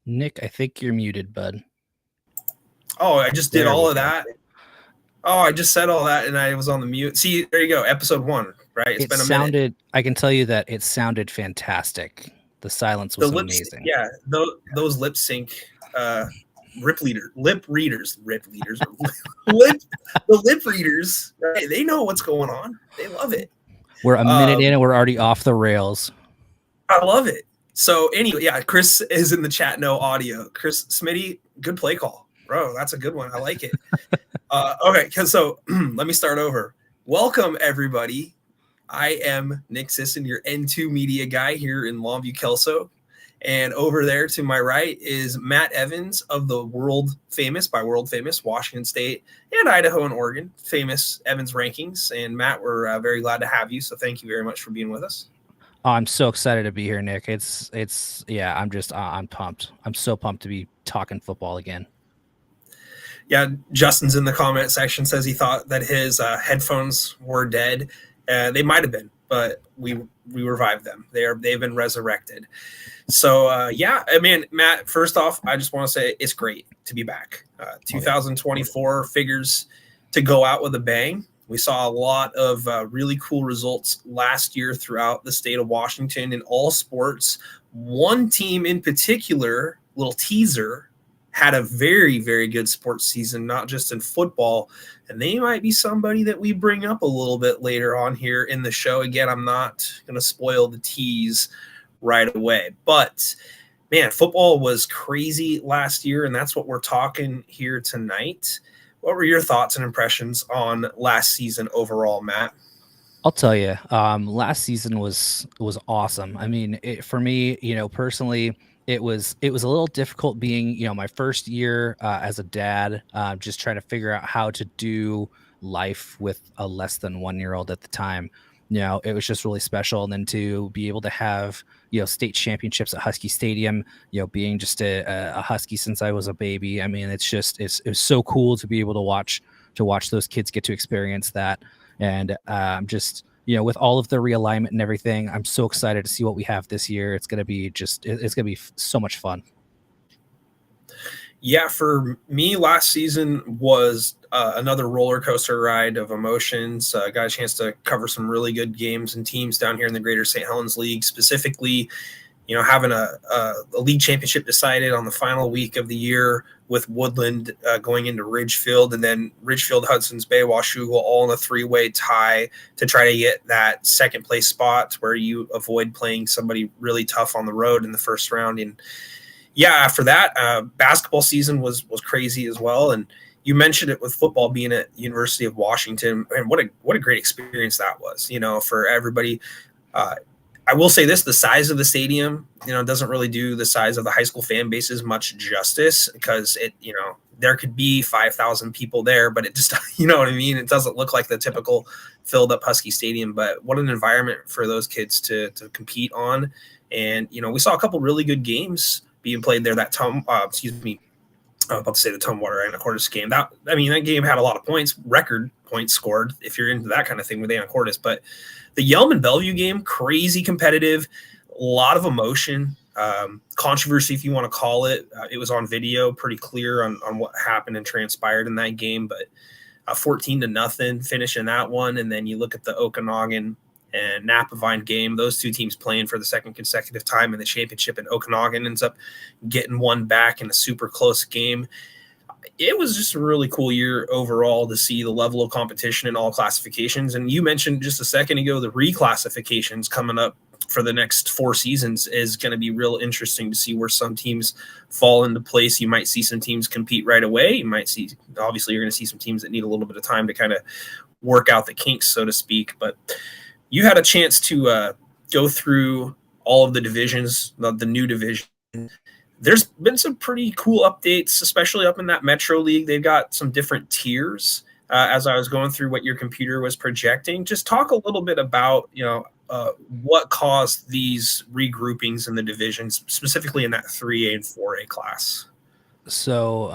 Nick, I think you're muted, bud. Oh, I just did There all we of go. that. Oh, I just said all that and I was on the mute. See, there you go. Episode 1, right? It's It been a minute. sounded, I can tell you that it sounded fantastic. The silence The was lip, amazing. yeah, those lip sync lip readers, lip the lip readers, right? They know what's going on. They love it. We're a minute in Um, and we're already off the rails. I love it. So anyway, yeah, Chris is in the chat. No audio. Chris Smitty, good play call, bro. That's a good one. I like it. Okay, so let me start over. Welcome everybody. I am Nick Sisson, your N2 media guy here in Longview, Kelso. And over there to my right is Matt Evans of the world famous Washington State and Idaho and Oregon famous Evans rankings. And Matt, we're very glad to have you. So thank you very much for being with us. Oh, I'm so excited to be here, Nick. Yeah, I'm pumped. I'm so pumped to be talking football again. Yeah, Justin's in the comment section says he thought that his headphones were dead. They might have been, but we revived them. They've been resurrected. So yeah, I mean, Matt. First off, I just want to say it's great to be back. 2024 figures to go out with a bang. We saw a lot of really cool results last year throughout the state of Washington in all sports. One team in particular, little teaser, had a very, very good sports season, not just in football. And they might be somebody that we bring up a little bit later on here in the show. Again, I'm not going to spoil the tease right away. But man, football was crazy last year, and that's what we're talking here tonight. What were your thoughts and impressions on last season overall, Matt? I'll tell you, last season was awesome. I mean, for me, personally, it was a little difficult being, my first year as a dad, just trying to figure out how to do life with a less than 1 year old at the time. It was just really special. And then to be able to have, state championships at Husky Stadium, being just a Husky since I was a baby. I mean, it's so cool to be able to watch those kids get to experience that. And just, with all of the realignment and everything, I'm so excited to see what we have this year. It's going to be so much fun. Yeah, for me, last season was another roller coaster ride of emotions. Got a chance to cover some really good games and teams down here in the Greater St. Helens League, specifically, having a league championship decided on the final week of the year with Woodland going into Ridgefield, and then Ridgefield, Hudson's Bay, Washougal, all in a three-way tie to try to get that second place spot where you avoid playing somebody really tough on the road in the first round. And yeah, after that, basketball season was crazy as well. And you mentioned it with football being at University of Washington, and what a great experience that was, for everybody. I will say this: the size of the stadium, doesn't really do the size of the high school fan bases much justice, because there could be 5,000 people there, but it just, you know what I mean? It doesn't look like the typical filled up Husky Stadium, but what an environment for those kids to compete on. And, we saw a couple really good games being played there. That I was about to say the Tumwater Anacortes game. That game had a lot of points, record points scored, if you're into that kind of thing with Anacortes. But the Yelm and Bellevue game, crazy competitive, a lot of emotion, controversy, if you want to call it. It was on video, pretty clear on what happened and transpired in that game. But 14-0 finish in that one. And then you look at the Okanagan and Napavine game, those two teams playing for the second consecutive time in the championship, and Okanagan ends up getting one back in a super close game. It was just a really cool year overall to see the level of competition in all classifications. And you mentioned just a second ago, the reclassifications coming up for the next 4 seasons is going to be real interesting to see where some teams fall into place. You might see some teams compete right away. You might see, obviously, you're going to see some teams that need a little bit of time to kind of work out the kinks, so to speak. But you had a chance to go through all of the divisions, the new division. There's been some pretty cool updates, especially up in that Metro League. They've got some different tiers. As I was going through what your computer was projecting, just talk a little bit about, what caused these regroupings in the divisions, specifically in that 3A and 4A class. So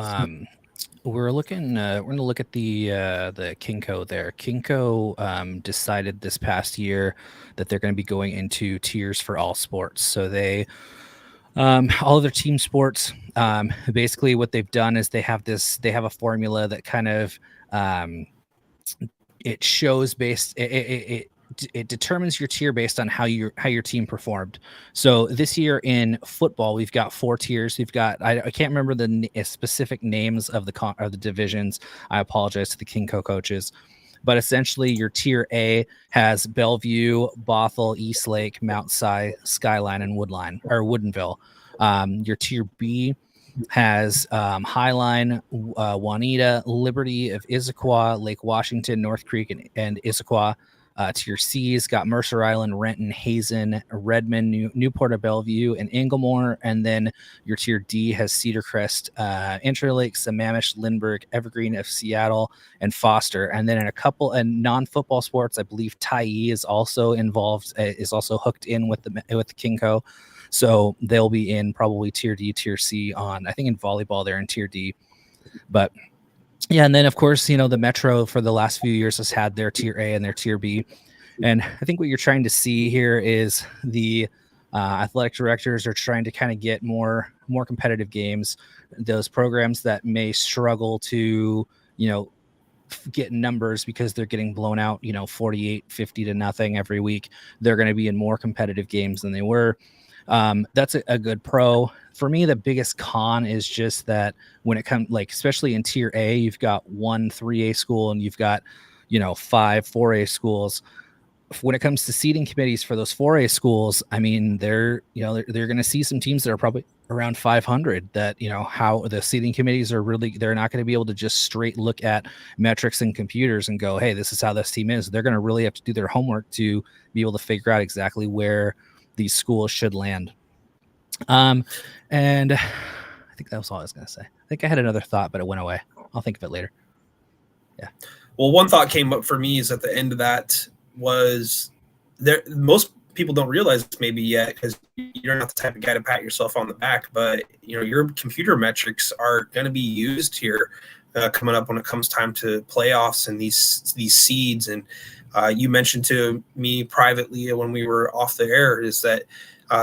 we're going to look at the KingCo there. KingCo decided this past year that they're going to be going into tiers for all sports. So they All of their team sports. Basically, what they've done is they have a formula that kind of it shows it determines your tier based on how your team performed. So this year in football, we've got 4 tiers. We've got I can't remember the specific names of the divisions. I apologize to the KingCo coaches, but essentially your tier A has Bellevue, Bothell, Eastlake, Mount Si, Skyline, and Woodinville. Your tier B has Highline, Juanita, Liberty of Issaquah, Lake Washington, North Creek, and Issaquah. Tier C's got Mercer Island, Renton, Hazen, Redmond, Newport of Bellevue, and Inglemore. And then your Tier D has Cedar Crest, Interlake, Sammamish, Lindbergh, Evergreen of Seattle, and Foster. And then in a couple and non-football sports, I believe Tyee is also involved, is also hooked in with the KingCo. So they'll be in probably Tier D, Tier C on, I think in volleyball, they're in Tier D. But yeah, and then of course, the Metro for the last few years has had their Tier A and their Tier B. And I think what you're trying to see here is the athletic directors are trying to kind of get more competitive games. Those programs that may struggle to, get numbers because they're getting blown out, 48-50 to nothing every week. They're going to be in more competitive games than they were. That's a good pro. For me, the biggest con is just that when it comes, especially in Tier A, you've got 1 3A school and you've got, 5 4A schools. When it comes to seating committees for those 4A schools, I mean, they're going to see some teams that are probably around 500 that, how the seating committees are they're not going to be able to just straight look at metrics and computers and go, hey, this is how this team is. They're going to really have to do their homework to be able to figure out exactly where these schools should land. And I think that was all I was going to say. I think I had another thought, but it went away. I'll think of it later. Yeah. Well, one thought came up for me is at the end of that was there. Most people don't realize this maybe yet because you're not the type of guy to pat yourself on the back, but your computer metrics are going to be used here coming up when it comes time to playoffs and these seeds. And you mentioned to me privately when we were off the air is that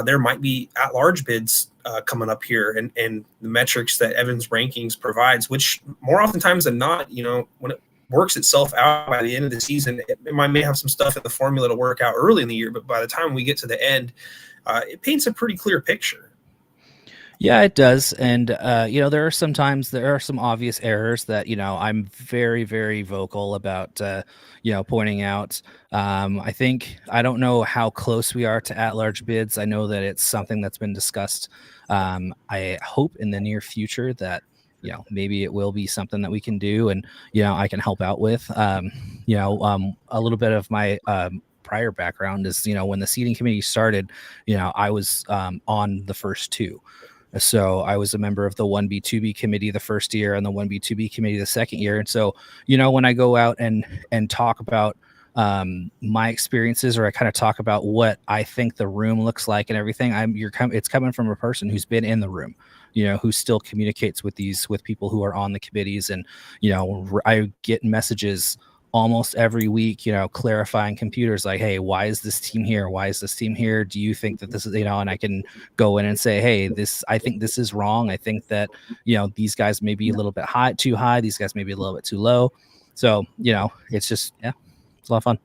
there might be at-large bids coming up here, and the metrics that Evans Rankings provides, which more oftentimes than not, when it works itself out by the end of the season, it may have some stuff in the formula to work out early in the year, but by the time we get to the end, it paints a pretty clear picture. Yeah, it does. And, there are some obvious errors that, I'm very, very vocal about, pointing out. I don't know how close we are to at-large bids. I know that it's something that's been discussed. I hope in the near future that, maybe it will be something that we can do and, I can help out with. A little bit of my prior background is, when the seating committee started, I was on the first 2. So I was a member of the 1B, 2B committee the first year and the 1B, 2B committee the second year. And so, when I go out and talk about my experiences, or I kind of talk about what I think the room looks like and everything, it's coming from a person who's been in the room, who still communicates with people who are on the committees. And, I get messages almost every week, clarifying computers like, hey, why is this team here? Why is this team here? Do you think that this is, and I can go in and say, hey, I think this is wrong. I think that, these guys may be a little bit too high. These guys may be a little bit too low. So, it's just, it's a lot of fun.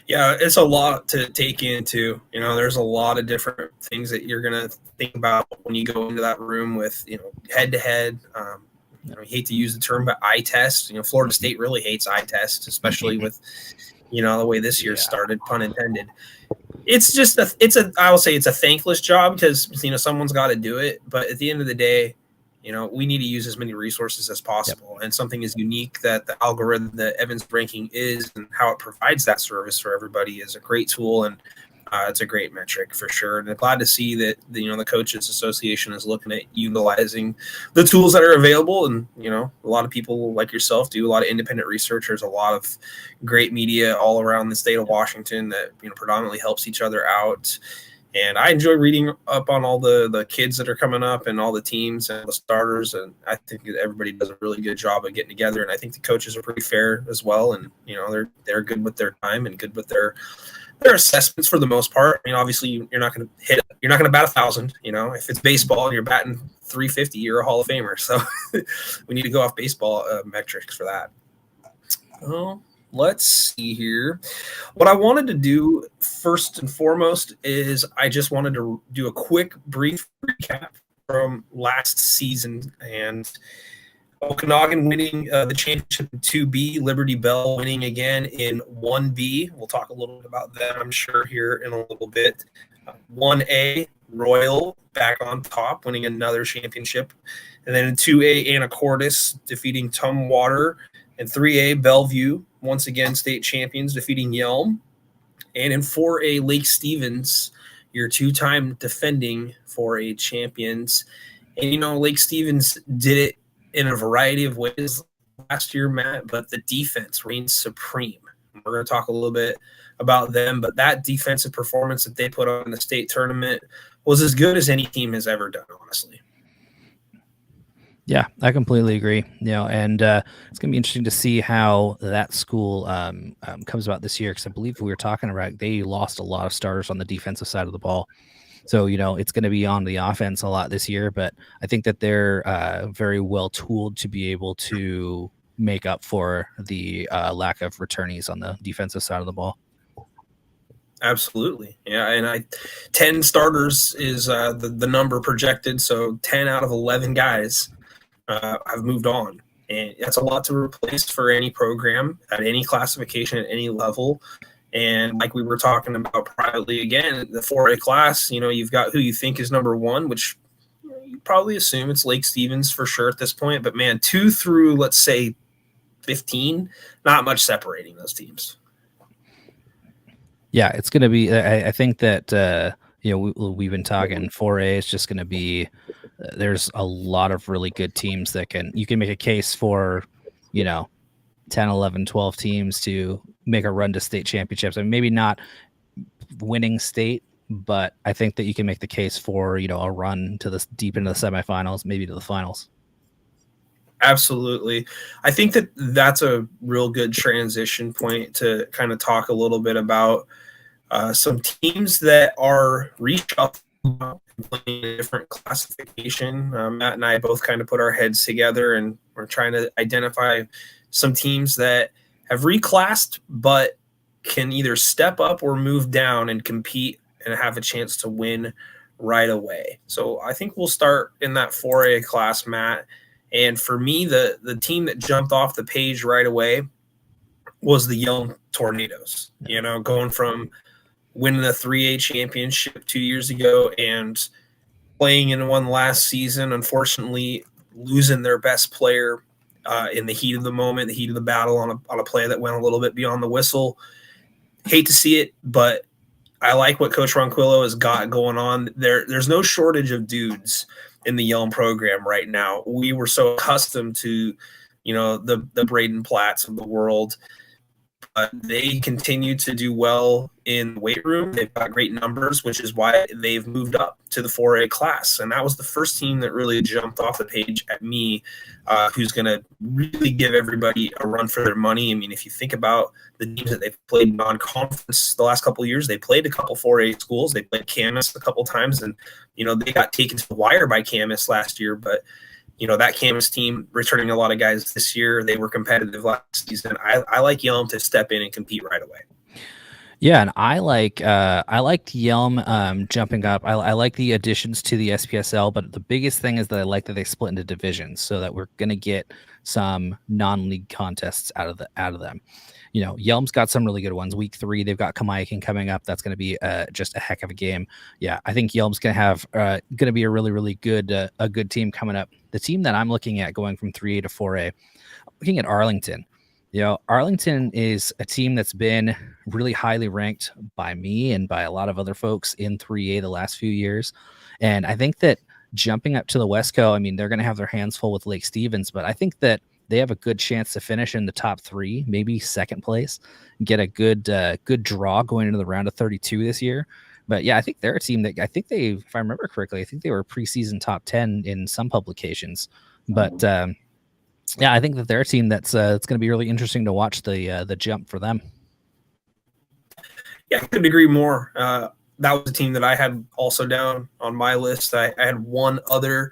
Yeah, it's a lot to take into. There's a lot of different things that you're going to think about when you go into that room with, head to head. You hate to use the term, but eye test. Florida State really hates eye test, especially with, the way this year started, pun intended. It's just I will say it's a thankless job because, someone's got to do it. But at the end of the day, we need to use as many resources as possible. Yep. And something is unique that the algorithm that Evans Ranking is and how it provides that service for everybody is a great tool. And it's a great metric for sure. And I'm glad to see that, the Coaches Association is looking at utilizing the tools that are available. And, a lot of people like yourself do a lot of independent research. There's a lot of great media all around the state of Washington that, predominantly helps each other out. And I enjoy reading up on all the kids that are coming up and all the teams and the starters. And I think that everybody does a really good job of getting together. And I think the coaches are pretty fair as well. And, they're good with their time and good with their Their assessments for the most part. I mean, obviously you're not going to bat 1,000. You know, if it's baseball and you're batting 350, you're a Hall of Famer. So we need to go off baseball metrics for that. Well, let's see here. What I wanted to do first and foremost is I just wanted to do a quick, brief recap from last season, and Okanagan winning the championship in 2B, Liberty Bell winning again in 1B. We'll talk a little bit about that, I'm sure, here in a little bit. 1A, Royal back on top, winning another championship. And then in 2A, Anacortes defeating Tumwater. And 3A, Bellevue, once again state champions, defeating Yelm. And in 4A, Lake Stevens, your two-time defending 4A champions. And, you know, Lake Stevens did it in a variety of ways last year, Matt, but the defense reigns supreme. We're going to talk a little bit about them, but that defensive performance that they put on in the state tournament was as good as any team has ever done, honestly. Yeah, I completely agree. You know, and it's going to be interesting to see how that school comes about this year, because I believe we were talking about they lost a lot of starters on the defensive side of the ball. So, you know, it's going to be on the offense a lot this year, but I think that they're very well tooled to be able to make up for the lack of returnees on the defensive side of the ball. Absolutely. Yeah. And 10 starters is the number projected. So 10 out of 11 guys have moved on. And that's a lot to replace for any program at any classification at any level. And like we were talking about privately, again, the 4A class, you know, you've got who you think is number one, which you probably assume it's Lake Stevens for sure at this point. But, man, 2 through, let's say, 15, not much separating those teams. Yeah, it's going to be – I think that, you know, we've been talking 4A is just going to be there's a lot of really good teams that you can make a case for, you know, 10, 11, 12 teams to make a run to state championships. I mean, maybe not winning state, but I think that you can make the case for, you know, a run to this deep into the semifinals, maybe to the finals. Absolutely. I think that that's a real good transition point to kind of talk a little bit about some teams that are reshuffled playing a different classification. Matt and I both kind of put our heads together and we're trying to identify some teams that have reclassed but can either step up or move down and compete and have a chance to win right away. So I think we'll start in that 4A class, Matt. And for me, the team that jumped off the page right away was the Yelm Tornadoes. You know, going from winning the 3A championship 2 years ago and playing in one last season, unfortunately losing their best player in the heat of the moment, the heat of the battle on a play that went a little bit beyond the whistle. Hate to see it, but I like what Coach Ronquillo has got going on. There's no shortage of dudes in the Yelm program right now. We were so accustomed to, you know, the Braden Platts of the world. But they continue to do well in the weight room. They've got great numbers, which is why they've moved up to the 4A class. And that was the first team that really jumped off the page at me, who's going to really give everybody a run for their money. I mean, if you think about the teams that they've played non-conference the last couple of years, they played a couple 4A schools. They played Camas a couple times, and, you know, they got taken to the wire by Camas last year. But, you know, that Camas team returning a lot of guys this year. They were competitive last season. I like Yelm to step in and compete right away. Yeah, and I liked Yelm jumping up. I like the additions to the SPSL, but the biggest thing is that I like that they split into divisions so that we're going to get some non-league contests out of them. You know, Yelm's got some really good ones. Week 3, they've got Kamaikan coming up. That's going to be just a heck of a game. Yeah, I think Yelm's going to be a really, really good team coming up. The team that I'm looking at going from 3A to 4A, looking at Arlington. You know, Arlington is a team that's been really highly ranked by me and by a lot of other folks in 3A the last few years. And I think that jumping up to the Westco, I mean, they're going to have their hands full with Lake Stevens, but I think that they have a good chance to finish in the top 3, maybe second place, get a good draw going into the round of 32 this year. But yeah, I think they're a team that if I remember correctly, I think they were preseason top 10 in some publications. But yeah, I think that they're a team that's it's going to be really interesting to watch the jump for them. Yeah, I couldn't agree more. That was a team that I had also down on my list. I had one other,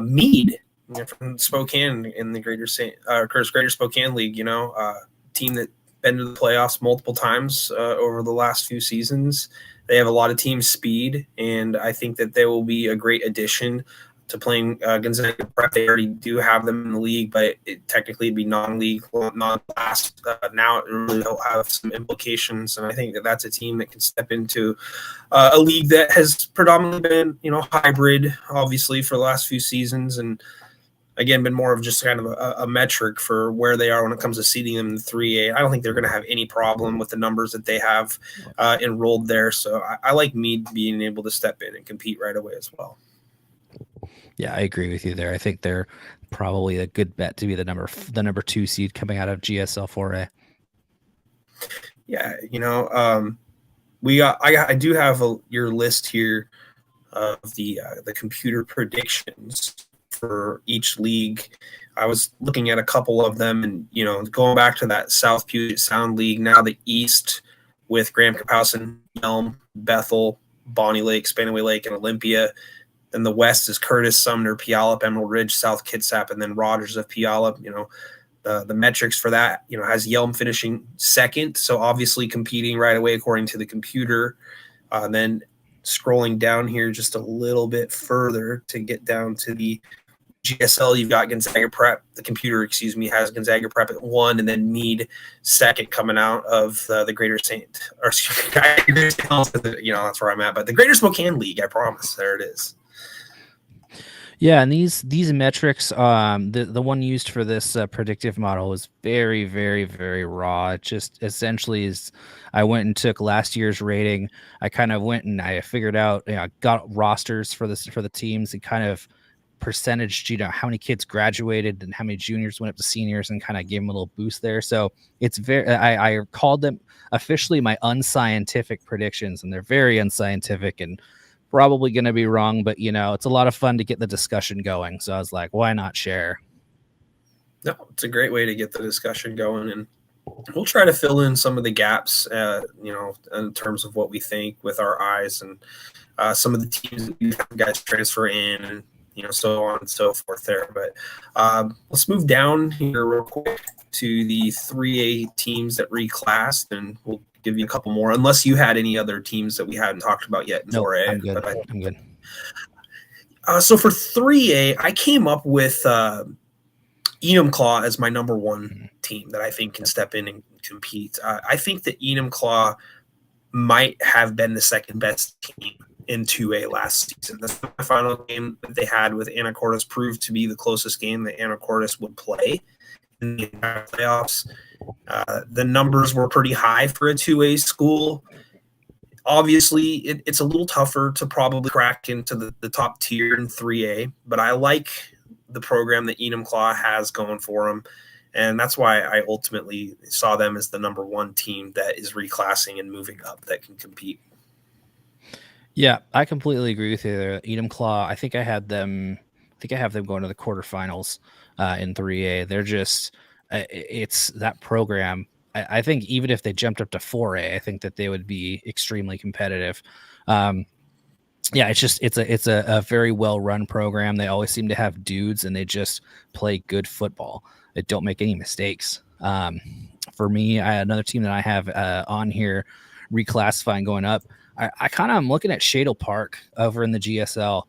Mead, from Spokane in the Greater Spokane League. Team that been to the playoffs multiple times over the last few seasons. They have a lot of team speed, and I think that they will be a great addition to playing Gonzaga Prep. They already do have them in the league, but technically it'd be non-league, non-class. Now it really will have some implications, and I think that that's a team that can step into a league that has predominantly been, hybrid, obviously, for the last few seasons, and again, been more of just kind of a metric for where they are when it comes to seeding them in the 3A. I don't think they're going to have any problem with the numbers that they have enrolled there. So I like Mead being able to step in and compete right away as well. Yeah, I agree with you there. I think they're probably a good bet to be the number 2 seed coming out of GSL 4A. Yeah, I do have your list here of the computer predictions for each league. I was looking at a couple of them, and going back to that South Puget Sound League, now the East with Graham-Kapowsin, Yelm, Bethel, Bonnie Lake, Spanaway Lake, and Olympia. Then the West is Curtis, Sumner, Puyallup, Emerald Ridge, South Kitsap, and then Rogers of Puyallup. The metrics for that, has Yelm finishing second, so obviously competing right away according to the computer. Then scrolling down here just a little bit further to get down to the GSL, you've got Gonzaga Prep. The computer, has Gonzaga Prep at 1, and then Mead second coming out of the Greater that's where I'm at. But the Greater Spokane League, I promise, there it is. Yeah, and these metrics, the one used for this predictive model was very, very, very raw. It just essentially is, I went and took last year's rating. I kind of went and I figured out, got rosters for the teams and kind of percentage, how many kids graduated and how many juniors went up to seniors, and kind of gave them a little boost there. So it's I called them officially my unscientific predictions, and they're very unscientific and probably going to be wrong, but it's a lot of fun to get the discussion going. So I was like, why not share? No, it's a great way to get the discussion going, and we'll try to fill in some of the gaps, in terms of what we think with our eyes, and some of the teams that we have guys transfer in, and so on and so forth there. But let's move down here real quick to the 3A teams that reclassed, and we'll give you a couple more, unless you had any other teams that we hadn't talked about yet in 4A. I'm good. I'm good. So for 3A, I came up with Enumclaw as my number 1 team that I think can step in and compete. I think that Enumclaw might have been the second best team in 2A last season. The final game that they had with Anacortes proved to be the closest game that Anacortes would play in the entire playoffs. The numbers were pretty high for a 2A school. Obviously, it's a little tougher to probably crack into the top tier in 3A, but I like the program that Enumclaw has going for them, and that's why I ultimately saw them as the number 1 team that is reclassing and moving up that can compete. Yeah, I completely agree with you there. Enumclaw, I think I have them going to the quarterfinals in 3A. They're just it's that program. I think even if they jumped up to 4A, I think that they would be extremely competitive. Yeah, it's a very well run program. They always seem to have dudes, and they just play good football. They don't make any mistakes. For me, another team that I have on here reclassifying going up. I kind of am looking at Shadle Park over in the GSL.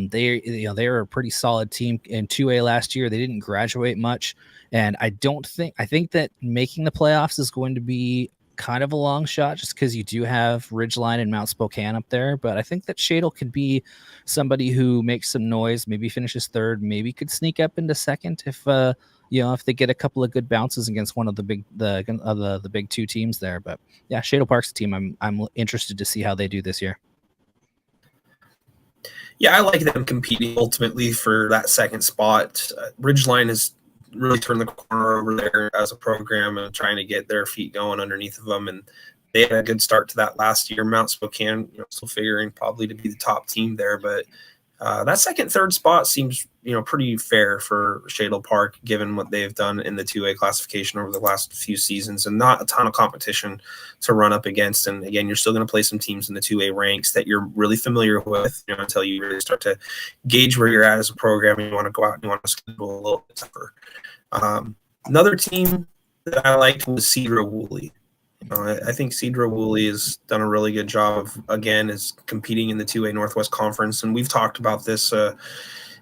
They were a pretty solid team in 2A last year. They didn't graduate much, and I think that making the playoffs is going to be kind of a long shot, just because you do have Ridgeline and Mount Spokane up there. But I think that Shadle could be somebody who makes some noise, maybe finishes third, maybe could sneak up into second if they get a couple of good bounces against one of the big 2 teams there. But yeah, Shadle Park's a team I'm interested to see how they do this year. Yeah, I like them competing ultimately for that second spot. Ridgeline has really turned the corner over there as a program and trying to get their feet going underneath of them, and they had a good start to that last year. Mount Spokane, still figuring probably to be the top team there, but That second, third spot seems, pretty fair for Shadle Park, given what they've done in the 2A classification over the last few seasons, and not a ton of competition to run up against. And again, you're still going to play some teams in the 2A ranks that you're really familiar with, until you really start to gauge where you're at as a program, and you want to go out and you want to schedule a little bit tougher. Another team that I liked was Sedro-Woolley. I think Sedro-Woolley has done a really good job of, again, is competing in the 2A Northwest Conference. And we've talked about this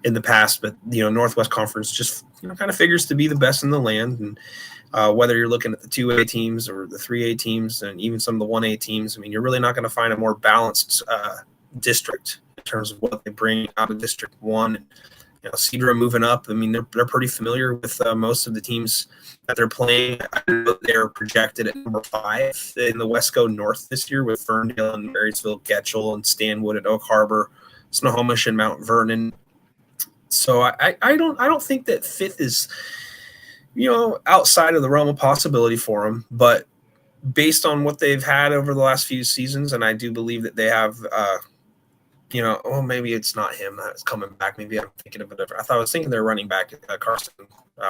in the past, but, Northwest Conference just, kind of figures to be the best in the land. And whether you're looking at the 2A teams or the 3A teams and even some of the 1A teams, I mean, you're really not going to find a more balanced district in terms of what they bring out of District 1. Sedro moving up. I mean, they're pretty familiar with most of the teams that they're playing. I know they're projected at number 5 in the Wesco North this year with Ferndale and Marysville, Getchell and Stanwood at Oak Harbor, Snohomish and Mount Vernon. So I don't think that 5th is, outside of the realm of possibility for them. But based on what they've had over the last few seasons, and I do believe that they have maybe it's not him that's coming back. Maybe I'm thinking of a different. I was thinking their running back, Carson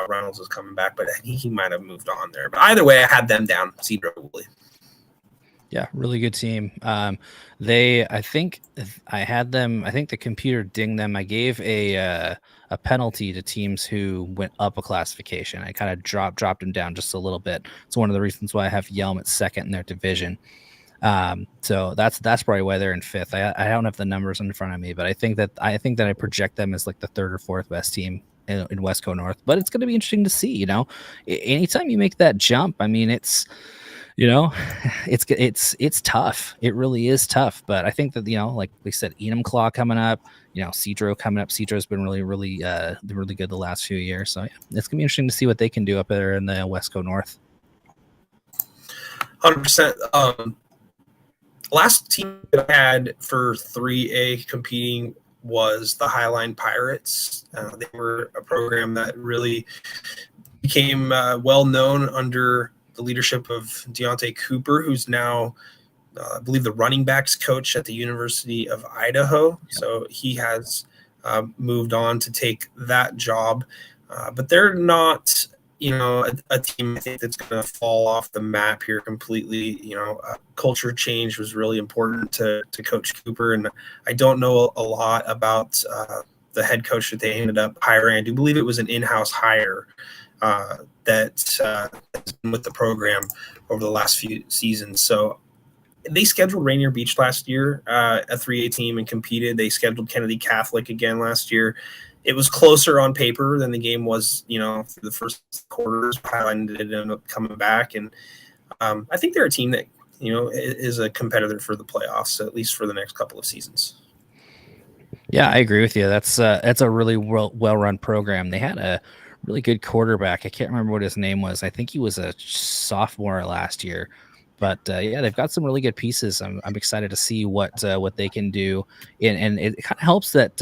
Reynolds, was coming back, but he might have moved on there. But either way, I had them down. Sedro-Woolley. Yeah, really good team. I think the computer dinged them. I gave a penalty to teams who went up a classification. I kind of dropped them down just a little bit. It's one of the reasons why I have Yelm at 2nd in their division. So that's probably why they're in 5th. I don't have the numbers in front of me, but I think that I project them as like the 3rd or 4th best team in Wesco North. But it's going to be interesting to see. Anytime you make that jump, I mean, it's tough. It really is tough. But I think that like we said, Enumclaw coming up, Sedro coming up. Sedro's been really really good the last few years. So yeah, it's gonna be interesting to see what they can do up there in the Wesco North. 100%. Last team that I had for 3A competing was the Highline Pirates. They were a program that really became well known under the leadership of Deontay Cooper, who's now, I believe, the running backs coach at the University of Idaho. Yep. So he has moved on to take that job. But they're not a team, I think, that's going to fall off the map here completely. Culture change was really important to Coach Cooper, and I don't know a lot about the head coach that they ended up hiring. I do believe it was an in-house hire that has been with the program over the last few seasons. So they scheduled Rainier Beach last year, a 3A team, and competed. They scheduled Kennedy Catholic again last year. It was closer on paper than the game was, for the first quarters. Highline did end up coming back, and I think they're a team that, is a competitor for the playoffs, at least for the next couple of seasons. Yeah, I agree with you. That's a really well-run program. They had a really good quarterback. I can't remember what his name was. I think he was a sophomore last year. But yeah, they've got some really good pieces. I'm excited to see what they can do, and it kind of helps that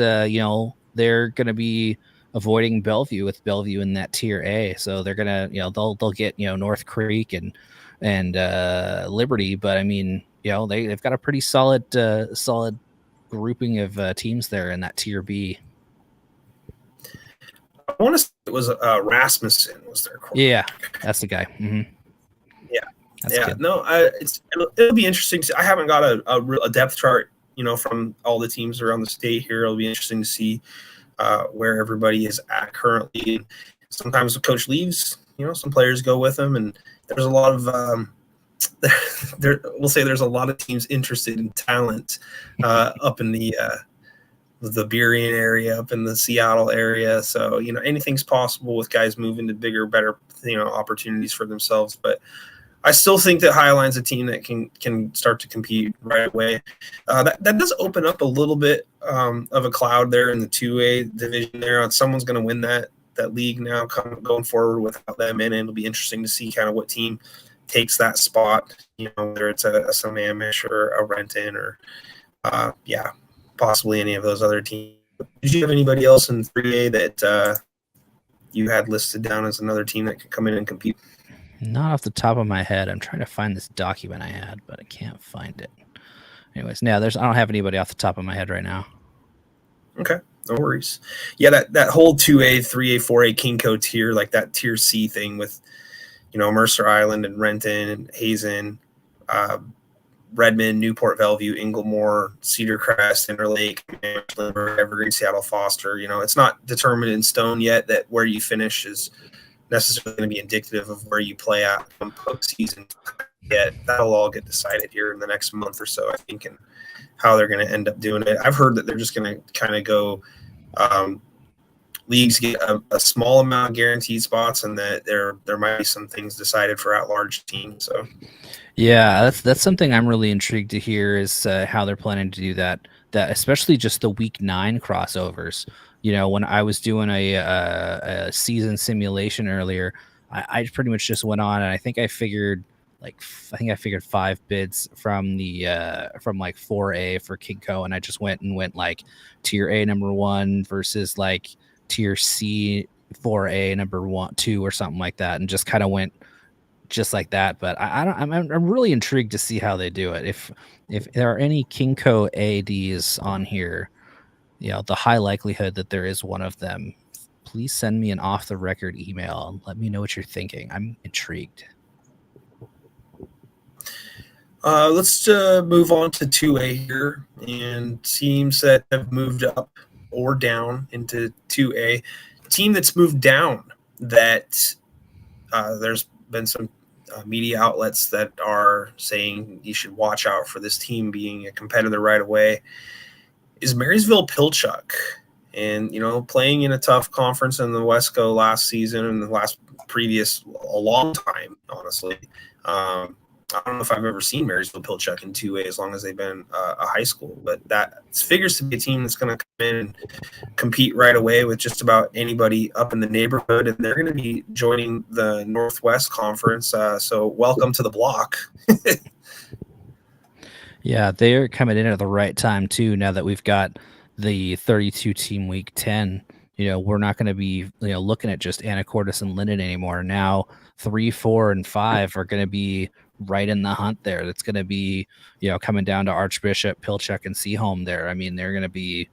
they're going to be avoiding Bellevue with Bellevue in that tier A. So they're going to, they'll get, North Creek and Liberty. But I mean, they've got a pretty solid grouping of teams there in that tier B. I want to say it was Rasmussen was their quarterback. Yeah, that's the guy. Mm-hmm. Yeah. That's good. No, it'll be interesting. I haven't got a depth chart, from all the teams around the state here. It'll be interesting to see where everybody is at currently. Sometimes the coach leaves, some players go with him, and there's a lot of there's a lot of teams interested in talent up in the Burien area, up in the Seattle area. So anything's possible with guys moving to bigger, better opportunities for themselves, but I still think that Highline's a team that can start to compete right away. That does open up a little bit of a cloud there in the 2A division there. Someone's going to win that league now going forward without them in, and it'll be interesting to see kind of what team takes that spot, whether it's a Sammamish or a Renton or, possibly any of those other teams. Did you have anybody else in 3A that you had listed down as another team that could come in and compete? Not off the top of my head. I'm trying to find this document I had, but I can't find it. Anyways, I don't have anybody off the top of my head right now. Okay, no worries. Yeah, that whole 2A, 3A, 4A Kinko tier, like that tier C thing with, Mercer Island and Renton and Hazen, uh, Redmond, Newport, Bellevue, Inglemoor, Cedar Crest, Interlake, Lindbergh, Evergreen, Seattle, Foster. It's not determined in stone yet that where you finish is necessarily going to be indicative of where you play at on postseason yet. That'll all get decided here in the next month or so, I think, and how they're going to end up doing it. I've heard that they're just going to kind of go leagues get a small amount of guaranteed spots, and that there might be some things decided for at-large teams. So, yeah, that's something I'm really intrigued to hear is how they're planning to do that. That especially just the week 9 crossovers. When I was doing a season simulation earlier, I pretty much just went on and I think I figured 5 bids from the from like 4A for Kinko, and I just went like tier A number 1 versus like tier C 4A number 1 2 or something like that, and just kind of went just like that. But I'm really intrigued to see how they do it. If there are any Kinko ADs on here, the high likelihood that there is one of them, please send me an off the record email and let me know what you're thinking. I'm intrigued. Let's move on to 2A here, and teams that have moved up or down into 2A. Team that's moved down that there's been some media outlets that are saying you should watch out for this team being a competitor right away is Marysville Pilchuck. And, playing in a tough conference in the Wesco last season and the last previous a long time, honestly. I don't know if I've ever seen Marysville Pilchuck in 2A as long as they've been a high school, but that figures to be a team that's going to come in and compete right away with just about anybody up in the neighborhood, and they're going to be joining the Northwest Conference. So welcome to the block. Yeah, they're coming in at the right time too. Now that we've got the 32 team week 10, we're not going to be looking at just Anacortes and Linden anymore. Now 3, 4, and 5 are going to be right in the hunt there. That's going to be, coming down to Archbishop, Pilchuck, and Seaholm there. I mean, they're going to be,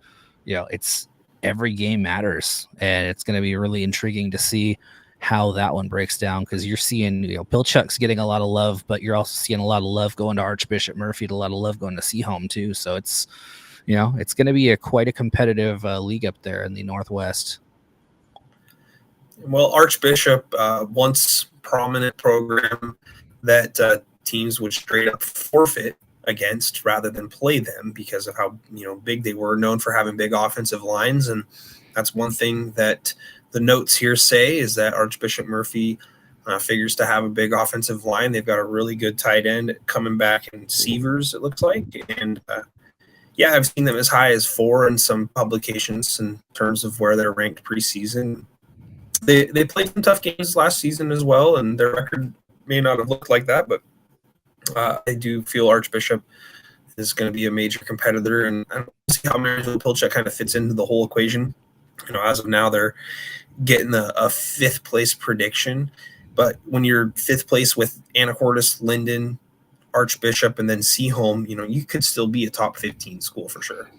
it's every game matters, and it's going to be really intriguing to see how that one breaks down, because you're seeing, Pilchuck's getting a lot of love, but you're also seeing a lot of love going to Archbishop Murphy, a lot of love going to Seaholm too. So it's, it's going to be quite a competitive league up there in the Northwest. Well, Archbishop, once prominent program that teams would straight up forfeit against rather than play them because of how big they were, known for having big offensive lines. And that's one thing that the notes here say, is that Archbishop Murphy figures to have a big offensive line. They've got a really good tight end coming back in Severs, it looks like. And yeah, I've seen them as high as 4 in some publications in terms of where they're ranked preseason. They played some tough games last season as well, and their record may not have looked like that, but I do feel Archbishop is going to be a major competitor, and I don't see how Marysville Pilchuck kind of fits into the whole equation. As of now, they're getting a 5th place prediction, but when you're 5th place with Anacortes, Linden, Archbishop, and then Seaholm, you could still be a top 15 school for sure.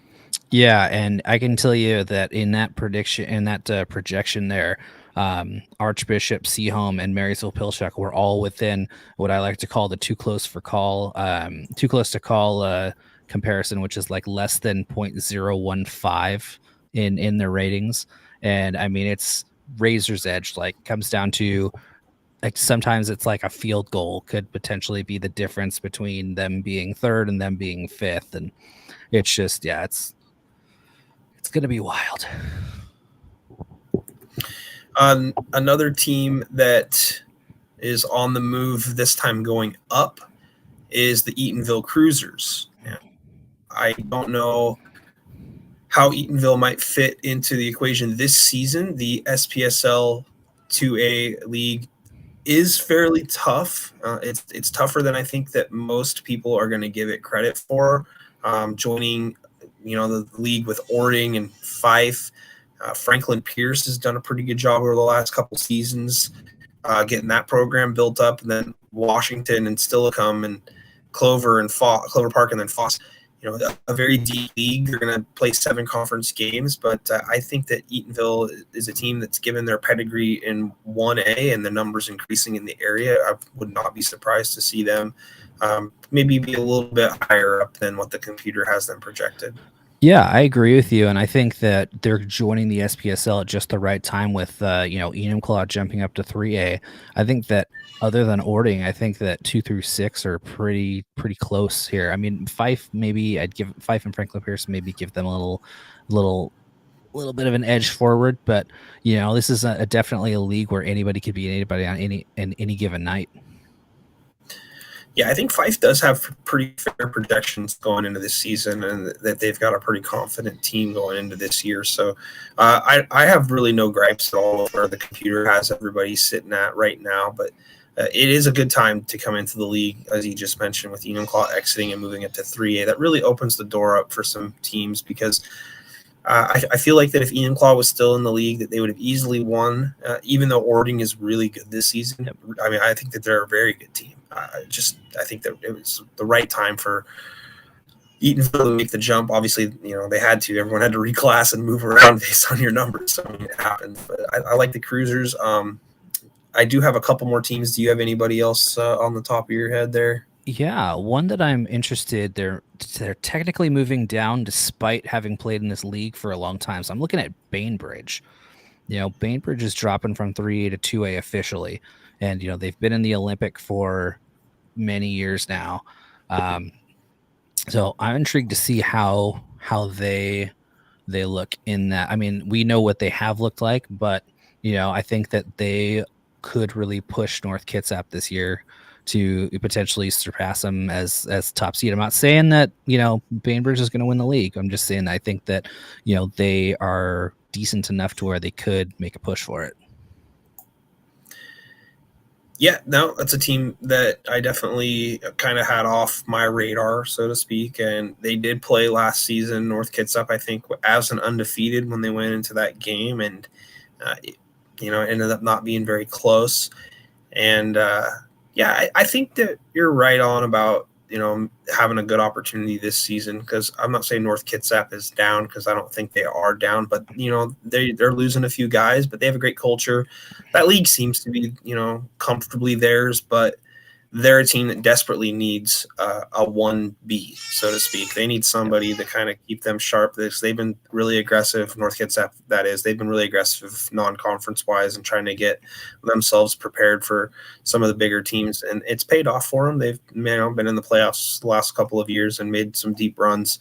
Yeah, and I can tell you that in that prediction, in that projection there, Archbishop, Seaholm, and Marysville Pilchuck were all within what I like to call the too close to call comparison, which is like less than 0.015 in their ratings. And I mean, it's razor's edge. Like, comes down to, like, sometimes it's like a field goal could potentially be the difference between them being 3rd and them being 5th, and it's just, yeah, it's gonna be wild. Another team that is on the move this time going up is the Eatonville Cruisers. I don't know how Eatonville might fit into the equation this season. The SPSL 2A league is fairly tough. It's tougher than I think that most people are going to give it credit for. Joining, the league with Ording and Fife. Franklin Pierce has done a pretty good job over the last couple seasons getting that program built up, and then Washington and Steilacoom and Clover Park and then Foss. a very deep league. They're going to play 7 conference games, but I think that Eatonville is a team that's given their pedigree in 1A and the numbers increasing in the area. I would not be surprised to see them maybe be a little bit higher up than what the computer has them projected. Yeah, I agree with you, and I think that they're joining the SPSL at just the right time with Enumclaw jumping up to 3A. I think that other than Ording, I think that 2 through 6 are pretty close here. I mean, Fife, maybe I'd give Fife and Franklin Pierce, maybe give them a little bit of an edge forward, but this is definitely a league where anybody could beat anybody on any given night. Yeah, I think Fife does have pretty fair projections going into this season, and that they've got a pretty confident team going into this year. So I have really no gripes at all where the computer has everybody sitting at right now. But it is a good time to come into the league, as you just mentioned, with Enumclaw exiting and moving it to 3A. That really opens the door up for some teams because I feel like that if Enumclaw was still in the league, that they would have easily won, even though Ording is really good this season. Yep. I mean, I think that they're a very good team. I think that it was the right time for Eatonville to make the jump. Obviously, they had to. Everyone had to reclass and move around based on your numbers. So it happened. But I like the Cruisers. I do have a couple more teams. Do you have anybody else on the top of your head there? Yeah, one that I'm interested. They're technically moving down despite having played in this league for a long time. So I'm looking at Bainbridge. Bainbridge is dropping from 3A to 2A officially, and they've been in the Olympic for many years now. So I'm intrigued to see how they look in that. I mean, we know what they have looked like, but I think that they could really push North Kitsap this year to potentially surpass them as top seed. I'm not saying that Bainbridge is going to win the league. I'm just saying that I think that they are decent enough to where they could make a push for it. Yeah, no, that's a team that I definitely kind of had off my radar, so to speak. And they did play last season, North Kitsap, I think, as an undefeated when they went into that game. And, it ended up not being very close. And, I think that you're right on about, having a good opportunity this season, because I'm not saying North Kitsap is down, because I don't think they are down, but they're losing a few guys, but they have a great culture. That league seems to be comfortably theirs, but they're a team that desperately needs a 1B, so to speak. They need somebody to kind of keep them sharp. They've been really aggressive, North Kitsap, that is. They've been really aggressive non-conference-wise and trying to get themselves prepared for some of the bigger teams, and it's paid off for them. They've been in the playoffs the last couple of years and made some deep runs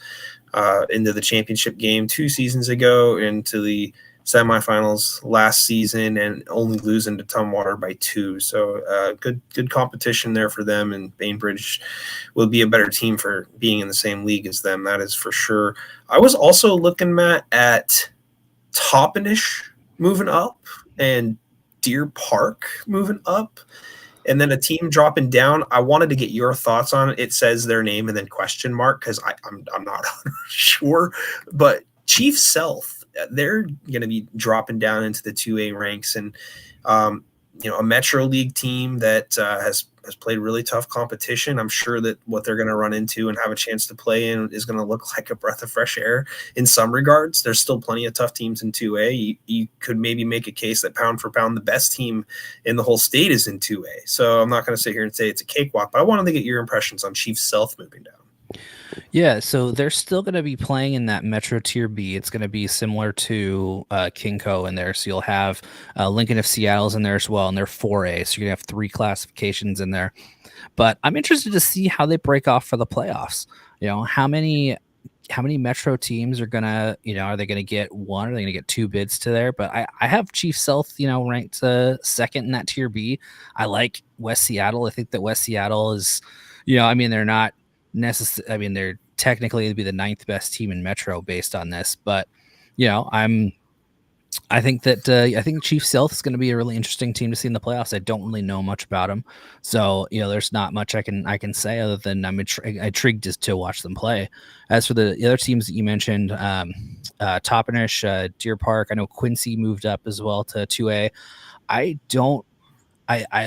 into the championship game 2 seasons ago, into the semifinals last season, and only losing to Tumwater by 2. So good competition there for them, and Bainbridge will be a better team for being in the same league as them. That is for sure. I was also looking, Matt, at Toppenish moving up and Deer Park moving up, and then a team dropping down. I wanted to get your thoughts on it. It says their name and then question mark, because I'm not sure, but Chief Sealth, they're going to be dropping down into the 2A ranks, and a Metro League team that has played really tough competition. I'm sure that what they're going to run into and have a chance to play in is going to look like a breath of fresh air in some regards. There's still plenty of tough teams in 2A. You could maybe make a case that pound for pound the best team in the whole state is in 2A. So I'm not going to sit here and say it's a cakewalk, but I wanted to get your impressions on Chief Sealth moving down. Yeah, so they're still going to be playing in that Metro Tier B. It's going to be similar to Kingco in there. So you'll have Lincoln of Seattle's in there as well, and they're 4A. So you're going to have 3 classifications in there. But I'm interested to see how they break off for the playoffs. How many Metro teams are gonna, are they gonna get 1? Are they gonna get 2 bids to there? But I have Chief Sealth, ranked second in that Tier B. I like West Seattle. I think that West Seattle is, they're not necessarily. They're technically to be the 9th best team in Metro based on this, but I think that I think Chief Sealth is going to be a really interesting team to see in the playoffs. I don't really know much about them, so there's not much I can say other than I'm intrigued just to watch them play. As for the other teams that you mentioned, Toppenish, Deer Park, I know Quincy moved up as well to 2A. I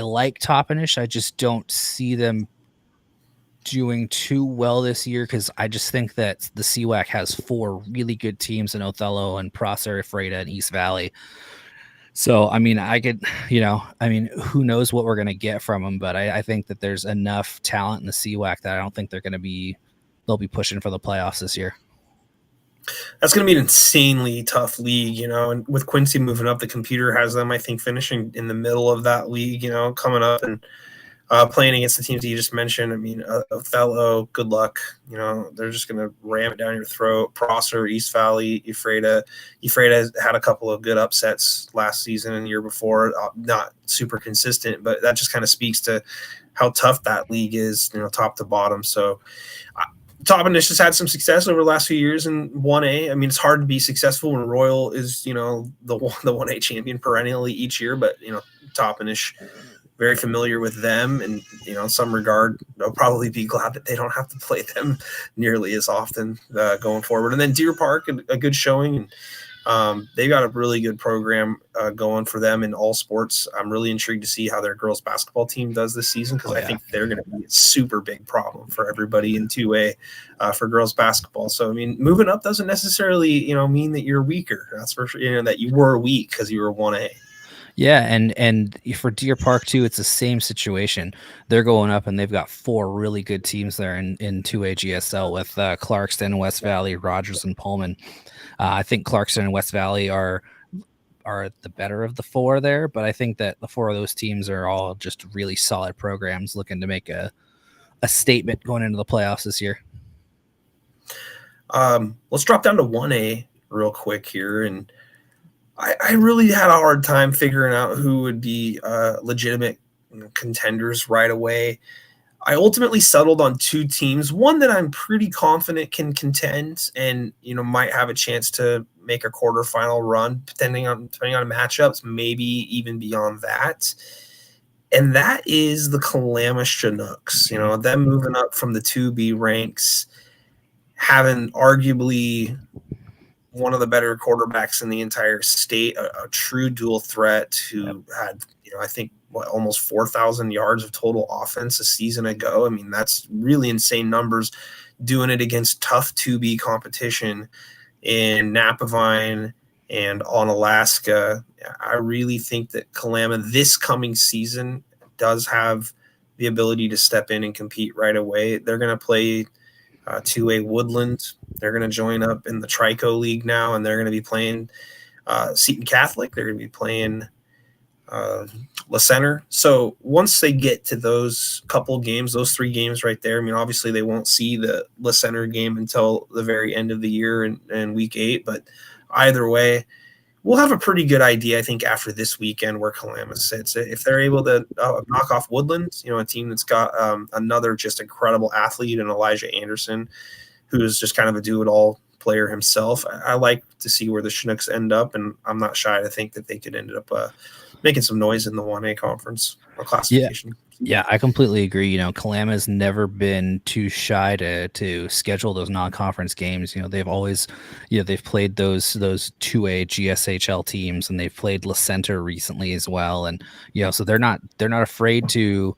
like Toppenish. I just don't see them doing too well this year because I just think that the CWAC has 4 really good teams in Othello and Prosser, Ephrata, and East Valley. So, I mean, who knows what we're going to get from them, but I think that there's enough talent in the CWAC that I don't think they'll be pushing for the playoffs this year. That's going to be an insanely tough league, and with Quincy moving up, the computer has them, I think, finishing in the middle of that league, coming up and playing against the teams that you just mentioned. I mean, Othello, good luck. They're just going to ram it down your throat. Prosser, East Valley, Ephrata. Ephrata had a couple of good upsets last season and the year before, not super consistent, but that just kind of speaks to how tough that league is, top to bottom. So Toppenish has had some success over the last few years in 1A. I mean, it's hard to be successful when Royal is, the 1A champion perennially each year, but, Toppenish, very familiar with them. And, in some regard, they'll probably be glad that they don't have to play them nearly as often going forward. And then Deer Park, a good showing. And they got a really good program going for them in all sports. I'm really intrigued to see how their girls basketball team does this season because I think they're going to be a super big problem for everybody in 2A for girls basketball. So, I mean, moving up doesn't necessarily, mean that you're weaker. That's for sure, that you were weak because you were 1A. Yeah, and for Deer Park too, it's the same situation. They're going up, and they've got 4 really good teams there in 2A GSL with Clarkston, West Valley, Rogers, and Pullman. I think Clarkston and West Valley are the better of the 4 there, but I think that the 4 of those teams are all just really solid programs looking to make a statement going into the playoffs this year. Let's drop down to 1A real quick here, and I really had a hard time figuring out who would be legitimate contenders right away. I ultimately settled on 2 teams, one that I'm pretty confident can contend and, might have a chance to make a quarterfinal run, depending on matchups, maybe even beyond that. And that is the Kalama Chinooks, them moving up from the 2B ranks, having arguably one of the better quarterbacks in the entire state, a true dual threat who had, I think, almost 4,000 yards of total offense a season ago. I mean, that's really insane numbers, doing it against tough 2B competition in Napavine and on Alaska. I really think that Kalama this coming season does have the ability to step in and compete right away. They're going to play 2A Woodland. They're going to join up in the Trico League now, and they're going to be playing Seton Catholic. They're going to be playing La Center. So once they get to those couple games, those 3 games right there, I mean, obviously they won't see the La Center game until the very end of the year and week 8. But either way, we'll have a pretty good idea, I think, after this weekend where Kalama sits. If they're able to knock off Woodland, a team that's got another just incredible athlete in Elijah Anderson, who is just kind of a do-it-all player himself. I like to see where the Chinooks end up, and I'm not shy to think that they could end up making some noise in the 1A conference or classification. Yeah, I completely agree. Kalama's never been too shy to schedule those non-conference games. They've always, they've played those 2A GSHL teams, and they've played La Center recently as well. And so they're not afraid to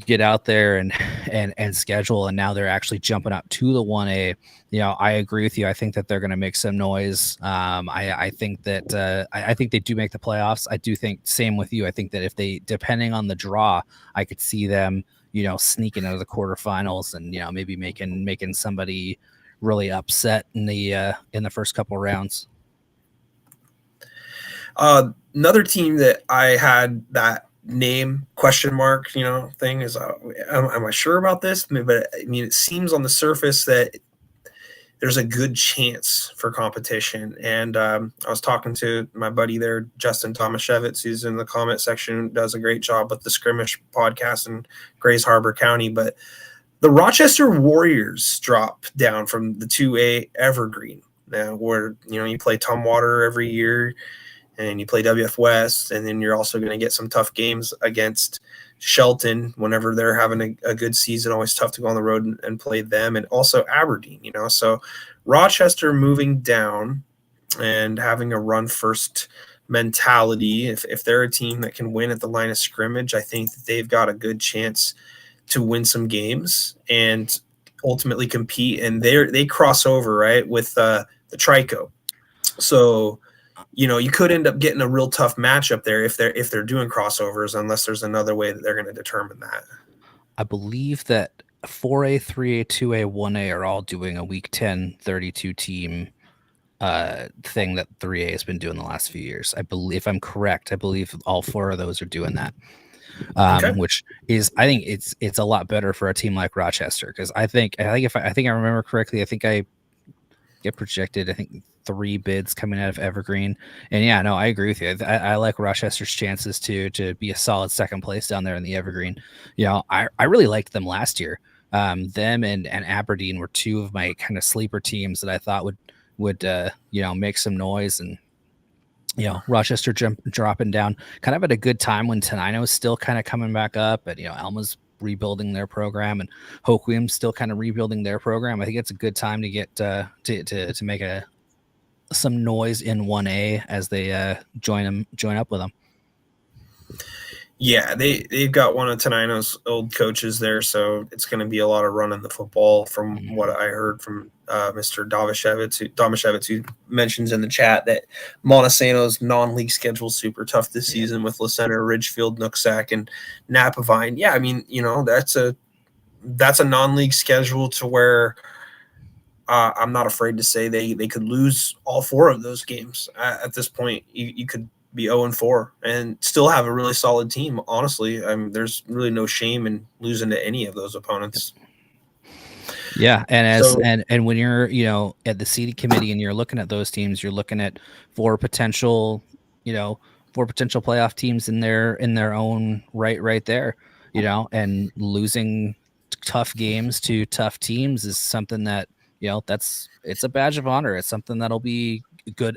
get out there and schedule. And now they're actually jumping up to the 1A. I agree with you. I think that they're going to make some noise. I think that I think they do make the playoffs. I do think same with you. I think that if they, depending on the draw, I could see them, sneaking out of the quarterfinals and, maybe making somebody really upset in the first couple rounds. Another team that I had that name question mark thing is am I sure about this? But I mean, it seems on the surface that there's a good chance for competition. And I was talking to my buddy there, Justin Tomaszewicz, who's in the comment section, does a great job with the Scrimmage podcast in Grays Harbor County. But the Rochester Warriors drop down from the 2A Evergreen now, where you play Tumwater every year and you play WF West, and then you're also going to get some tough games against Shelton whenever they're having a good season. Always tough to go on the road and play them, and also Aberdeen. So Rochester moving down and having a run first mentality. If they're a team that can win at the line of scrimmage, I think that they've got a good chance to win some games and ultimately compete. And they cross over, right, with the Trico. So, you could end up getting a real tough matchup there if they're doing crossovers, unless there's another way that they're going to determine that. I believe that 4A, 3A, 2A, 1A are all doing a Week 10 32 team thing that 3A has been doing the last few years. I believe, if I'm correct, I believe all 4 of those are doing that. Okay. Which is, I think it's a lot better for a team like Rochester, because I think I remember correctly, I think I get projected 3 bids coming out of Evergreen, and yeah, no, I agree with you. I like Rochester's chances to be a solid second place down there in the Evergreen. I really liked them last year. Them and Aberdeen were 2 of my kind of sleeper teams that I thought would make some noise. And Rochester dropping down kind of at a good time when Tenino's still kind of coming back up, and Alma's rebuilding their program, and Hoquiam's still kind of rebuilding their program. I think it's a good time to get to make some noise in 1A as they join up with them. Yeah, they've got one of Tenino's old coaches there, so it's going to be a lot of running the football from what I heard from Mr. Domashevitz, who mentions in the chat that Montesano's non-league schedule is super tough this season with La Center, Ridgefield, Nooksack, and Napavine. Yeah, I mean, that's a non-league schedule to where I'm not afraid to say they could lose all 4 of those games at this point. You could be 0-4 and still have a really solid team. Honestly, I mean, there's really no shame in losing to any of those opponents. Yeah, and when you're at the seeding committee and you're looking at those teams, you're looking at 4 potential playoff teams in their own right there, and losing tough games to tough teams is something that it's a badge of honor. It's something that'll be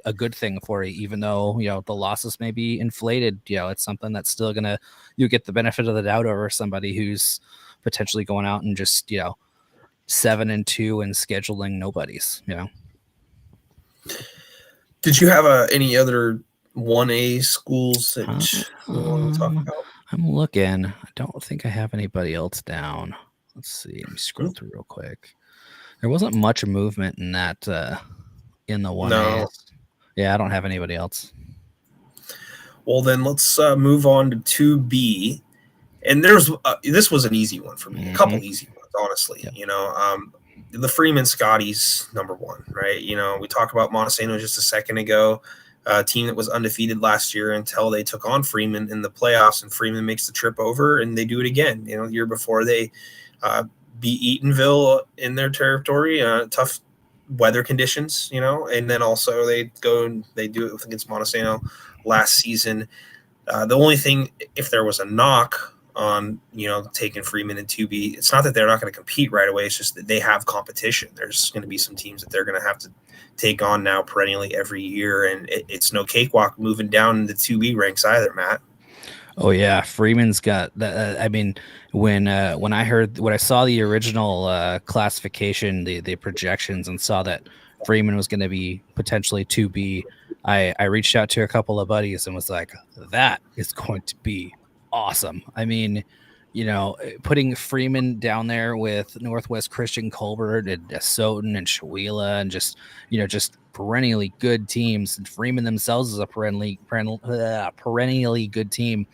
a good thing for you, even though the losses may be inflated. It's something that's still you get the benefit of the doubt over somebody who's potentially going out and just 7-2 and scheduling nobodies. Did you have any other 1A schools that you want to talk about? I'm looking. I don't think I have anybody else down. Let's see. Let me scroll through real quick. There wasn't much movement in that in the 1A. No. Yeah, I don't have anybody else. Well, then let's move on to 2B. And this was an easy one for me. A couple easy ones, honestly. Yep. The Freeman Scotties number 1, right? We talked about Montesano just a second ago, a team that was undefeated last year until they took on Freeman in the playoffs, and Freeman makes the trip over, and they do it again. The year before they beat Eatonville in their territory, tough weather conditions, and then also they go and they do it against Montesano last season. The only thing, if there was a knock on taking Freeman and 2B, it's not that they're not going to compete right away, it's just that they have competition. There's going to be some teams that they're going to have to take on now perennially every year, and it's no cakewalk moving down the 2B ranks either, Matt. Oh yeah, Freeman's got that. I mean, when I saw the original classification, the projections, and saw that Freeman was going to be potentially 2B, I reached out to a couple of buddies and was like, that is going to be awesome. I mean, putting Freeman down there with Northwest Christian, Colbert, and Soton and Chewelah, and just perennially good teams. And Freeman themselves is a perennially good team.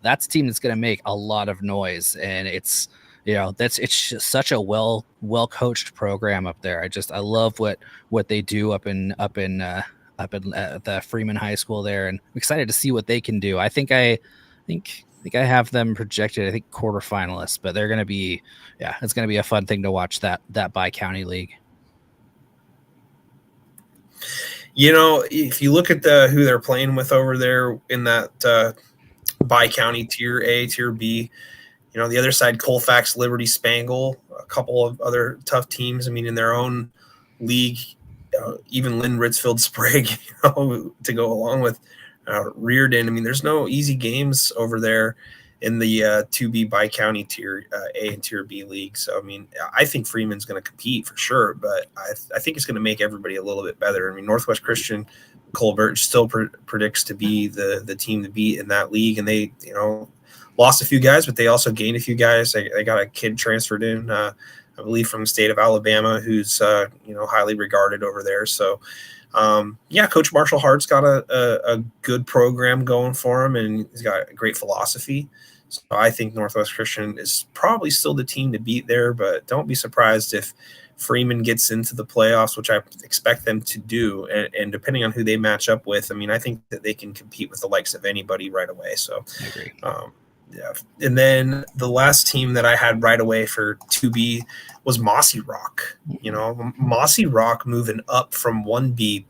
That's a team that's going to make a lot of noise, and it's just such a well coached program up there. I love what they do up in the Freeman High School there, and I'm excited to see what they can do. I think I have them projected, I think, quarterfinalists, but they're going to be, it's going to be a fun thing to watch that bi-county league. If you look at who they're playing with over there in that bi-county tier A, tier B, the other side, Colfax, Liberty, Spangle, a couple of other tough teams. I mean, in their own league, even Lynn, Ritzfield, Sprague, to go along with Reardon. I mean, there's no easy games over there in the 2B bi-county tier A and tier B league. So, I mean, I think Freeman's going to compete for sure, but I think it's going to make everybody a little bit better. I mean, Northwest Christian, Colbert still predicts to be the team to beat in that league, and they, lost a few guys, but they also gained a few guys. They got a kid transferred in, I believe, from the state of Alabama, who's highly regarded over there. So, Coach Marshall Hart's got a good program going for him, and he's got a great philosophy. So I think Northwest Christian is probably still the team to beat there, but don't be surprised if Freeman gets into the playoffs, which I expect them to do. And depending on who they match up with, I mean, I think that they can compete with the likes of anybody right away. So I agree. Yeah. And then the last team that I had right away for 2B was Mossy Rock. Mossy Rock moving up from 1B.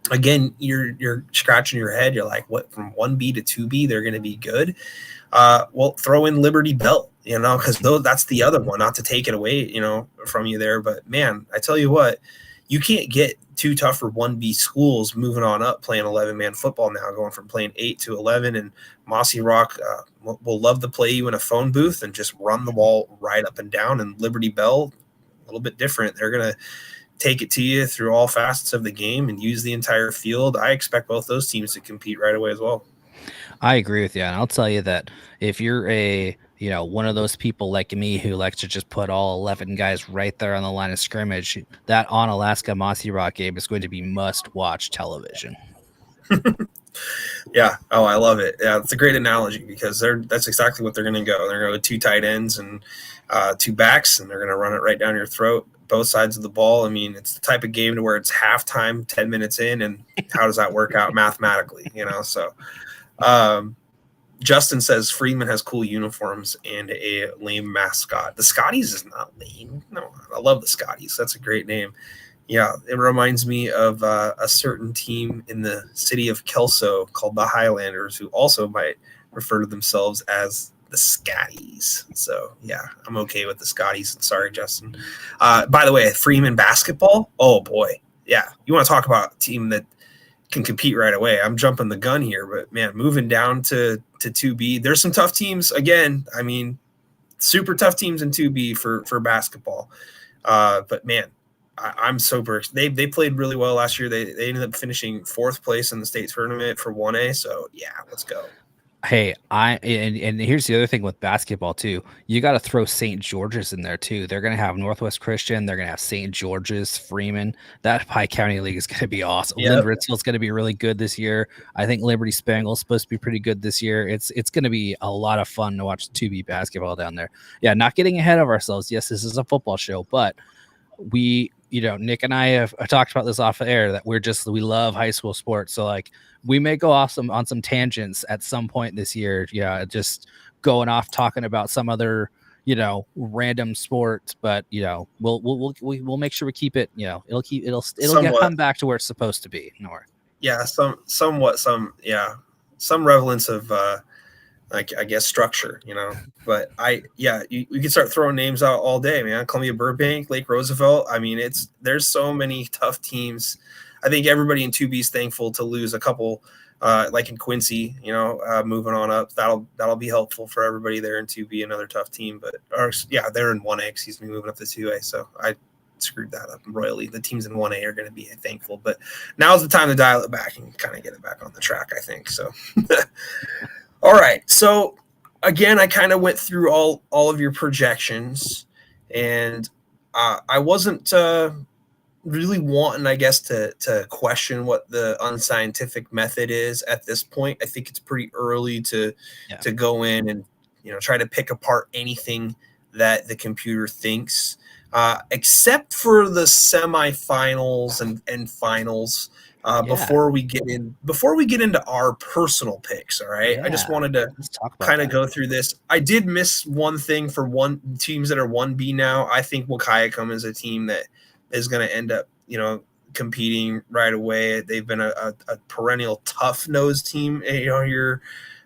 Again, you're scratching your head. You're like, what, from 1B to 2B, they're going to be good? Well, throw in Liberty Bell, because that's the other one, not to take it away, from you there. But, man, I tell you what, you can't get too tough for 1B schools moving on up, playing 11-man football now, going from playing 8 to 11. And Mossy Rock will love to play you in a phone booth and just run the ball right up and down. And Liberty Bell, a little bit different. They're going to take it to you through all facets of the game and use the entire field. I expect both those teams to compete right away as well. I agree with you. And I'll tell you that if you're one of those people like me who likes to just put all 11 guys right there on the line of scrimmage, that Onalaska Mossy Rock game is going to be must-watch television. Yeah. Oh, I love it. Yeah, it's a great analogy because that's exactly what they're going to go. They're going to go 2 tight ends and 2 backs, and they're going to run it right down your throat, both sides of the ball. I mean, it's the type of game to where it's halftime, 10 minutes in, and how does that work out mathematically? So Justin says Freeman has cool uniforms and a lame mascot. The Scotties is not lame. No, I love the Scotties. That's a great name. Yeah, it reminds me of a certain team in the city of Kelso called the Highlanders, who also might refer to themselves as the Scotties. So, yeah, I'm okay with the Scotties. Sorry, Justin. By the way, Freeman basketball, oh, boy. Yeah, you want to talk about a team that can compete right away. I'm jumping the gun here, but, man, moving down to 2B, there's some tough teams. Again, I mean, super tough teams in 2B for basketball. But, man, I'm super. They played really well last year. They ended up finishing 4th place in the state tournament for 1A. So yeah, let's go. Hey, and here's the other thing with basketball too. You got to throw St. George's in there too. They're going to have Northwest Christian. They're going to have St. George's, Freeman. That Pike County League is going to be awesome. Yep. Lynn Ritzville's going to be really good this year. I think Liberty Spangle is supposed to be pretty good this year. It's going to be a lot of fun to watch 2B basketball down there. Yeah, not getting ahead of ourselves. Yes, this is a football show, but Nick and I have talked about this off air that we love high school sports. So like we may go off on some tangents at some point this year. Yeah. Just going off talking about some other, random sports, but we'll make sure we keep it, it'll come back to where it's supposed to be. Yeah. Some relevance of, I guess structure, but you can start throwing names out all day, man. Columbia Burbank, Lake Roosevelt. I mean, there's so many tough teams. I think everybody in 2B is thankful to lose a couple, like in Quincy, moving on up. That'll be helpful for everybody there in 2B, another tough team. They're in 1A, excuse me, moving up to 2A. So I screwed that up royally. The teams in 1A are going to be thankful, but now's the time to dial it back and kind of get it back on the track, I think. So. All right. So again, I kind of went through all of your projections, and I wasn't really wanting, I guess, to question what the unscientific method is at this point. I think it's pretty early to go in and try to pick apart anything that the computer thinks, except for the semifinals and finals. Before we get into our personal picks, all right. I just wanted to kind of go through this. I did miss one thing for teams that are 1B now. I think Wahkiakum is a team that is going to end up, competing right away. They've been a perennial tough nosed team, here,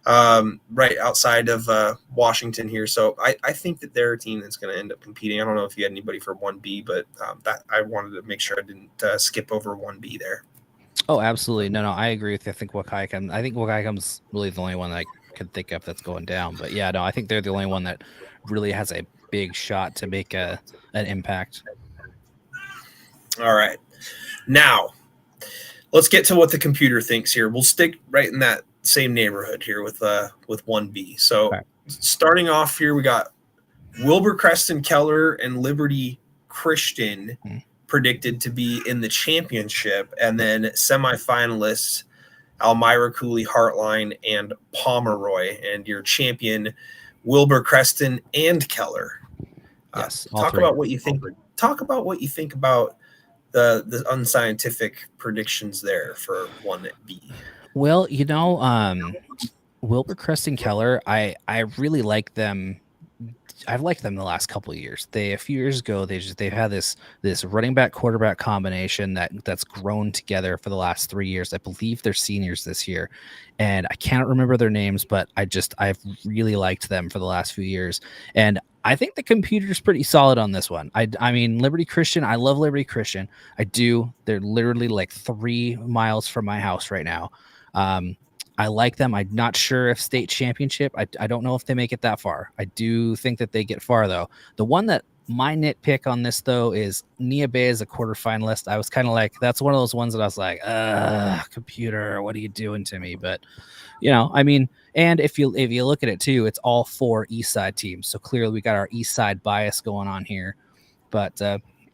right outside of Washington here. So I think that they're a team that's going to end up competing. I don't know if you had anybody for 1B, but that I wanted to make sure I didn't skip over 1B there. Oh, absolutely. No, I agree with you. I think Wahkiakum's really the only one that I could think of that's going down. But yeah, no, I think they're the only one that really has a big shot to make an impact. All right. Now, let's get to what the computer thinks here. We'll stick right in that same neighborhood here with 1B. So starting off here, we got Wilbur Creston Keller and Liberty Christian predicted to be in the championship, and then semifinalists Elmira Cooley Heartline and Pomeroy, and your champion Wilbur Creston and Keller. Yes, talk about what you think. Talk about what you think about the unscientific predictions there for 1B. Well, Wilbur Creston Keller, I really like them. I've liked them the last couple of years. A few years ago, they've had this running back quarterback combination that's grown together for the last 3 years. I believe they're seniors this year, and I can't remember their names, but I've really liked them for the last few years. And I think the computer's pretty solid on this one. I mean, Liberty Christian, I love Liberty Christian. I do. They're literally like 3 miles from my house right now. I like them. I'm not sure if state championship. I don't know if they make it that far. I do think that they get far, though. The one that my nitpick on this, though, is Nia Bay as a quarterfinalist. I was kind of like, that's one of those ones that I was like, computer, what are you doing to me? But, I mean, and if you look at it, too, it's all 4 East Side teams. So clearly we got our East Side bias going on here. But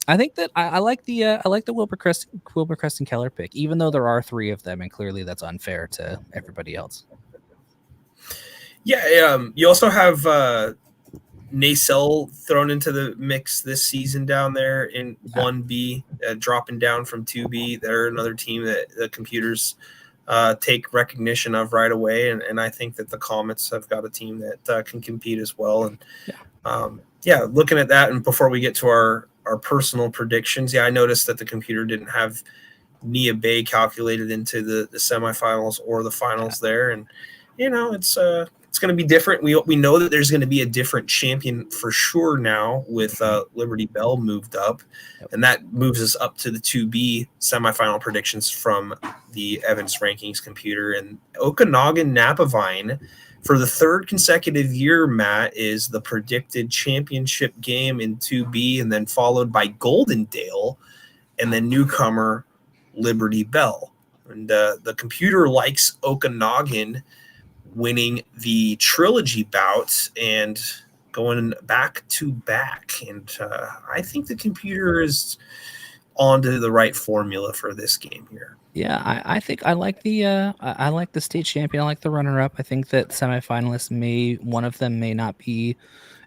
I think that I like the Wilbur Creston Keller pick, even though there are 3 of them, and clearly that's unfair to everybody else. Yeah, you also have Nacelle thrown into the mix this season down there in 1B, dropping down from 2B. They're another team that the computers take recognition of right away, and I think that the Comets have got a team that can compete as well. And looking at that, and before we get to our personal predictions, I noticed that the computer didn't have Nia Bay calculated into the semifinals or the finals there, and it's going to be different. We know that there's going to be a different champion for sure now with Liberty Bell moved up, and that moves us up to the 2B semifinal predictions from the Evans Rankings computer. And Okanagan Napavine, for the 3rd consecutive year, Matt, is the predicted championship game in 2B, and then followed by Goldendale, and then newcomer Liberty Bell. And the computer likes Okanagan winning the trilogy bouts and going back to back. And I think the computer is onto the right formula for this game here. Yeah, I think I like the state champion. I like the runner-up. I think that semifinalists one of them may not be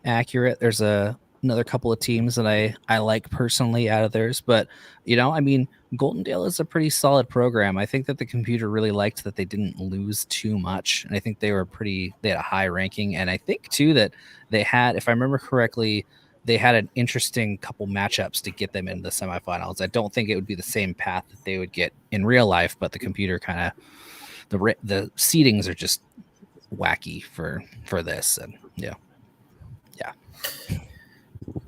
accurate. There's another couple of teams that I like personally out of theirs, but I mean, Goldendale is a pretty solid program. I think that the computer really liked that they didn't lose too much, and I think they had a high ranking, and I think too that they had, if I remember correctly, they had an interesting couple matchups to get them into the semifinals. I don't think it would be the same path that they would get in real life, but the computer kind of the seedings are just wacky for this, and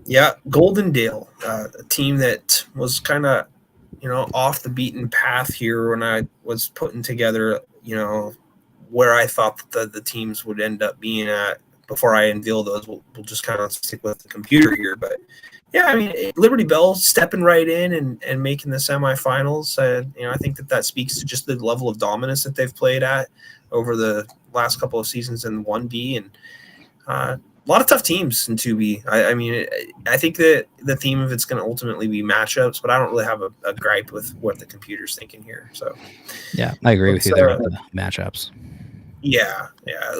yeah, Goldendale, a team that was kind of off the beaten path here when I was putting together where I thought that the teams would end up being at. Before I unveil those, we'll just kind of stick with the computer here. But yeah, I mean, Liberty Bell stepping right in and making the semifinals. I think that speaks to just the level of dominance that they've played at over the last couple of seasons in 1B, and a lot of tough teams in 2B. I mean, I think that the theme of it's going to ultimately be matchups, but I don't really have a gripe with what the computer's thinking here. So yeah, I agree with you there with the matchups. Yeah.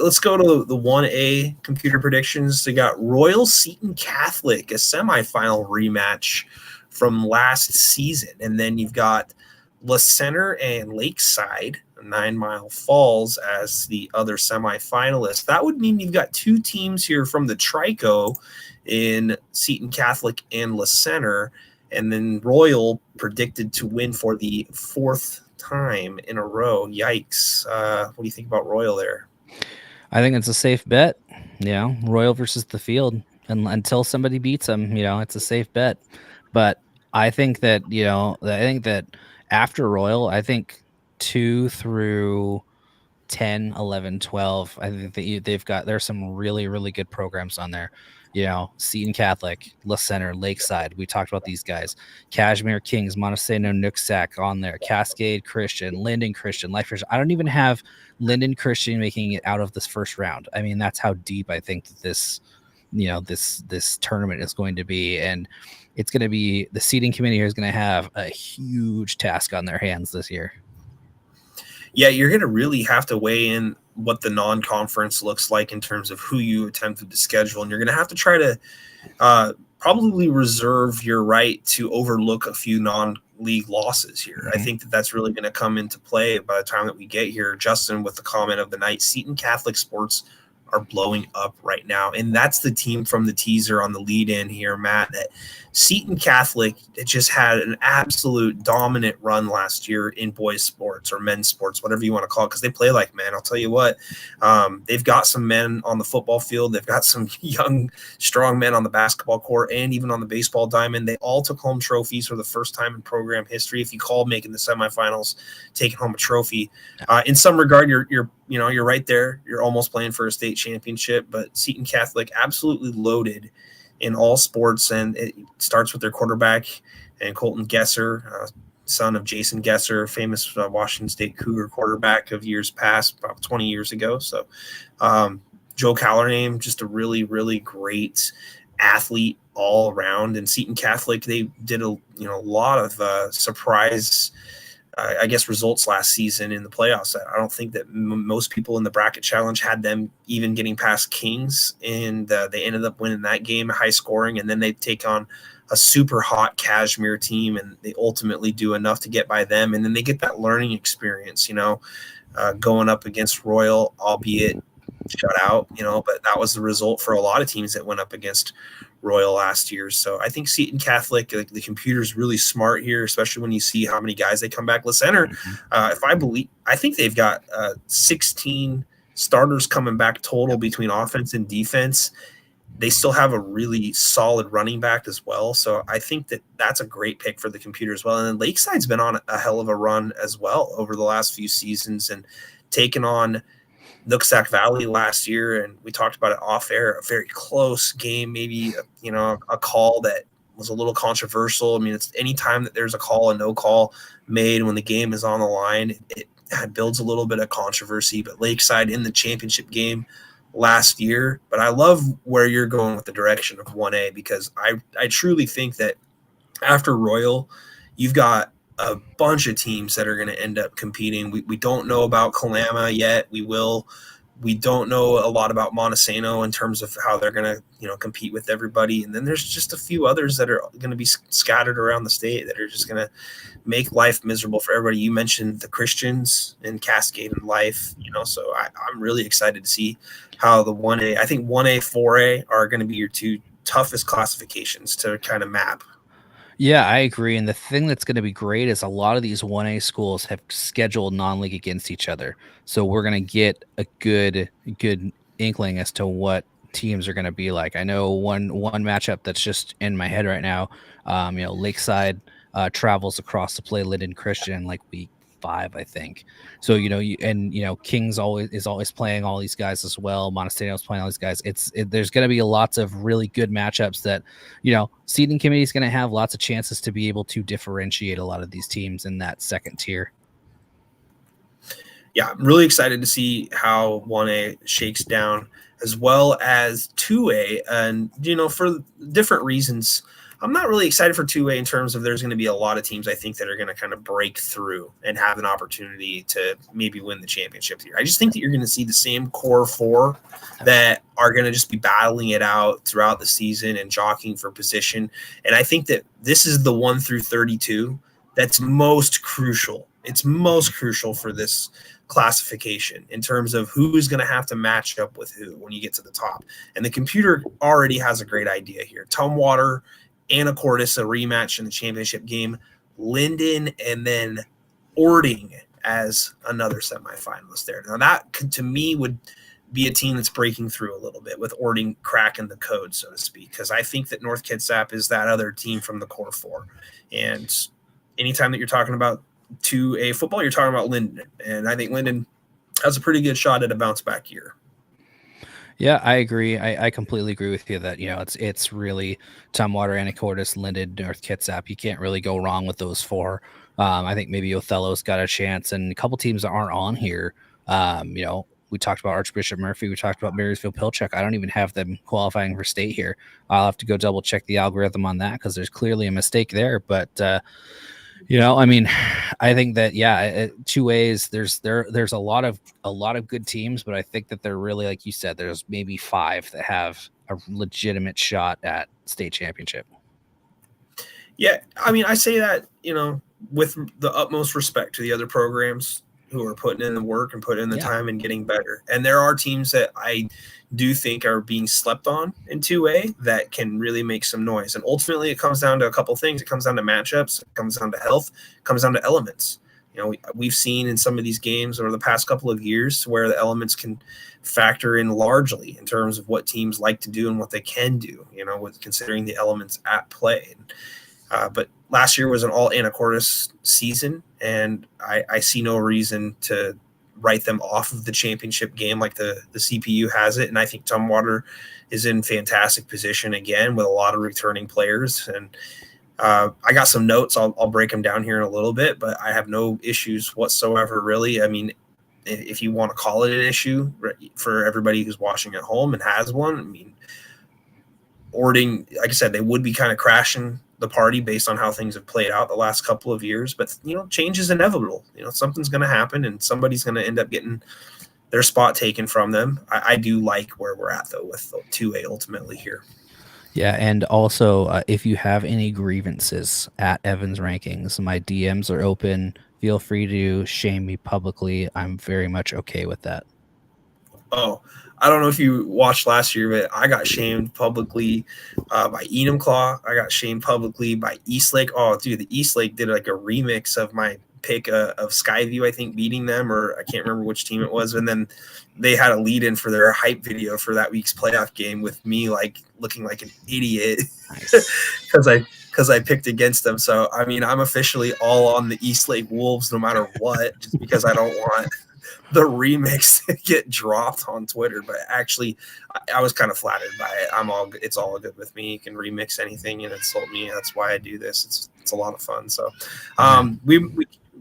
Let's go to the 1A computer predictions. They got Royal Seton Catholic, a semifinal rematch from last season. And then you've got La Center and Lakeside, 9 Mile Falls, as the other semifinalists. That would mean you've got 2 teams here from the Trico in Seton Catholic and La Center. And then Royal predicted to win for the 4th time in a row. Yikes. What do you think about Royal there? I think it's a safe bet. Royal versus the field, and until somebody beats them, it's a safe bet. But I think that after Royal, I think 2 through 10, 11, 12, I think that there's some really, really good programs on there. Seton Catholic, La Center, Lakeside. We talked about these guys. Kashmere Kings, Montesano, Nooksack on there. Cascade Christian, Linden Christian, Life Christian. I don't even have Linden Christian making it out of this first round. I mean, that's how deep I think that this tournament is going to be. And it's going to be, the seating committee here is going to have a huge task on their hands this year. Yeah, you're going to really have to weigh in what the non-conference looks like in terms of who you attempted to schedule. And you're going to have to try to probably reserve your right to overlook a few non-league losses here. Mm-hmm. I think that that's really going to come into play by the time that we get here. Justin, with the comment of the night, Seton Catholic sports are blowing up right now. And that's the team from the teaser on the lead in here, Matt, that Seton Catholic, it just had an absolute dominant run last year in boys sports or men's sports, whatever you want to call it, because they play like men. I'll tell you what, they've got some men on the football field. They've got some young, strong men on the basketball court and even on the baseball diamond. They all took home trophies for the first time in program history. If you call making the semifinals, taking home a trophy, in some regard, you're right there. You're almost playing for a state championship, but Seton Catholic absolutely loaded in all sports, and it starts with their quarterback and Colton Gesser, son of Jason Gesser, famous Washington State Cougar quarterback of years past, about 20 years ago. So Joe Callername, just a really, really great athlete all around. And Seton Catholic, they did a lot of surprise results last season in the playoffs. I don't think that most people in the bracket challenge had them even getting past Kings, and they ended up winning that game, high scoring, and then they take on a super hot Kashmere team, and they ultimately do enough to get by them, and then they get that learning experience, going up against Royal, albeit shut out, but that was the result for a lot of teams that went up against Royal last year. So I think Seton Catholic, the computer's really smart here, especially when you see how many guys they come back. La Center, I think they've got 16 starters coming back total between offense and defense. They still have a really solid running back as well. So I think that that's a great pick for the computer as well. And then Lakeside's been on a hell of a run as well over the last few seasons and taken on Nooksack Valley last year, and we talked about it off air, a very close game, maybe, a call that was a little controversial. I mean, it's any time that there's a call, a no call made when the game is on the line, it builds a little bit of controversy, but Lakeside in the championship game last year. But I love where you're going with the direction of 1A, because I truly think that after Royal, you've got a bunch of teams that are going to end up competing. We don't know about Kalama yet. We will. We don't know a lot about Montesano in terms of how they're going to, compete with everybody. And then there's just a few others that are going to be scattered around the state that are just going to make life miserable for everybody. You mentioned the Christians and Cascade and Life, so I'm really excited to see how the 1A, I think 1A, 4A are going to be your two toughest classifications to kind of map. Yeah, I agree. And the thing that's going to be great is a lot of these 1A schools have scheduled non-league against each other. So we're going to get a good inkling as to what teams are going to be like. I know one matchup that's just in my head right now, Lakeside travels across to play Linden Christian like week 5, I think. So, Kings is always playing all these guys as well. Montesano's playing all these guys. There's going to be lots of really good matchups that, seeding committee is going to have lots of chances to be able to differentiate a lot of these teams in that second tier. Yeah, I'm really excited to see how 1A shakes down as well as 2A. And, for different reasons, I'm not really excited for 2A in terms of there's going to be a lot of teams I think that are going to kind of break through and have an opportunity to maybe win the championship here. I just think that you're going to see the same core 4 that are going to just be battling it out throughout the season and jockeying for position. And I think that this is the 1 through 32 that's most crucial. It's most crucial for this classification in terms of who's going to have to match up with who when you get to the top. And the computer already has a great idea here. Tumwater, Anacortes, a rematch in the championship game, Linden, and then Orting as another semifinalist there. Now that to me would be a team that's breaking through a little bit with Orting cracking the code, so to speak, because I think that North Kitsap is that other team from the core 4. And anytime that you're talking about 2A football, you're talking about Linden. And I think Linden has a pretty good shot at a bounce back year. Yeah, I agree. I completely agree with you that, it's really Tumwater, Anacortes, Linden, North Kitsap. You can't really go wrong with those four. I think maybe Othello's got a chance, and a couple teams that aren't on here. We talked about Archbishop Murphy. We talked about Marysville Pilchuck. I don't even have them qualifying for state here. I'll have to go double check the algorithm on that because there's clearly a mistake there. But I mean, I think that two ways. There's a lot of good teams, but I think that they're really, like you said, there's maybe five that have a legitimate shot at state championship. Yeah, I mean, I say that with the utmost respect to the other programs who are putting in the work and putting in the time and getting better. And there are teams that I do think are being slept on in 2A that can really make some noise. And ultimately, it comes down to a couple things. It comes down to matchups. It comes down to health. It comes down to elements. We've seen in some of these games over the past couple of years where the elements can factor in largely in terms of what teams like to do and what they can do, with considering the elements at play. But last year was an all Anacortes season, and I see no reason to write them off of the championship game like the CPU has it. And I think Tumwater is in fantastic position again with a lot of returning players. And I got some notes. I'll break them down here in a little bit, but I have no issues whatsoever, really. I mean, if you want to call it an issue for everybody who's watching at home and has one, I mean, Orting, like I said, they would be kind of crashing the party based on how things have played out the last couple of years. But, change is inevitable. Something's going to happen and somebody's going to end up getting their spot taken from them. I do like where we're at, though, with 2A ultimately here. Yeah, and also, if you have any grievances at Evans Rankings, my DMs are open. Feel free to shame me publicly. I'm very much okay with that. Oh, I don't know if you watched last year, but I got shamed publicly by Enumclaw. I got shamed publicly by Eastlake. Oh, dude, the Eastlake did like a remix of my pick of Skyview, I think, beating them, or I can't remember which team it was. And then they had a lead in for their hype video for that week's playoff game with me like looking like an idiot because I picked against them. So, I mean, I'm officially all on the Eastlake Wolves no matter what, just because I don't want the remix to get dropped on Twitter. But actually, I was kind of flattered by it. It's all good with me. You can remix anything and insult me. That's why I do this. It's a lot of fun. So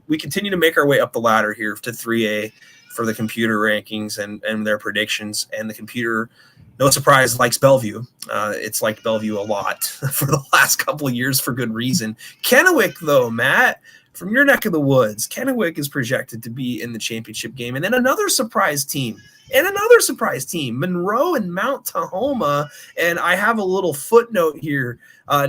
we continue to make our way up the ladder here to 3A for the computer rankings and their predictions. And the computer, no surprise, likes Bellevue. It's liked Bellevue a lot for the last couple of years for good reason. Kennewick, though, Matt, from your neck of the woods, Kennewick is projected to be in the championship game. And then another surprise team, Monroe and Mount Tahoma. And I have a little footnote here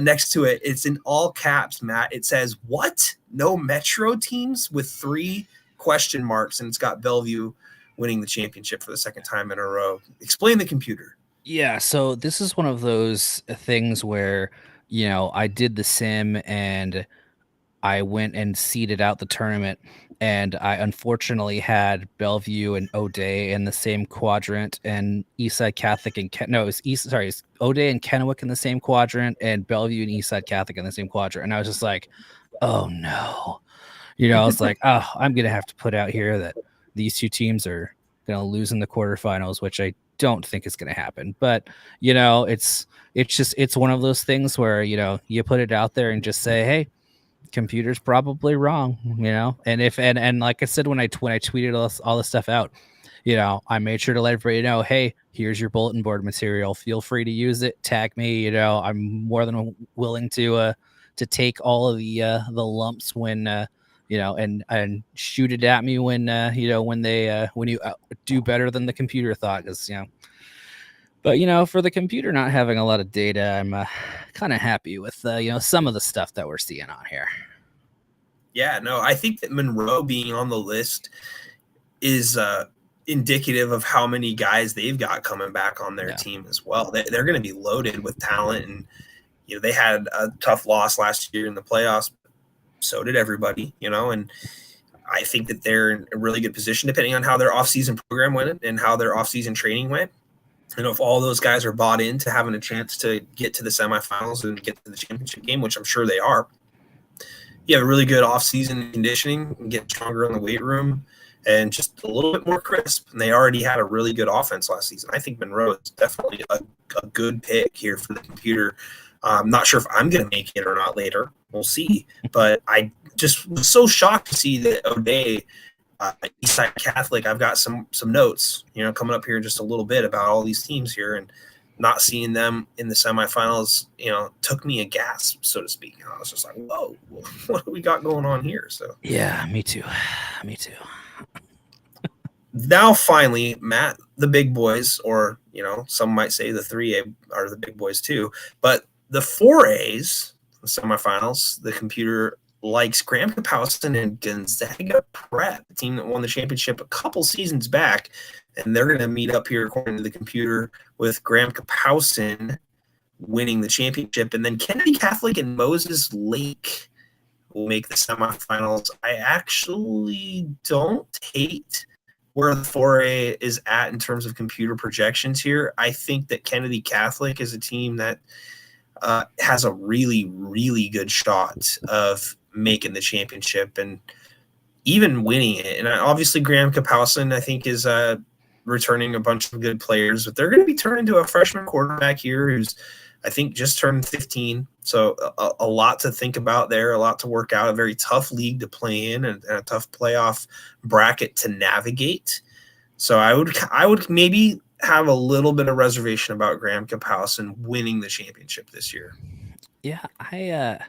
next to it. It's in all caps, Matt. It says, what? No Metro teams with 3 question marks. And it's got Bellevue winning the championship for the second time in a row. Explain the computer. Yeah, so this is one of those things where, I did the sim and I went and seeded out the tournament, and I unfortunately had Bellevue and O'Day in the same quadrant, and Eastside Catholic and it's O'Day and Kennewick in the same quadrant, and Bellevue and Eastside Catholic in the same quadrant. And I was just like, oh no, I was like, oh, I'm gonna have to put out here that these two teams are gonna lose in the quarterfinals, which I don't think is gonna happen. But it's one of those things where you put it out there and just say, hey, computer's probably wrong, and like I said when I tweeted all this stuff out, I made sure to let everybody know, hey, here's your bulletin board material, feel free to use it, tag me. I'm more than willing to take all of the lumps when and shoot it at me when when you do better than the computer thought, because but for the computer not having a lot of data, I'm kind of happy with some of the stuff that we're seeing on here. Yeah, no, I think that Monroe being on the list is indicative of how many guys they've got coming back on their team as well. They're going to be loaded with talent, and they had a tough loss last year in the playoffs. So did everybody, and I think that they're in a really good position depending on how their offseason program went and how their offseason training went. And if all those guys are bought into having a chance to get to the semifinals and get to the championship game, which I'm sure they are, you have a really good offseason conditioning and get stronger in the weight room. and just a little bit more crisp. And they already had a really good offense last season. I think Monroe is definitely a good pick here for the computer. I'm not sure if I'm going to make it or not later. We'll see. But I just was so shocked to see that O'Day, Eastside Catholic, I've got some notes, coming up here in just a little bit about all these teams here, and not seeing them in the semifinals, took me a gasp, so to speak. I was just like, whoa, what do we got going on here? So yeah, me too. Now finally, Matt, the big boys, or some might say the 3A are the big boys too, but the 4As, the semifinals, the computer likes Graham Kapowsin and Gonzaga Prep, the team that won the championship a couple seasons back, and they're going to meet up here, according to the computer, with Graham Kapowsin winning the championship, and then Kennedy Catholic and Moses Lake will make the semifinals. I actually don't hate where the 4A is at in terms of computer projections here. I think that Kennedy Catholic is a team that has a really, really good shot of making the championship and even winning it. And obviously Graham Kapowsin, I think, is returning a bunch of good players, but they're going to be turning to a freshman quarterback here who's, I think, just turned 15. So a lot to think about there, a lot to work out, a very tough league to play in, and a tough playoff bracket to navigate. So I would maybe have a little bit of reservation about Graham Kapowsin winning the championship this year. Yeah,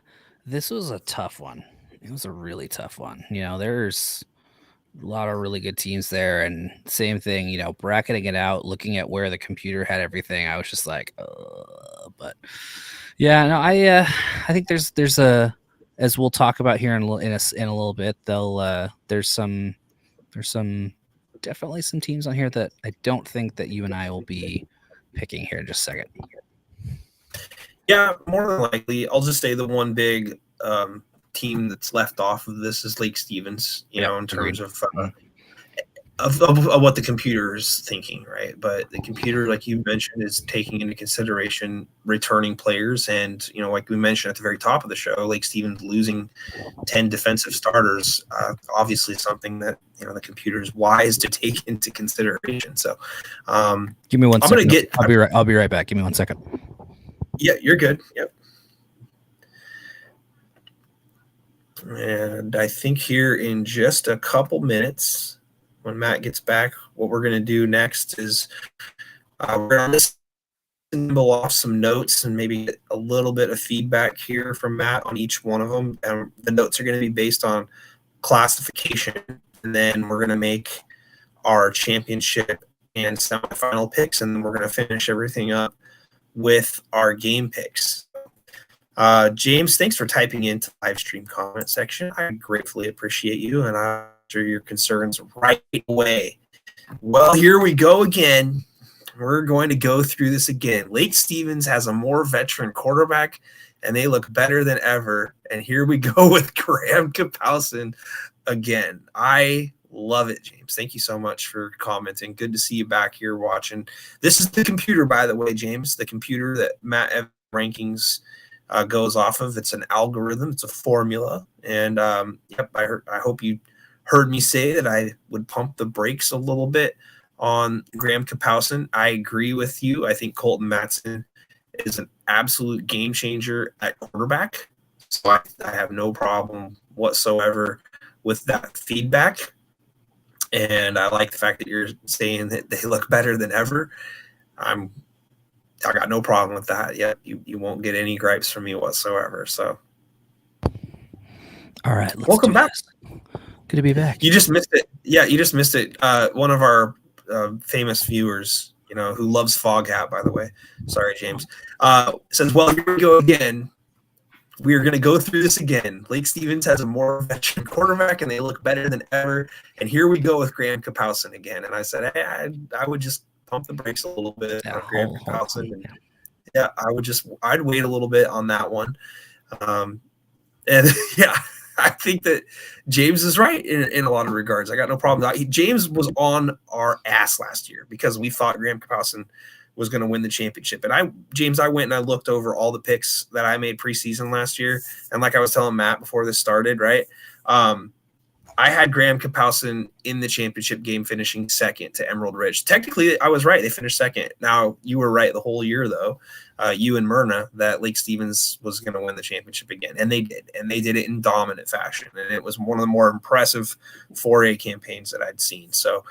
this was a tough one. It was a really tough one. There's a lot of really good teams there, and same thing, bracketing it out, looking at where the computer had everything, I was just like, but yeah, no, I think there's a, as we'll talk about here in a little bit, there's some definitely some teams on here that I don't think that you and I will be picking here in just a second. Yeah, more than likely. I'll just say the one big team that's left off of this is Lake Stevens, in terms of what the computer is thinking, right? But the computer, like you mentioned, is taking into consideration returning players. And, like we mentioned at the very top of the show, Lake Stevens losing 10 defensive starters, obviously something that, the computer is wise to take into consideration. So give me 1 second. I'll be right back. Give me 1 second. Yeah, you're good. Yep. And I think here in just a couple minutes, when Matt gets back, what we're going to do next is we're going to listen off some notes and maybe get a little bit of feedback here from Matt on each one of them. And the notes are going to be based on classification. And then we're going to make our championship and semifinal picks. And then we're going to finish everything up with our game picks. James, thanks for typing into the live stream comment section. I gratefully appreciate you, and I'll answer your concerns right away. Well, here we go again. We're going to go through this again. Lake Stevens has a more veteran quarterback, and they look better than ever. And here we go with Graham Kapowsin again. I love it, James. Thank you so much for commenting. Good to see you back here watching. This is the computer, by the way, James, the computer that Matt Evans rankings goes off of. It's an algorithm. It's a formula. And yep, I hope you heard me say that I would pump the brakes a little bit on Graham Kapowsin. I agree with you. I think Colton Matson is an absolute game changer at quarterback. So I have no problem whatsoever with that feedback. And I like the fact that you're saying that they look better than ever. I got no problem with that. Yet you won't get any gripes from me whatsoever. So, all right, welcome back. Good to be back. You just missed it. Yeah, you just missed it. One of our famous viewers, who loves Foghat, by the way. Sorry, James. Says, well, here we go again. We are going to go through this again. Lake Stevens has a more veteran quarterback, and they look better than ever. And here we go with Graham Kapowsin again. And I said, hey, I would just pump the brakes a little bit on Graham Kapowsin. And yeah, I'd wait a little bit on that one. And yeah, I think that James is right in a lot of regards. I got no problem. James was on our ass last year because we thought Graham Kapowsin was going to win the championship. And I went and I looked over all the picks that I made preseason last year. And like I was telling Matt before this started, right? I had Graham Kapowsin in the championship game, finishing second to Emerald Ridge. Technically, I was right. They finished second. Now, you were right the whole year, though, you and Myrna, that Lake Stevens was going to win the championship again. And they did. And they did it in dominant fashion. And it was one of the more impressive 4A campaigns that I'd seen. So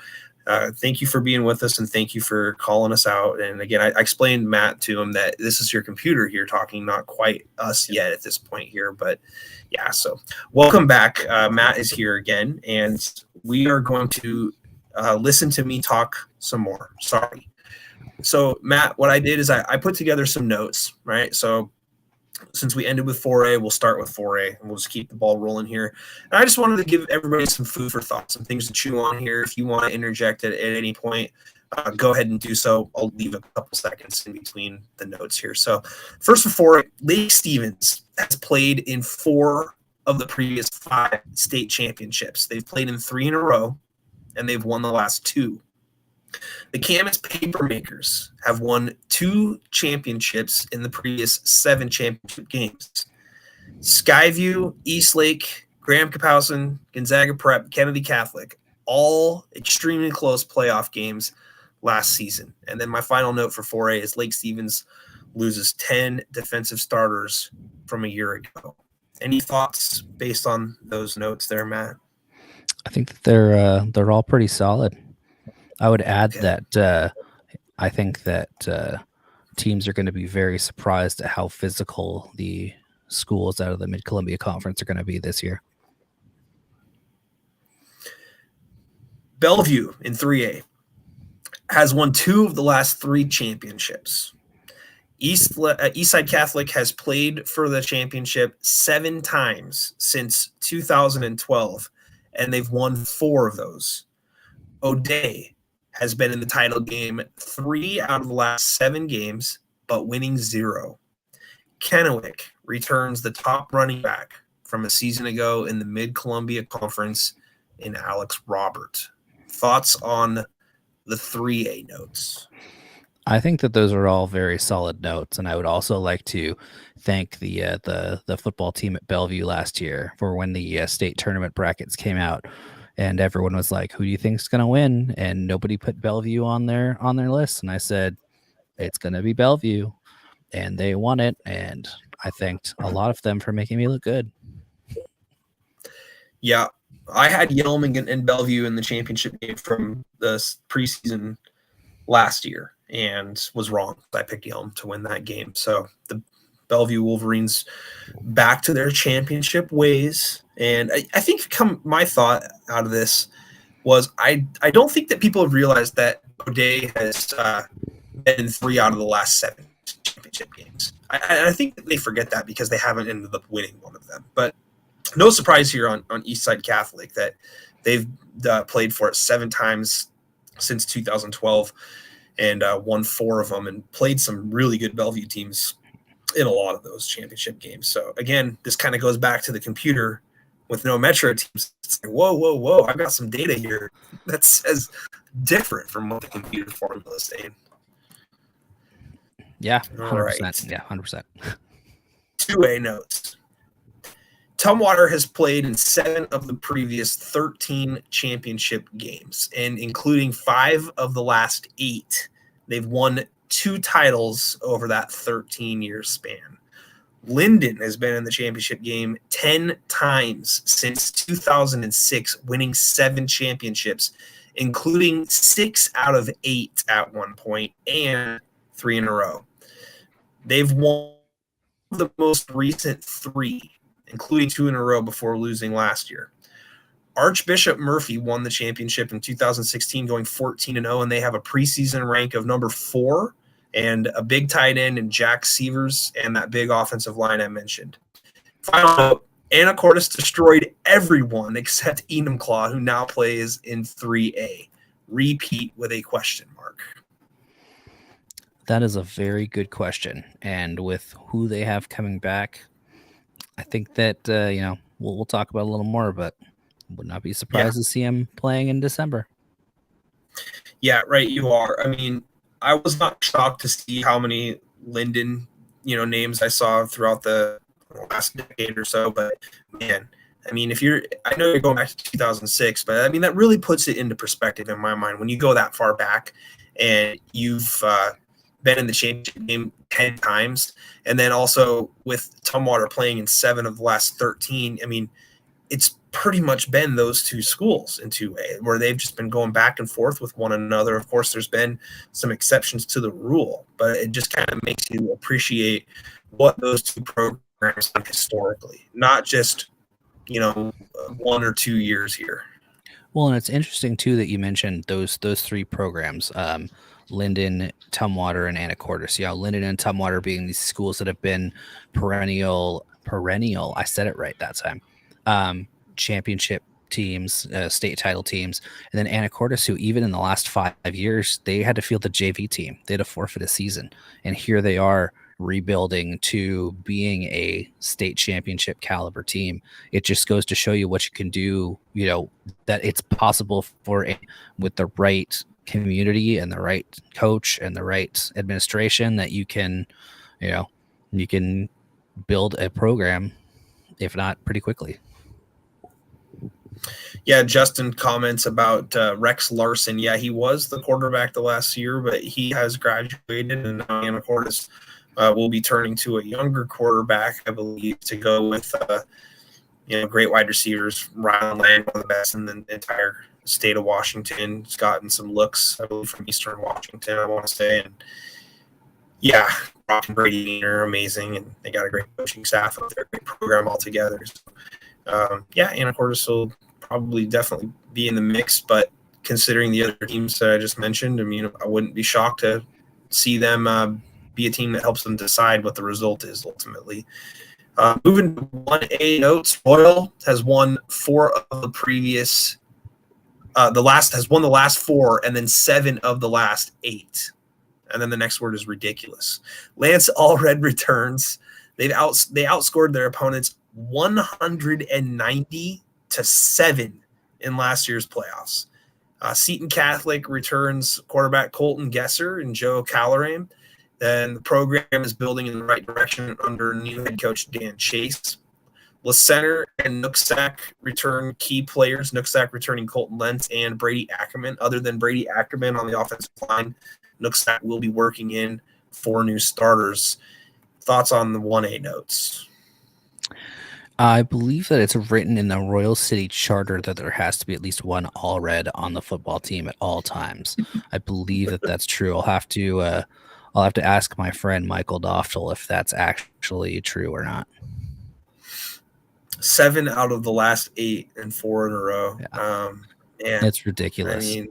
thank you for being with us, and thank you for calling us out. And again, I explained, Matt, to him that this is your computer here talking, not quite us yet at this point here. But yeah, so welcome back. Matt is here again, and we are going to listen to me talk some more. Sorry. So, Matt, what I did is I put together some notes, right? So since we ended with 4A, we'll start with 4A, and we'll just keep the ball rolling here. And I just wanted to give everybody some food for thought, some things to chew on here. If you want to interject at any point, go ahead and do so. I'll leave a couple seconds in between the notes here. So first for 4A, Lake Stevens has played in 4 of the previous 5 state championships. They've played in 3 in a row, and they've won the last 2. The Camas Papermakers have won 2 championships in the previous 7 championship games. Skyview, Eastlake, Graham Kapowsin, Gonzaga Prep, Kennedy Catholic, all extremely close playoff games last season. And then my final note for 4A is Lake Stevens loses 10 defensive starters from a year ago. Any thoughts based on those notes there, Matt? I think that they're all pretty solid. I would add that I think that teams are going to be very surprised at how physical the schools out of the Mid-Columbia Conference are going to be this year. Bellevue in 3A has won 2 of the last 3 championships. Eastside Catholic has played for the championship 7 times since 2012, and they've won 4 of those. O'Day has been in the title game 3 out of the last 7 games, but winning 0. Kennewick returns the top running back from a season ago in the Mid-Columbia Conference in Alex Robert. Thoughts on the 3A notes? I think that those are all very solid notes, and I would also like to thank the football team at Bellevue last year for when the state tournament brackets came out, and everyone was like, "Who do you think's going to win?" And nobody put Bellevue on their list, and I said, "It's going to be Bellevue," and they won it, and I thanked a lot of them for making me look good. Yeah, I had Yelm and Bellevue in the championship game from the preseason last year and was wrong. I picked Yelm to win that game. So the Bellevue Wolverines back to their championship ways. And I think my thought out of this was I don't think that people have realized that O'Day has been in 3 out of the last 7 championship games. I think that they forget that because they haven't ended up winning one of them. But no surprise here on Eastside Catholic that they've played for it 7 times since 2012 and won 4 of them and played some really good Bellevue teams in a lot of those championship games. So, again, this kind of goes back to the computer with no Metro teams. It's like, whoa, I've got some data here that says different from what the computer formula is saying. Yeah, 100%. Right. Yeah, 100%. 2A notes. Tumwater has played in 7 of the previous 13 championship games, and including 5 of the last 8. They've won 2 titles over that 13-year span. Linden has been in the championship game 10 times since 2006, winning 7 championships, including 6 out of 8 at one point and 3 in a row. They've won the most recent 3, including 2 in a row before losing last year. Archbishop Murphy won the championship in 2016, going 14-0, and they have a preseason rank of number 4 and a big tight end in Jack Sievers and that big offensive line I mentioned. Final note, Anacortes destroyed everyone except Enumclaw, who now plays in 3A. Repeat with a question mark. That is a very good question. And with who they have coming back, I think that, we'll talk about it a little more, but would not be surprised to see him playing in December. Yeah, right. You are. I mean, I was not shocked to see how many Linden, names I saw throughout the last decade or so, but man, I mean, I know you're going back to 2006, but I mean, that really puts it into perspective in my mind when you go that far back and you've been in the championship game 10 times. And then also with Tumwater playing in 7 of the last 13, I mean, it's pretty much been those two schools in 2A where they've just been going back and forth with one another. Of course, there's been some exceptions to the rule, but it just kind of makes you appreciate what those two programs done historically, not just 1 or 2 years here. Well, and it's interesting too that you mentioned those 3 programs, Linden, Tumwater, and Anacortes. Linden and Tumwater being these schools that have been perennial. I said it right that time. Championship teams, state title teams, and then Anacortes, who even in the last 5 years they had to field the JV team. They had to forfeit a season, and here they are rebuilding to being a state championship caliber team. It just goes to show you what you can do, that it's possible with the right community and the right coach and the right administration that you can build a program, if not pretty quickly. Yeah, Justin comments about Rex Larson. Yeah, he was the quarterback the last year, but he has graduated, and now Anacortes will be turning to a younger quarterback, I believe, to go with great wide receivers. Rylan Land, one of the best in the entire state of Washington. He's gotten some looks, I believe, from Eastern Washington, I want to say. And yeah, Brock and Brady are amazing, and they got a great coaching staff up there, great program altogether. So, Anacortes will probably definitely be in the mix, but considering the other teams that I just mentioned, I mean, I wouldn't be shocked to see them be a team that helps them decide what the result is ultimately. Moving to 1A notes, Royal has won 4 of the previous has won the last 4 and then 7 of the last 8. And then the next word is ridiculous. Lance Allred returns. They outscored their opponents 190-7 in last year's playoffs. Seton Catholic returns quarterback Colton Gesser and Joe Calleram. Then the program is building in the right direction under new head coach Dan Chase. La Center and Nooksack return key players. Nooksack returning Colton Lentz and Brady Ackerman. Other than Brady Ackerman on the offensive line, Nooksack will be working in 4 new starters. Thoughts on the 1A notes? I believe that it's written in the Royal City Charter that there has to be at least one Allred on the football team at all times. I believe that that's true. I'll have to ask my friend Michael Doftel if that's actually true or not. 7 out of the last 8 and 4 in a row. Yeah. It's ridiculous. I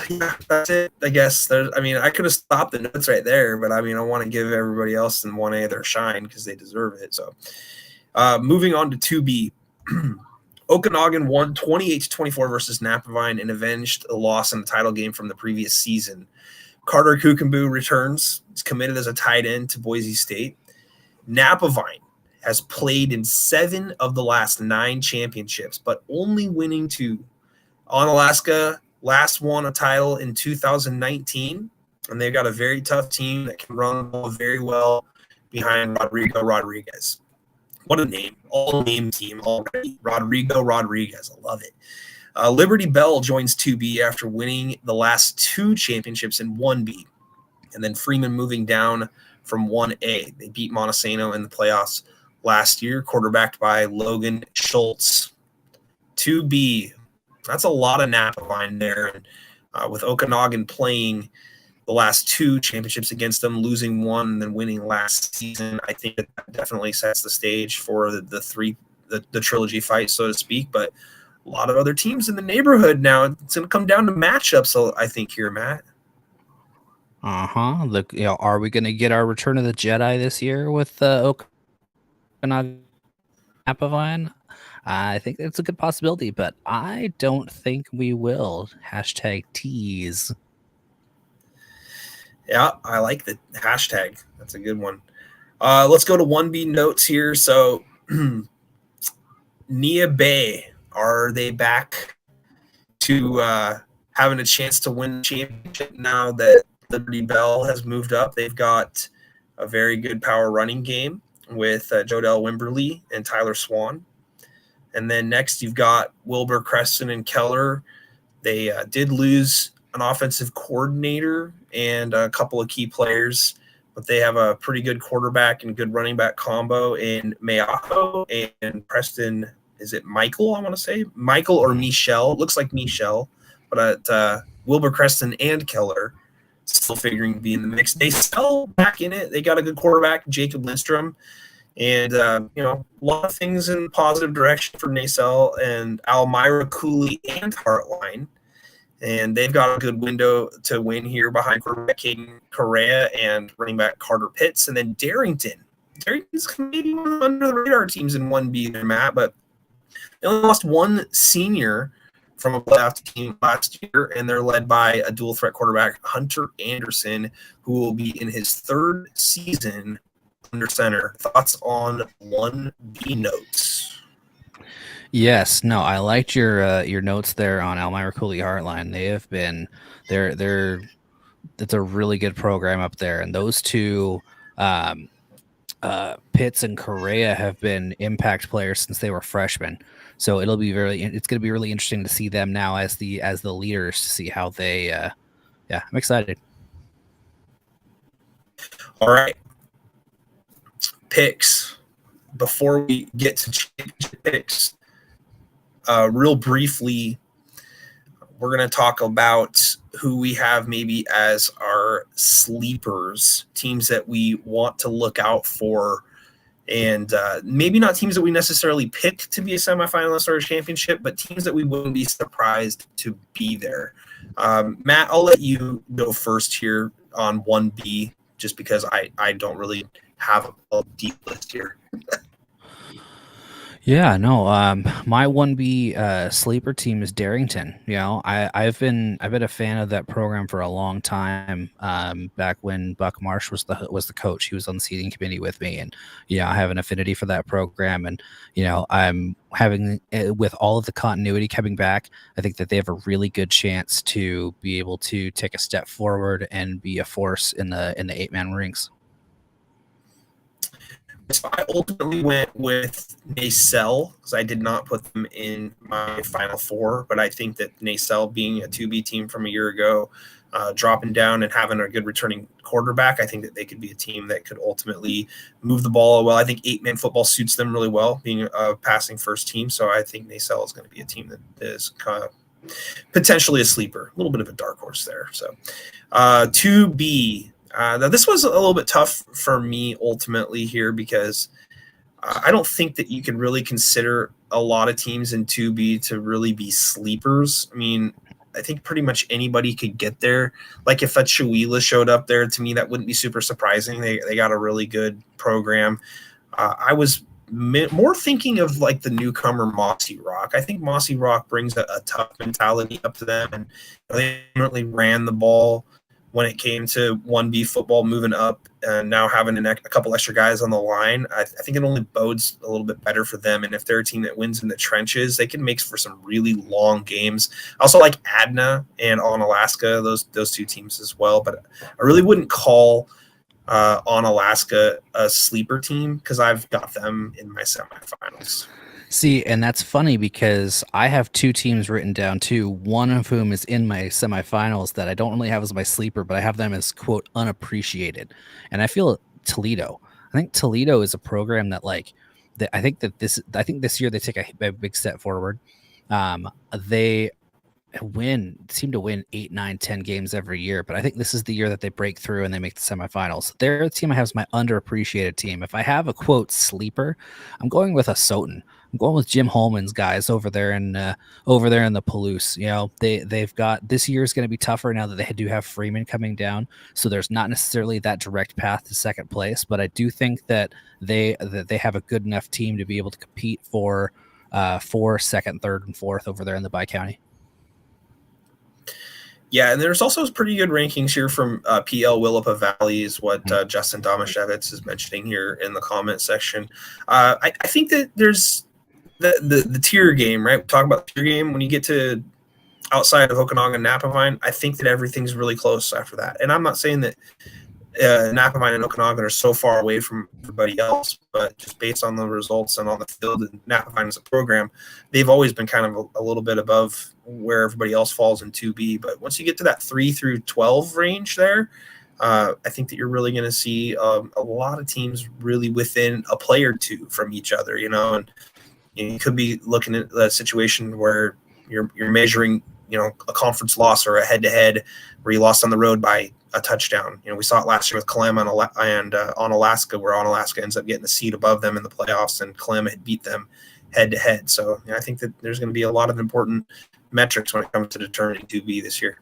mean, that's it. I guess I could have stopped the notes right there, but I mean, I want to give everybody else in 1A their shine because they deserve it. So, moving on to 2B, Okanagan won 28-24 versus Napavine and avenged a loss in the title game from the previous season. Carter Kukenboo returns. He's committed as a tight end to Boise State. Napavine has played in 7 of the last 9 championships, but only winning 2. Onalaska last won a title in 2019, and they've got a very tough team that can run the ball very well behind Rodrigo Rodriguez. What a name. All-name team already. Rodrigo Rodriguez. I love it. Liberty Bell joins 2B after winning the last 2 championships in 1B, and then Freeman moving down from 1A. They beat Montesano in the playoffs last year, quarterbacked by Logan Schultz. 2B, that's a lot of Napavine there. And with Okanagan playing the last 2 championships against them, losing 1 and then winning last season, I think that definitely sets the stage for the trilogy fight, so to speak. But a lot of other teams in the neighborhood now. It's going to come down to matchups, I think, here, Matt. Look, are we going to get our Return of the Jedi this year with Okanagan Napavine? I think it's a good possibility, but I don't think we will. #tease. Yeah, I like the hashtag. That's a good one. Let's go to 1B notes here. So, Nia Bay, are they back to having a chance to win the championship now that Liberty Bell has moved up? They've got a very good power running game with Jodell Wimberly and Tyler Swan. And then next you've got Wilbur Creston and Keller. They did lose an offensive coordinator and a couple of key players, but they have a pretty good quarterback and good running back combo in Mayaho and Preston. Is it Michael? I want to say Michael or Michelle. It looks like Michelle, but Wilbur Creston and Keller still figuring to be in the mix. They still back in it. They got a good quarterback, Jacob Lindstrom, and a lot of things in positive direction for Nacelle and Almira Cooley and Heartline. And they've got a good window to win here behind quarterback Caden Correa and running back Carter Pitts. And then Darrington. Darrington's maybe one of the under-the-radar teams in 1B there, Matt, but they only lost one senior from a playoff team last year, and they're led by a dual-threat quarterback, Hunter Anderson, who will be in his third season under center. Thoughts on 1B notes? Yes, no, I liked your notes there on Almira Cooley Heartline. They have been they're it's a really good program up there, and those two Pitts and Correa have been impact players since they were freshmen. So it's going to be really interesting to see them now as the leaders, to see how they I'm excited. All right. Picks. Before we get to championship picks, real briefly, we're going to talk about who we have maybe as our sleepers, teams that we want to look out for, and maybe not teams that we necessarily pick to be a semifinalist or a championship, but teams that we wouldn't be surprised to be there. Matt, I'll let you go first here on 1B, just because I don't really have a deep list here. Yeah, no. My 1B sleeper team is Darrington. I've been a fan of that program for a long time. Back when Buck Marsh was the coach, he was on the seating committee with me, and I have an affinity for that program. And I'm having, with all of the continuity coming back, I think that they have a really good chance to be able to take a step forward and be a force in the 8-man rings. So I ultimately went with Nacelle because I did not put them in my Final Four, but I think that Nacelle, being a 2B team from a year ago, dropping down and having a good returning quarterback, I think that they could be a team that could ultimately move the ball well. I think 8-man football suits them really well, being a passing first team. So I think Nacelle is going to be a team that is kind of potentially a sleeper, a little bit of a dark horse there. So 2B. Now, this was a little bit tough for me ultimately here because I don't think that you can really consider a lot of teams in 2B to really be sleepers. I mean, I think pretty much anybody could get there. Like if a Chewelah showed up there, to me, that wouldn't be super surprising. They got a really good program. I was more thinking of like the newcomer Mossy Rock. I think Mossy Rock brings a tough mentality up to them, and they really ran the ball when it came to 1B football, moving up and now having a couple extra guys on the line. I think it only bodes a little bit better for them. And if they're a team that wins in the trenches, they can make for some really long games. I also like Adna and Onalaska, those two teams as well. But I really wouldn't call Onalaska a sleeper team because I've got them in my semifinals. See, and that's funny because I have two teams written down too, one of whom is in my semifinals that I don't really have as my sleeper, but I have them as, quote, unappreciated. And I feel Toledo. I think Toledo is a program that I think this year they take a big step forward. They seem to win 8, 9, 10 games every year, but I think this is the year that they break through and they make the semifinals. They're the team I have as my underappreciated team. If I have a, quote, sleeper, I'm going with a Soton. I'm going with Jim Holman's guys over there in the Palouse. They've got, this year is going to be tougher now that they do have Freeman coming down, so there's not necessarily that direct path to second place. But I do think that they have a good enough team to be able to compete for second, third, and fourth over there in the Bi-County. Yeah, and there's also pretty good rankings here from PL Willapa Valley is what Justin Domashevitz is mentioning here in the comment section. I think that there's the tier game, right? We talk about the tier game. When you get to outside of Okanagan and Napavine, I think that everything's really close after that. And I'm not saying that Napavine and Okanagan are so far away from everybody else, but just based on the results and on the field and Napavine as a program, they've always been kind of a little bit above where everybody else falls in 2B. But once you get to that 3 through 12 range there, I think that you're really going to see a lot of teams really within a play or two from each other, and you could be looking at a situation where you're measuring, a conference loss or a head-to-head where you lost on the road by a touchdown. We saw it last year with Kalama and Onalaska, where Onalaska ends up getting a seat above them in the playoffs, and Kalama had beat them head-to-head. So I think that there's going to be a lot of important metrics when it comes to determining 2B this year.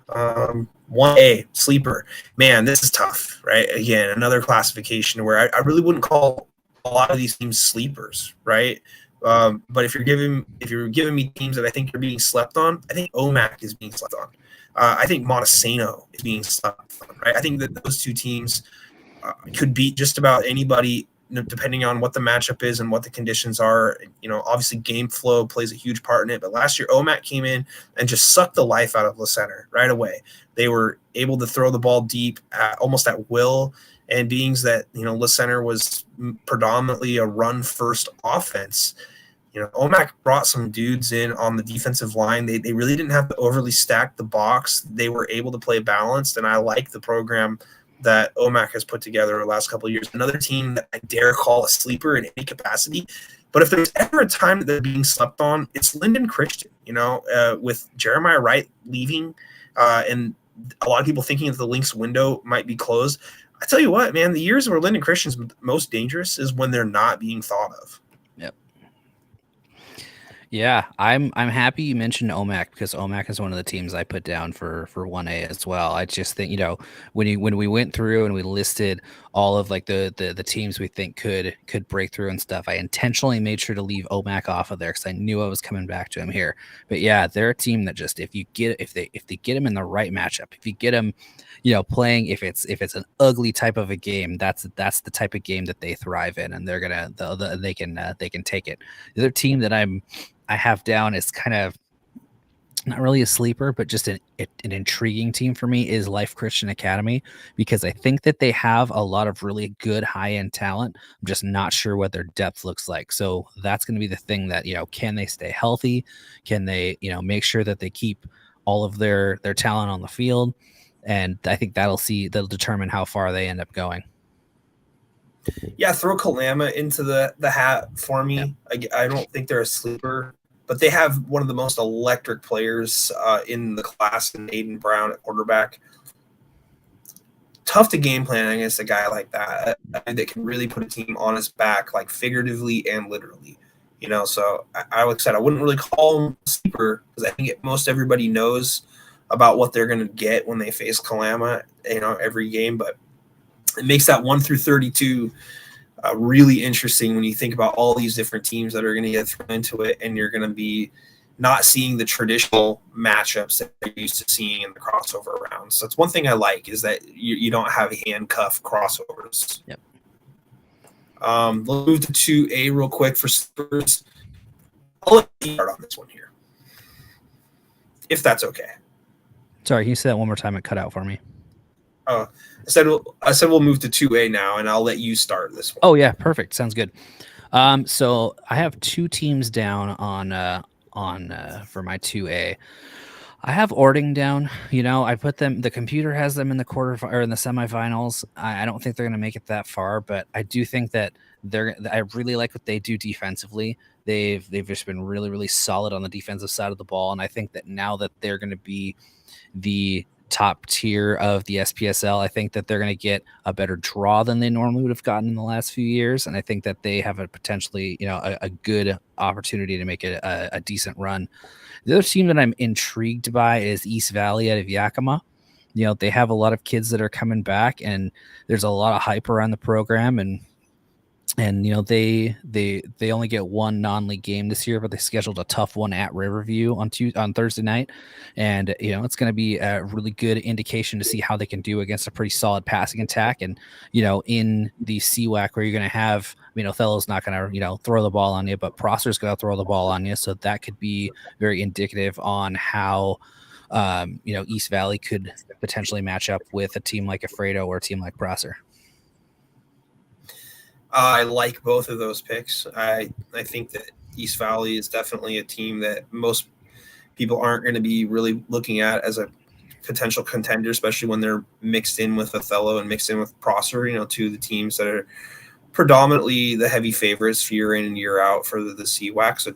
1A, sleeper. Man, this is tough, right? Again, another classification where I really wouldn't call a lot of these teams sleepers, right? But if you're giving me teams that I think are being slept on, I think OMAC is being slept on. I think Montesano is being slept on, right? I think that those two teams could beat just about anybody, depending on what the matchup is and what the conditions are. Obviously game flow plays a huge part in it, but last year OMAC came in and just sucked the life out of Le Center right away. They were able to throw the ball deep almost at will, and being that, Le Center was predominantly a run-first offense, OMAC brought some dudes in on the defensive line. They really didn't have to overly stack the box. They were able to play balanced, and I like the program that OMAC has put together the last couple of years. Another team that I dare call a sleeper in any capacity. But if there's ever a time that they're being slept on, it's Linden Christian, with Jeremiah Wright leaving and a lot of people thinking that the Lynx window might be closed. I tell you what, man, the years where Linden Christian's most dangerous is when they're not being thought of. Yep. Yeah, I'm happy you mentioned OMAC, because OMAC is one of the teams I put down for 1A as well. I just think, when we went through and we listed all of like the teams we think could break through and stuff, I intentionally made sure to leave OMAC off of there because I knew I was coming back to him here. But yeah, they're a team that just if they get them in the right matchup, if you get them, playing, if it's an ugly type of a game, that's the type of game that they thrive in, and they can take it. The other team that I have down is kind of not really a sleeper, but just an intriguing team for me is Life Christian Academy, because I think that they have a lot of really good high-end talent. I'm just not sure what their depth looks like. So that's going to be the thing that, can they stay healthy? Can they, make sure that they keep all of their talent on the field? And I think that'll determine how far they end up going. Yeah, throw Kalama into the hat for me. Yeah. I don't think they're a sleeper, but they have one of the most electric players in the class, in Aiden Brown at quarterback. Tough to game plan against a guy like that that can really put a team on his back, like figuratively and literally. So I wouldn't really call him a sleeper, because I think most everybody knows about what they're going to get when they face Kalama, every game. But it makes that 1 through 32 really interesting when you think about all these different teams that are going to get thrown into it, and you're going to be not seeing the traditional matchups that you're used to seeing in the crossover rounds. So that's one thing I like, is that you don't have handcuff crossovers. Yep. Let's move to 2A real quick for Spurs. I'll let you start on this one here, if that's okay. Sorry, can you say that one more time? It cut out for me. I said we'll move to 2A now, and I'll let you start this one. Oh yeah, perfect. Sounds good. So I have two teams down on for my 2A. I have Ording down. I put them. The computer has them in the or in the semifinals. I don't think they're going to make it that far, but I do think that I really like what they do defensively. They've just been really, really solid on the defensive side of the ball, and I think that now that they're going to be the top tier of the SPSL, I think that they're going to get a better draw than they normally would have gotten in the last few years, and I think that they have a potentially, a good opportunity to make it a decent run. The other team that I'm intrigued by is East Valley out of Yakima. They have a lot of kids that are coming back, and there's a lot of hype around the program, and they only get one non-league game this year, but they scheduled a tough one at Riverview on Thursday night, and it's going to be a really good indication to see how they can do against a pretty solid passing attack. And in the CWAC, where you're going to have, Othello's not going to throw the ball on you, but Prosser's going to throw the ball on you, so that could be very indicative on how East Valley could potentially match up with a team like Afredo or a team like Prosser. I like both of those picks. I think that East Valley is definitely a team that most people aren't going to be really looking at as a potential contender, especially when they're mixed in with Othello and mixed in with Prosser, two of the teams that are predominantly the heavy favorites year in and year out for the CWAC. So,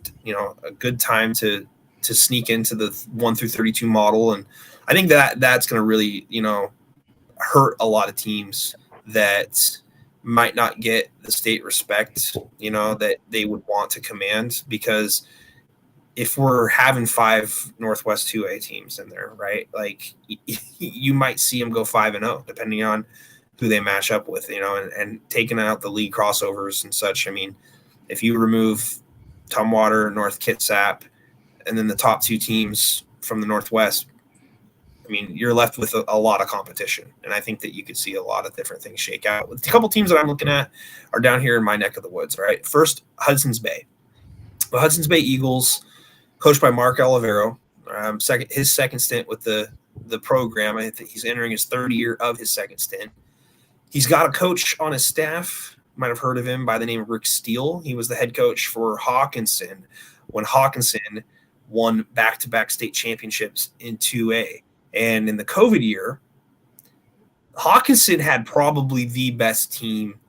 a good time to sneak into the 1 through 32 model. And I think that's going to really, hurt a lot of teams that might not get the state respect, that they would want to command, because if we're having 5 Northwest 2A teams in there, right, like you might see them go 5-0 depending on who they match up with, and taking out the league crossovers and such. I mean, if you remove Tumwater, North Kitsap, and then the top 2 teams from the Northwest, I mean, you're left with a lot of competition. And I think that you could see a lot of different things shake out. A couple teams that I'm looking at are down here in my neck of the woods, right? First, Hudson's Bay. The Hudson's Bay Eagles, coached by Mark Olivero, his second stint with the program. I think he's entering his third year of his second stint. He's got a coach on his staff. You might have heard of him by the name of Rick Steele. He was the head coach for Hawkinson when Hawkinson won back-to-back state championships in 2A. And in the COVID year, Hawkinson had probably the best team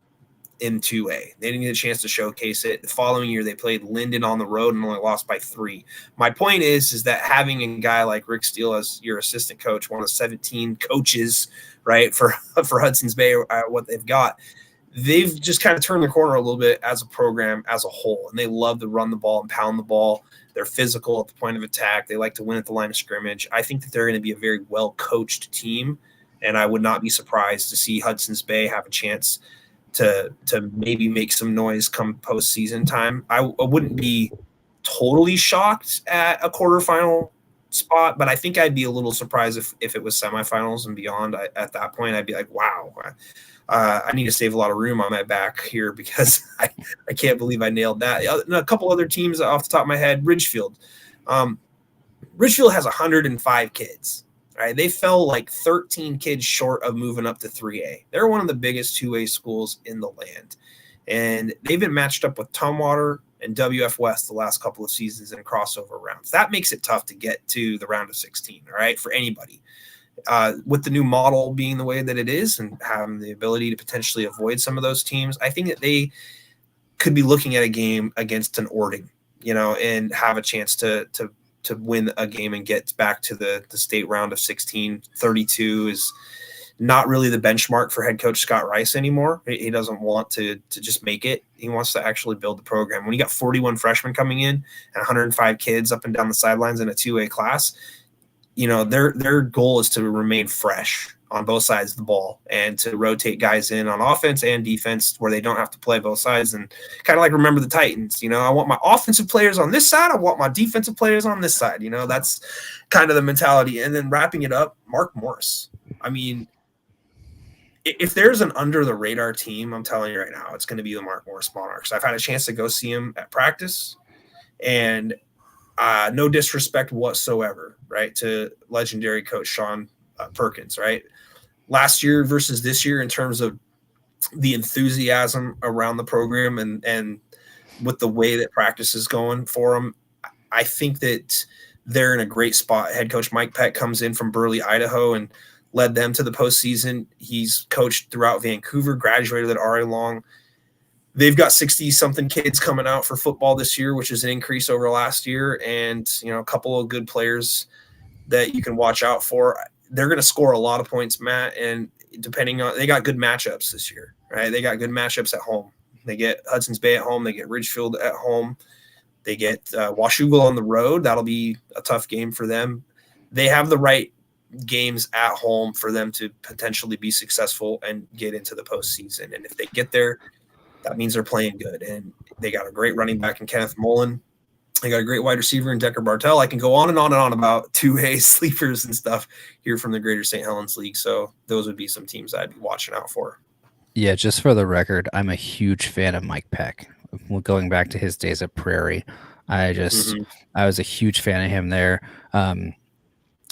in 2A. They didn't get a chance to showcase it. The following year, they played Linden on the road and only lost by 3. My point is that having a guy like Rick Steele as your assistant coach, one of 17 coaches, right, for Hudson's Bay, what they've got, they've just kind of turned the corner a little bit as a program as a whole. And they love to run the ball and pound the ball. They're physical at the point of attack. They like to win at the line of scrimmage. I think that they're going to be a very well-coached team, and I would not be surprised to see Hudson's Bay have a chance to maybe make some noise come postseason time. I wouldn't be totally shocked at a quarterfinal spot, but I think I'd be a little surprised if it was semifinals and beyond. At that point, I'd be like, wow, I need to save a lot of room on my back here, because I can't believe I nailed that. A couple other teams off the top of my head, Ridgefield. Ridgefield has 105 kids. Right, they fell like 13 kids short of moving up to 3A. They're one of the biggest 2A schools in the land. And they've been matched up with Tumwater and WF West the last couple of seasons in crossover rounds. That makes it tough to get to the round of 16, all right, for anybody. With the new model being the way that it is and having the ability to potentially avoid some of those teams, I think that they could be looking at a game against an Ording, and have a chance to win a game and get back to the state round of 16. 32 is not really the benchmark for head coach Scott Rice anymore. He doesn't want to just make it. He wants to actually build the program. When you got 41 freshmen coming in and 105 kids up and down the sidelines in a 2A class, their goal is to remain fresh on both sides of the ball and to rotate guys in on offense and defense where they don't have to play both sides, and kind of like remember the Titans. I want my offensive players on this side. I want my defensive players on this side. That's kind of the mentality. And then wrapping it up, Mark Morris. I mean, if there's an under the radar team, I'm telling you right now, it's going to be the Mark Morris Monarchs. I've had a chance to go see him at practice, and no disrespect whatsoever, right, to legendary coach Sean Perkins, right? Last year versus this year in terms of the enthusiasm around the program and with the way that practice is going for them, I think that they're in a great spot. Head coach Mike Peck comes in from Burley, Idaho, and led them to the postseason. He's coached throughout Vancouver, graduated at R.A. Long. They've got 60-something kids coming out for football this year, which is an increase over last year, and a couple of good players that you can watch out for. They're going to score a lot of points, Matt, and they got good matchups this year, right? They got good matchups at home. They get Hudson's Bay at home. They get Ridgefield at home. They get Washougal on the road. That'll be a tough game for them. They have the right games at home for them to potentially be successful and get into the postseason. And if they get there, that means they're playing good. And they got a great running back in Kenneth Mullen. They got a great wide receiver in Decker Bartel. I can go on and on and on about 2A sleepers and stuff here from the Greater St. Helens League. So those would be some teams I'd be watching out for. Yeah, just for the record, I'm a huge fan of Mike Peck. Going back to his days at Prairie, I was a huge fan of him there.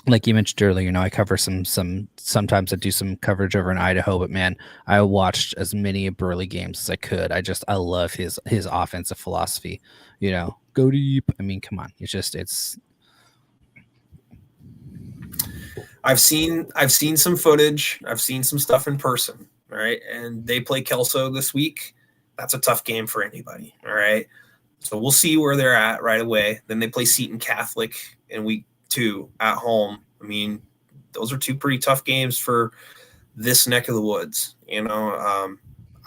like you mentioned earlier, I cover sometimes I do some coverage over in Idaho, but man, I watched as many Burley games as I could. I love his offensive philosophy. Go deep. I mean, come on. It's I've seen some footage. I've seen some stuff in person. All right. And they play Kelso this week. That's a tough game for anybody. All right. So we'll see where they're at right away. Then they play Seton Catholic in week 2 at home. I mean, those are 2 pretty tough games for this neck of the woods. I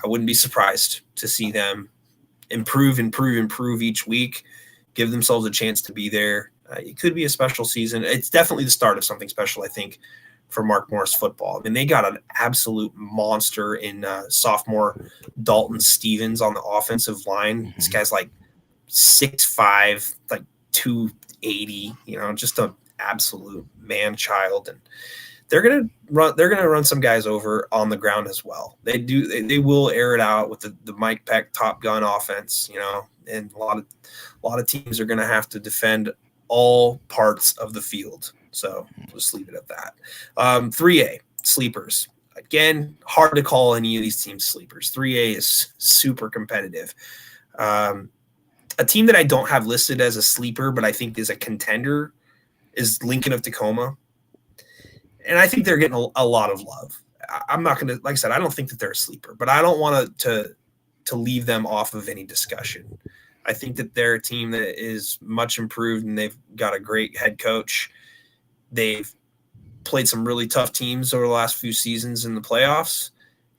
wouldn't be surprised to see them improve each week, give themselves a chance to be there. It could be a special season. It's definitely the start of something special, I think, for Mark Morris football. I mean, they got an absolute monster in sophomore Dalton Stevens on the offensive line. Mm-hmm. This guy's like 6'5", like 280, just an absolute man child. And they're gonna run some guys over on the ground as well. They will air it out with the Mike Peck Top Gun offense, and a lot of teams are gonna have to defend all parts of the field. So we'll just leave it at that. 3A sleepers. Again, hard to call any of these teams sleepers. 3A is super competitive. A team that I don't have listed as a sleeper, but I think is a contender, is Lincoln of Tacoma. And I think they're getting a lot of love. I'm not going to, like I said, I don't think that they're a sleeper, but I don't want to leave them off of any discussion. I think that they're a team that is much improved, and they've got a great head coach. They've played some really tough teams over the last few seasons in the playoffs,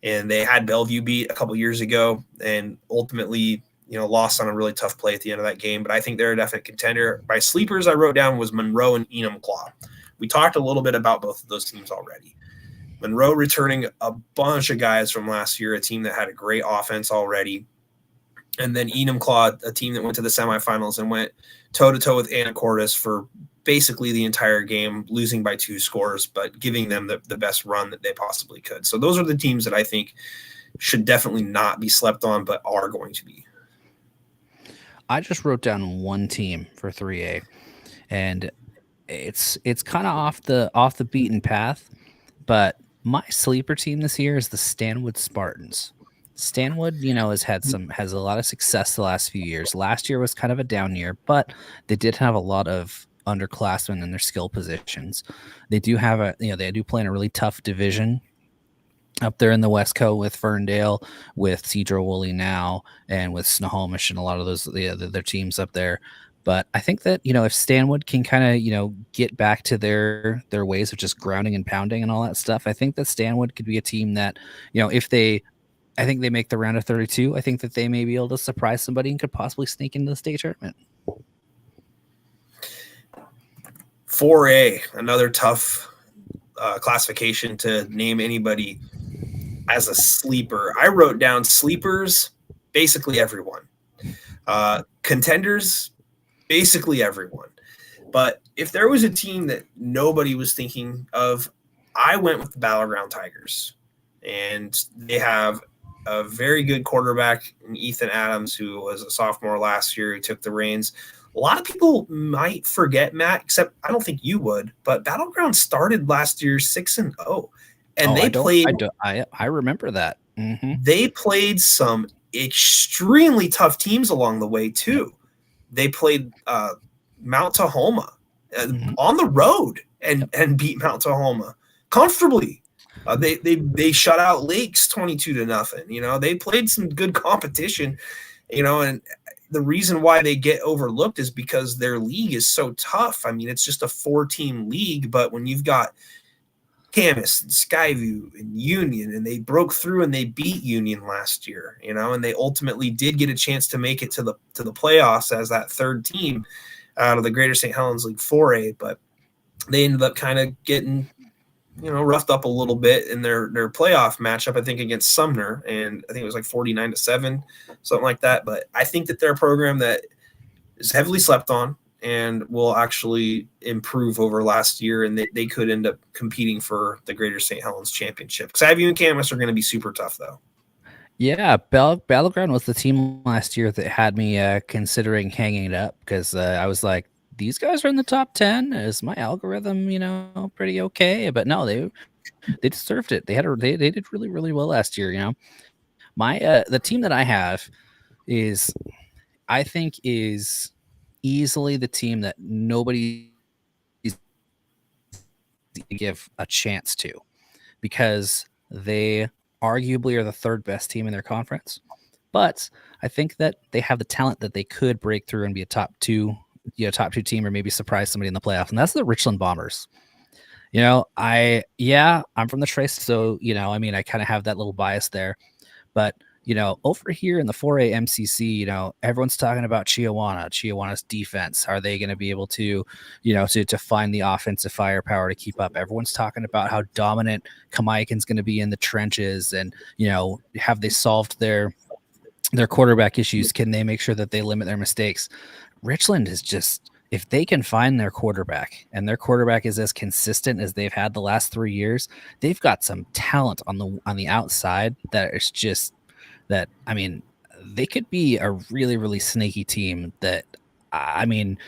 and they had Bellevue beat a couple years ago and ultimately, lost on a really tough play at the end of that game. But I think they're a definite contender. My sleepers I wrote down was Monroe and Enumclaw. We talked a little bit about both of those teams already. Monroe returning a bunch of guys from last year, a team that had a great offense already. And then Enumclaw, a team that went to the semifinals and went toe-to-toe with Anacortes for basically the entire game, losing by 2 scores, but giving them the best run that they possibly could. So those are the teams that I think should definitely not be slept on, but are going to be. I just wrote down one team for 3A, and it's kind of off the beaten path, but my sleeper team this year is the Stanwood Spartans. Stanwood, has a lot of success the last few years. Last year was kind of a down year, but they did have a lot of underclassmen in their skill positions. They do have they do play in a really tough division up there in the West Coast with Ferndale, with Cedro Woolley now, and with Snohomish and a lot of those their teams up there. But I think that, if Stanwood can kind of, get back to their ways of just grounding and pounding and all that stuff, I think that Stanwood could be a team that, I think they make the round of 32. I think that they may be able to surprise somebody and could possibly sneak into the state tournament. 4A, another tough classification to name anybody as a sleeper. I wrote down sleepers, basically everyone. Contenders, basically everyone. But if there was a team that nobody was thinking of, I went with the Battleground Tigers. And they have a very good quarterback in Ethan Adams, who was a sophomore last year, who took the reins. A lot of people might forget, Matt, except I don't think you would, but Battleground started last year 6-0. And I remember that. Mm-hmm. They played some extremely tough teams along the way too. They played Mount Tahoma on the road and beat Mount Tahoma comfortably. They shut out Lakes 22-0. They played some good competition, and the reason why they get overlooked is because their league is so tough. I mean, it's just a 4-team league, but when you've got Camas and Skyview and Union, and they broke through and they beat Union last year, and they ultimately did get a chance to make it to the playoffs as that third team out of the Greater St. Helens League 4A, but they ended up kind of getting roughed up a little bit in their playoff matchup, I think, against Sumner. And I think it was like 49-7, something like that. But I think that they're a program that is heavily slept on and will actually improve over last year. And they could end up competing for the Greater St. Helens Championship. Xavier and Camas are going to be super tough, though. Yeah, Battleground was the team last year that had me considering hanging it up, because I was like, these guys are in the top 10. Is my algorithm, pretty okay? But no, they deserved it. They did really, really well last year. My the team that I have is I think is easily the team that nobody is give a chance to, because they arguably are the third best team in their conference. But I think that they have the talent that they could break through and be a top two team, or maybe surprise somebody in the playoffs. And that's the Richland Bombers. I'm from the Trace, so I kind of have that little bias there. But over here in the 4A MCC, everyone's talking about Chiawana's defense. Are they going to be able to, to find the offensive firepower to keep up? Everyone's talking about how dominant Kamaikan's going to be in the trenches, and have they solved their quarterback issues? Can they make sure that they limit their mistakes? Richland is just, if they can find their quarterback, and their quarterback is as consistent as they've had the last 3 years, they've got some talent on the outside that is just that. I mean, they could be a really, really snaky team. That I think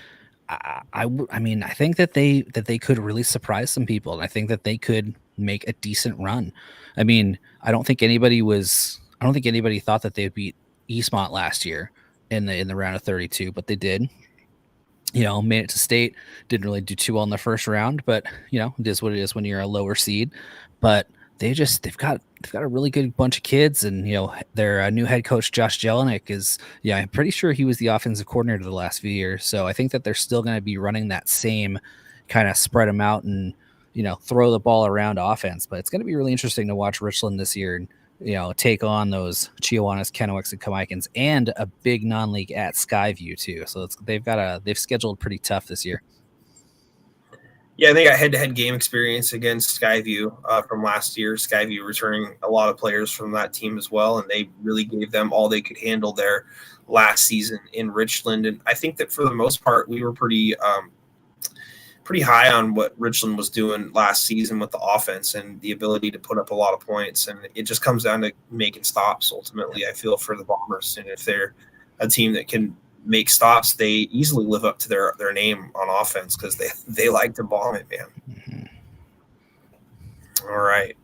that they could really surprise some people, and I think that they could make a decent run. I mean, I don't think anybody thought that they'd beat Eastmont last year in the round of 32, but they did. Made it to state. Didn't really do too well in the first round, but it is what it is when you're a lower seed. But they've got a really good bunch of kids, and their new head coach Josh Jelinek is, I'm pretty sure he was the offensive coordinator the last few years. So I think that they're still going to be running that same kind of spread them out and throw the ball around offense. But it's going to be really interesting to watch Richland this year and take on those Chiawanas, Kennewick's, and Kamaikans, and a big non-league at Skyview too. So they've scheduled pretty tough this year. Yeah, they got head-to-head game experience against Skyview from last year. Skyview returning a lot of players from that team as well, and they really gave them all they could handle there last season in Richland. And I think that for the most part, we were pretty high on what Richland was doing last season with the offense and the ability to put up a lot of points. And it just comes down to making stops ultimately, I feel, for the Bombers. And if they're a team that can make stops, they easily live up to their name on offense, because they like to bomb it, man. Mm-hmm. All right.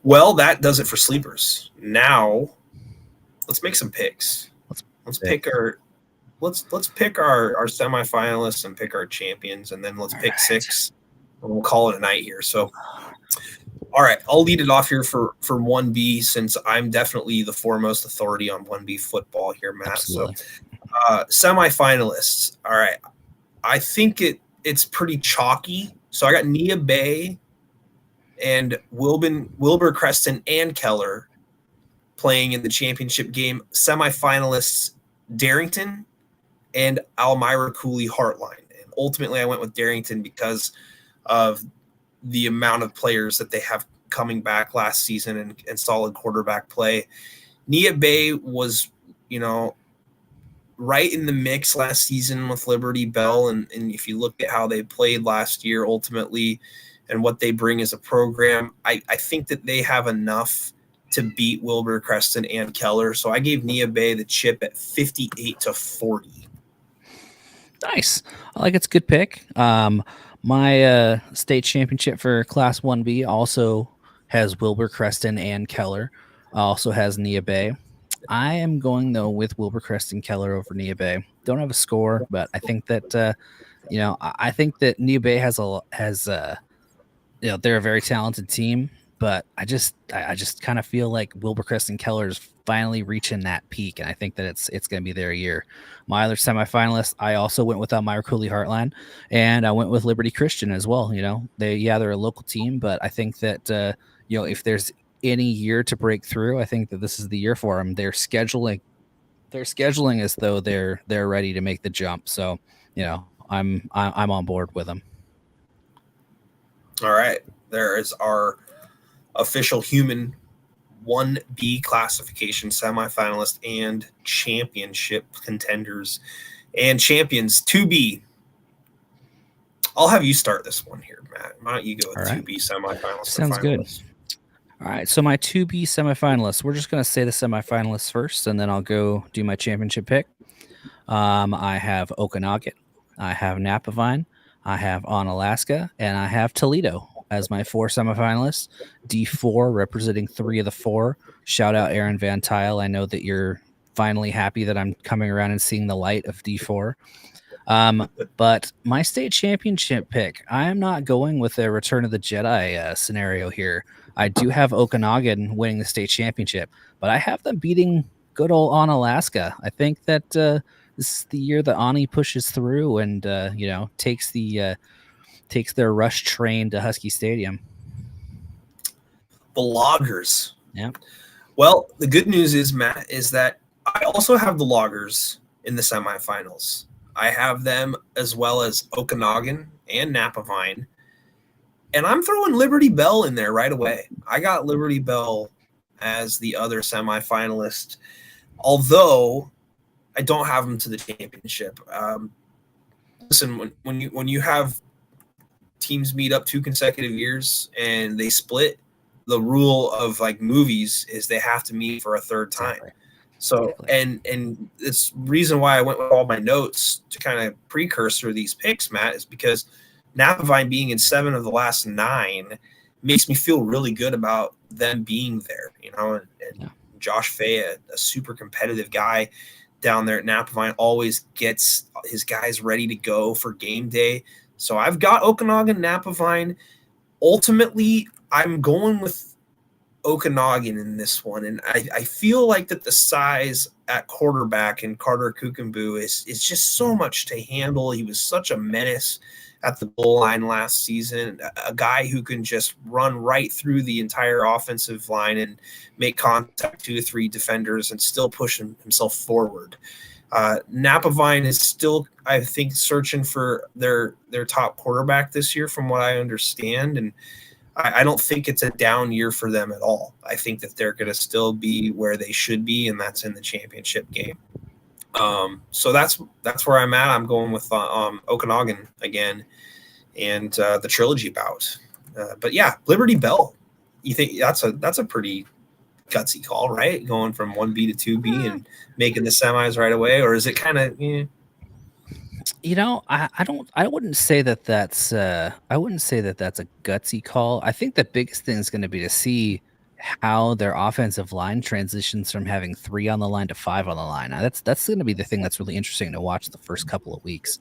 Well, that does it for sleepers. Now let's make some picks. Let's pick our semifinalists and pick our champions, and then let's pick 6, and we'll call it a night here. So, all right, I'll lead it off here for 1B, since I'm definitely the foremost authority on 1B football here, Matt. Absolutely. So, semifinalists. All right, I think it's pretty chalky. So I got Nia Bay and Wilbur Creston and Keller playing in the championship game. Semifinalists: Darrington and Almira Cooley Heartline. And ultimately, I went with Darrington because of the amount of players that they have coming back last season and solid quarterback play. Nia Bay was, right in the mix last season with Liberty Bell. And if you look at how they played last year, ultimately, and what they bring as a program, I think that they have enough to beat Wilbur Creston and Keller. So I gave Nia Bay the chip at 58-40. Nice. I like it's a good pick. My state championship for Class 1B also has Wilbur Creston and Keller. Also has Nia Bay. I am going, though, with Wilbur Creston Keller over Nia Bay. Don't have a score, but I think that I think that Nia Bay has they're a very talented team, but I just kind of feel like Wilbur Creston Keller is finally reaching that peak, and I think that it's going to be their year. My other semifinalists, I also went with Almira Cooley Heartline, and I went with Liberty Christian as well. They're a local team, but I think that if there's any year to break through, I think that this is the year for them. They're scheduling as though they're ready to make the jump. So I'm on board with them. All right, there is our official human 1B classification semifinalist and championship contenders and champions. 2B. I'll have you start this one here, Matt. Why don't you go with 2B semifinalists? Sounds good. All right, so my 2B semifinalists, we're just going to say the semifinalists first, and then I'll go do my championship pick. I have Okanagan, I have Napavine, I have Onalaska, and I have Toledo as my 4 semifinalists. D4 representing 3 of the 4. Shout out Aaron Van Tile. I know that you're finally happy that I'm coming around and seeing the light of D4. But my state championship pick, I am not going with a Return of the Jedi scenario here. I do have Okanagan winning the state championship, but I have them beating good old Onalaska. I think that this is the year that Ani pushes through and takes their rush train to Husky Stadium. The Loggers. Yeah. Well, the good news is, Matt, is that I also have the Loggers in the semifinals. I have them as well as Okanagan and Napavine. And I'm throwing Liberty Bell in there right away. I got Liberty Bell as the other semifinalist, although I don't have them to the championship. Listen, when you have teams meet up 2 consecutive years and they split, the rule of like movies is they have to meet for a third time. Exactly. So, and it's reason why I went with all my notes to kind of precursor these picks, Matt, is because Napavine being in 7 of the last 9 makes me feel really good about them being there, and Josh Fay, a super competitive guy down there at Napavine, always gets his guys ready to go for game day. So I've got Okanagan, Napavine. Ultimately, I'm going with Okanagan in this one, and I feel like that the size at quarterback in Carter Kukenbu is just so much to handle. He was such a menace at the goal line last season, a guy who can just run right through the entire offensive line and make contact 2 to 3 defenders and still push himself forward. Napavine is still, I think, searching for their top quarterback this year, from what I understand, and I don't think it's a down year for them at all. I think that they're going to still be where they should be, and that's in the championship game. So that's where I'm at. I'm going with Okanagan again, and the trilogy bout. But yeah, Liberty Bell. You think that's a pretty gutsy call, right? Going from 1B to 2B and making the semis right away, or is it kind of? I wouldn't say that that's a gutsy call. I think the biggest thing is going to be to see how their offensive line transitions from having 3 on the line to 5 on the line. Now, that's going to be the thing that's really interesting to watch the first couple of weeks.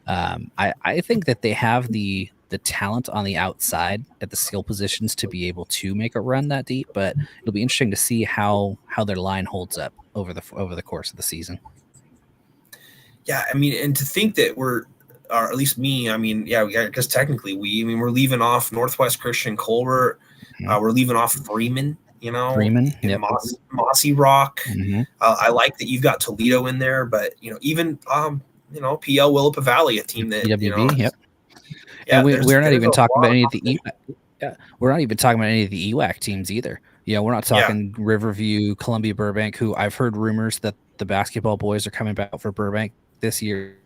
I think that they have the talent on the outside at the skill positions to be able to make a run that deep, but it'll be interesting to see how their line holds up over the course of the season. Yeah, I mean, and to think that or at least me, I mean, yeah, because technically we're leaving off Northwest Christian Colbert, we're leaving off Freeman, Freeman, yep. Mossy Rock. Mm-hmm. I like that you've got Toledo in there, but even PL Willapa Valley, a team that EWB, yep. Yeah, and we're not even talking about any of the we're not even talking about any of the EWAC teams either. We're not talking Riverview, Columbia Burbank, who I've heard rumors that the basketball boys are coming back for Burbank this year.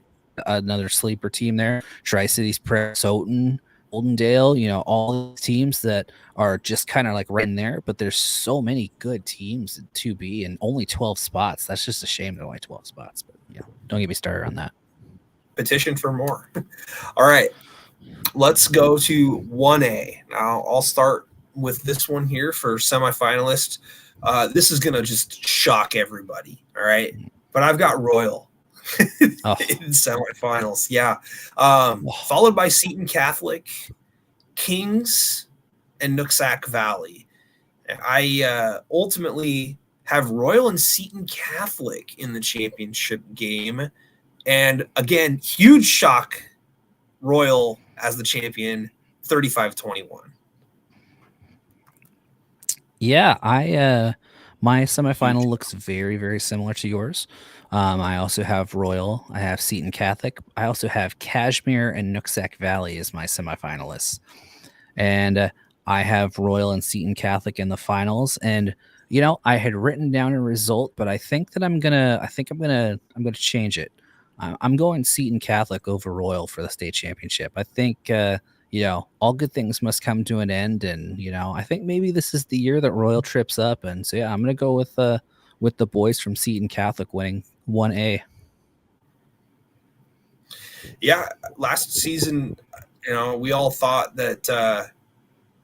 Another sleeper team there. Tri-Cities Press, Houghton, Oldendale, all these teams that are just kind of like right in there, but there's so many good teams in 2B and only 12 spots. That's just a shame that only 12 spots, but don't get me started on that. Petition for more. All right, let's go to 1A. Now I'll start with this one here for semifinalist. This is going to just shock everybody. All right. But I've got Royal in semifinals. Yeah. Followed by Seton Catholic, Kings, and Nooksack Valley. I ultimately have Royal and Seton Catholic in the championship game. And again, huge shock. Royal as the champion, 35-21. Yeah, my semifinal looks very, very similar to yours. I also have Royal. I have Seton Catholic. I also have Kashmir and Nooksack Valley as my semifinalists, and I have Royal and Seton Catholic in the finals. And I had written down a result, but I think that I'm gonna change it. I'm going Seton Catholic over Royal for the state championship. I think. All good things must come to an end, and I think maybe this is the year that Royal trips up, and so I'm gonna go with the boys from Seton Catholic winning 1A. Yeah, last season, we all thought that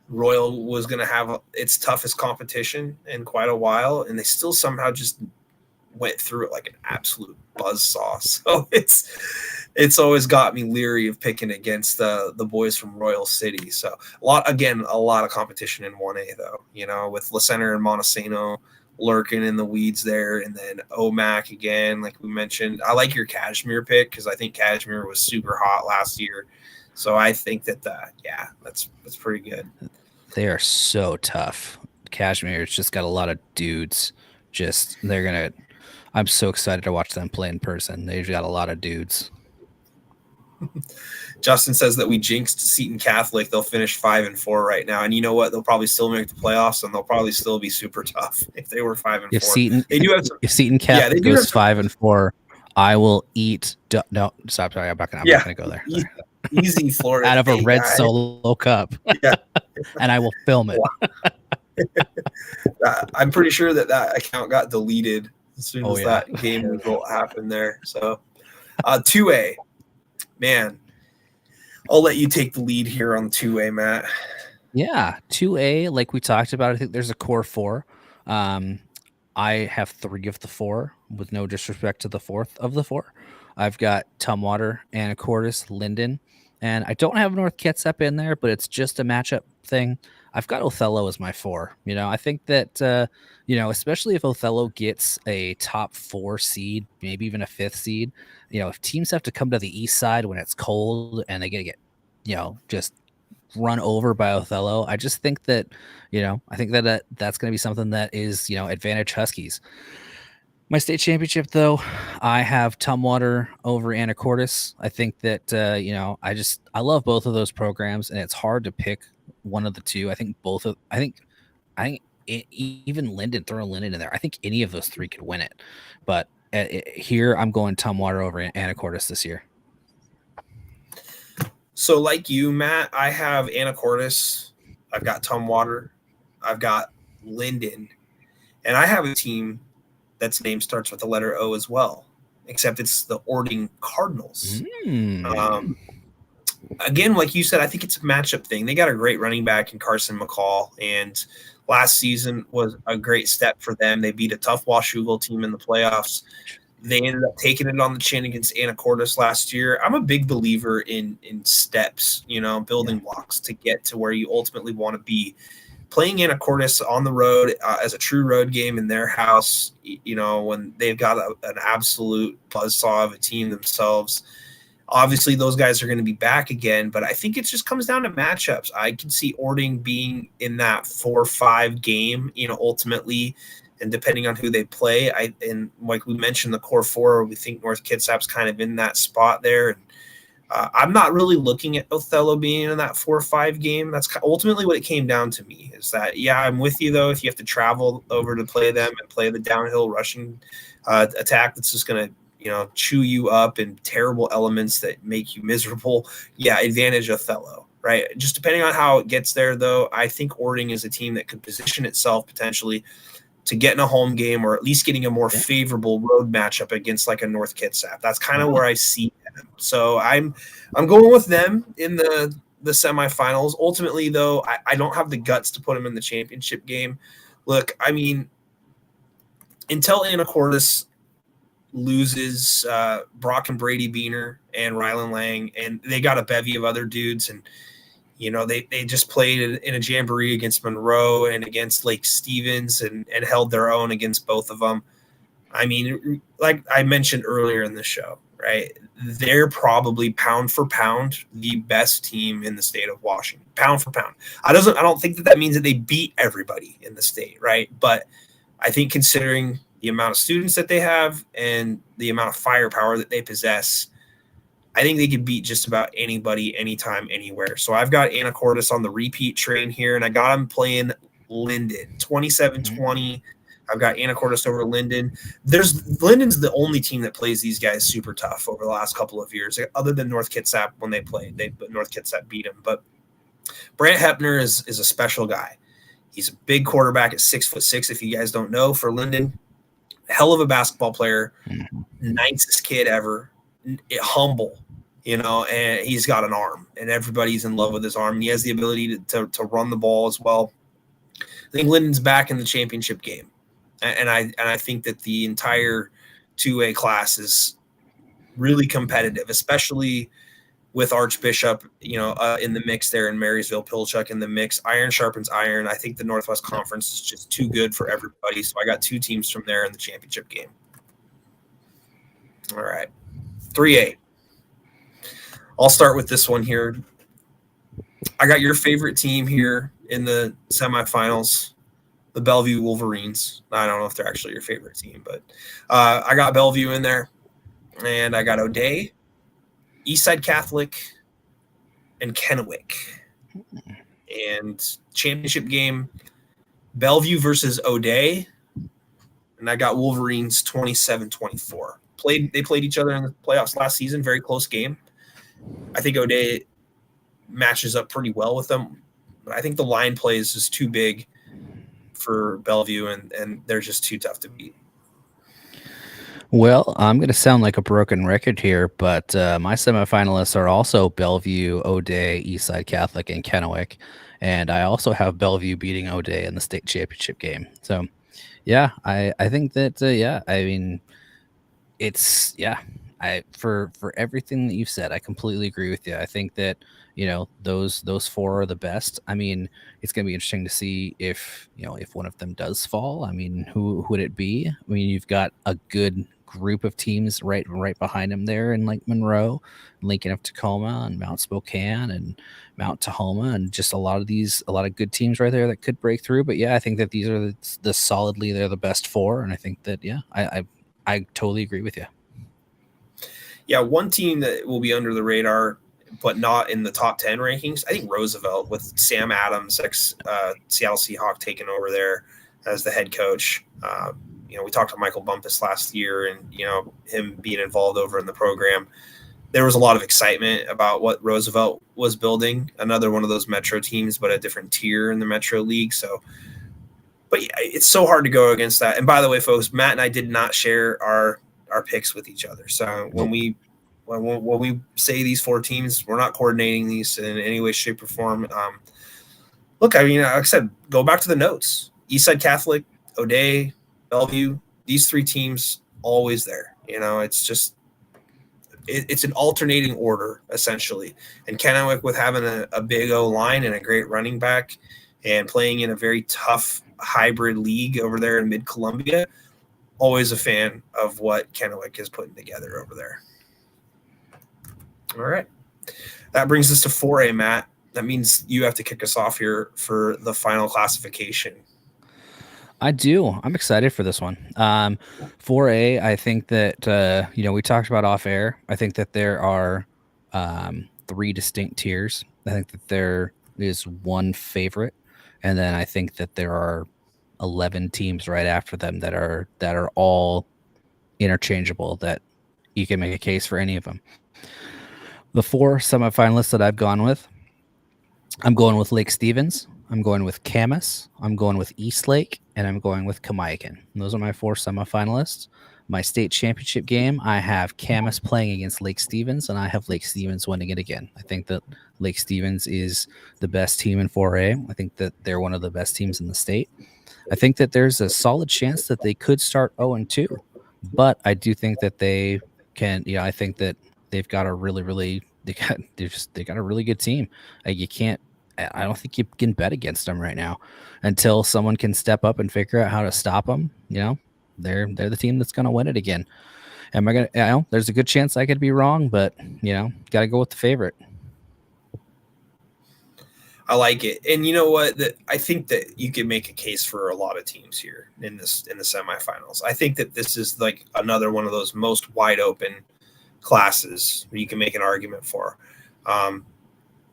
Royal was going to have its toughest competition in quite a while, and they still somehow just went through it like an absolute buzzsaw. So it's always got me leery of picking against the boys from Royal City. So a lot of competition in 1A though, with La Center and Montesano lurking in the weeds there, and then OMAC again, like we mentioned. I like your Kashmir pick because I think Kashmir was super hot last year. So I think that that's pretty good. They are so tough. Kashmir's just got a lot of dudes. I'm so excited to watch them play in person. They've got a lot of dudes. Justin says that we jinxed Seton Catholic. They'll finish 5-4 right now, and you know what? They'll probably still make the playoffs, and they'll probably still be super tough if they were 5-4. If Seton Catholic goes 5-4, I will eat. No, stop. Sorry, I'm not gonna go there. Easy Florida out of a red Solo cup. Yeah, and I will film it. I'm pretty sure that account got deleted as soon as that game result happened there. So, 2A, man, I'll let you take the lead here on 2A, Matt. Yeah, 2A, like we talked about, I think there's a core 4. I have 3 of the 4, with no disrespect to the 4th of the 4. I've got Tumwater, Anacortes, Linden, and I don't have North Kitsap in there, but it's just a matchup thing. I've got Othello as my 4. I think that, especially if Othello gets a top 4 seed, maybe even a 5th seed, if teams have to come to the east side when it's cold and they get, just run over by Othello, I just think that, I think that that's going to be something that is, advantage Huskies. My state championship, though, I have Tumwater over Anacortes. I think that, I love both of those programs, and it's hard to pick one of the two. I think even Linden, throw Linden in there. I think any of those 3 could win it. But here, I'm going Tumwater over Anacortes this year. So like you, Matt, I have Anacortes. I've got Tumwater. I've got Linden. And I have a team that's name starts with the letter O as well, except it's the Orting Cardinals. Again, like you said, I think it's a matchup thing. They got a great running back in Carson McCall, and last season was a great step for them. They beat a tough Washougal team in the playoffs. They ended up taking it on the chin against Anacortes last year. I'm a big believer in steps, building blocks to get to where you ultimately want to be. Playing Anacortes on the road as a true road game in their house, when they've got an absolute buzzsaw of a team themselves. Obviously, those guys are going to be back again, but I think it just comes down to matchups. I can see Orting being in that 4-5 game, ultimately, and depending on who they play. And like we mentioned, the core 4, we think North Kitsap's kind of in that spot there. And I'm not really looking at Othello being in that 4-5 game. That's ultimately what it came down to me, is that, I'm with you, though. If you have to travel over to play them and play the downhill rushing attack that's just going to, chew you up in terrible elements that make you miserable, advantage Othello, right? Just depending on how it gets there, though, I think Orting is a team that could position itself potentially to get in a home game, or at least getting a more favorable road matchup against like a North Kitsap. That's kind of where I see them. So I'm going with them in the semifinals. Ultimately, though, I don't have the guts to put them in the championship game. Look, I mean, until Anacortes loses Brock and Brady Beaner and Rylan Lang, and they got a bevy of other dudes, and they just played in a jamboree against Monroe and against Lake Stevens and held their own against both of them. I mean, like I mentioned earlier in the show, right? They're probably pound for pound the best team in the state of Washington, pound for pound. I don't think that means that they beat everybody in the state, right? But I think considering the amount of students that they have and the amount of firepower that they possess, I think they could beat just about anybody, anytime, anywhere. So I've got Anacortes on the repeat train here, and I got them playing Linden, 27-20. I've got Anacortes over Linden. Linden's the only team that plays these guys super tough over the last couple of years, other than North Kitsap when they played. North Kitsap beat them. But Brant Hepner is a special guy. He's a big quarterback at 6'6", if you guys don't know, for Linden. Hell of a basketball player. Nicest kid ever. Humble. and he's got an arm, and everybody's in love with his arm. He has the ability to run the ball as well. I think Linden's back in the championship game, and I think that the entire 2A class is really competitive, especially with Archbishop, in the mix there, and Marysville Pilchuck in the mix. Iron sharpens iron. I think the Northwest Conference is just too good for everybody. So I got 2 teams from there in the championship game. All right, 3A. I'll start with this one here. I got your favorite team here in the semifinals, the Bellevue Wolverines. I don't know if they're actually your favorite team, but I got Bellevue in there, and I got O'Dea, Eastside Catholic, and Kennewick. And championship game, Bellevue versus O'Dea, and I got Wolverines 27-24. They played each other in the playoffs last season, very close game. I think O'Dea matches up pretty well with them, but I think the line play is just too big for Bellevue, and they're just too tough to beat. Well, I'm going to sound like a broken record here, but my semifinalists are also Bellevue, O'Dea, Eastside Catholic, and Kennewick. And I also have Bellevue beating O'Dea in the state championship game. So, yeah, I think that, I mean, it's, for everything that you've said, I completely agree with you. I think that, those 4 are the best. I mean, it's going to be interesting to see if one of them does fall. I mean, who would it be? I mean, you've got a good group of teams right behind him there in Lake Monroe, Lincoln of Tacoma, and Mount Spokane and Mount Tahoma, and just a lot of good teams right there that could break through. But yeah, I think that these are the solidly they're the best 4, and I think that I totally agree with you. Yeah, one team that will be under the radar, but not in the top 10 rankings, I think Roosevelt, with Sam Adams, ex-Seattle Seahawk, taking over there as the head coach. We talked to Michael Bumpus last year, and, him being involved over in the program. There was a lot of excitement about what Roosevelt was building, another one of those Metro teams, but a different tier in the Metro League. But yeah, it's so hard to go against that. And by the way, folks, Matt and I did not share our picks with each other. So when we say these 4 teams, we're not coordinating these in any way, shape, or form. Look, I mean, like I said, go back to the notes. Eastside Catholic, O'Dea, Bellevue, these 3 teams always there. It's just it's an alternating order, essentially. And Kennewick, with having a big O line and a great running back and playing in a very tough hybrid league over there in Mid-Columbia, always a fan of what Kennewick is putting together over there. All right. That brings us to 4A, Matt. That means you have to kick us off here for the final classification. I do. I'm excited for this one. 4A, I think that, we talked about off air. I think that there are 3 distinct tiers. I think that there is one favorite. And then I think that there are 11 teams right after them that are all interchangeable, that you can make a case for any of them. The 4 semifinalists that I've gone with, I'm going with Lake Stevens, I'm going with Camas, I'm going with Eastlake, and I'm going with Kamiakin. Those are my 4 semifinalists. My state championship game, I have Camas playing against Lake Stevens, and I have Lake Stevens winning it again. I think that Lake Stevens is the best team in 4A. I think that they're one of the best teams in the state. I think that there's a solid chance that they could start 0-2, but I do think that they can. I think that they've got a they got a really good team. I don't think you can bet against them right now until someone can step up and figure out how to stop them. They're the team that's going to win it again. Am I gonna? There's a good chance I could be wrong, but got to go with the favorite. I like it. And you know what? I think that you can make a case for a lot of teams here in the semifinals. I think that this is like another one of those most wide open classes where you can make an argument for.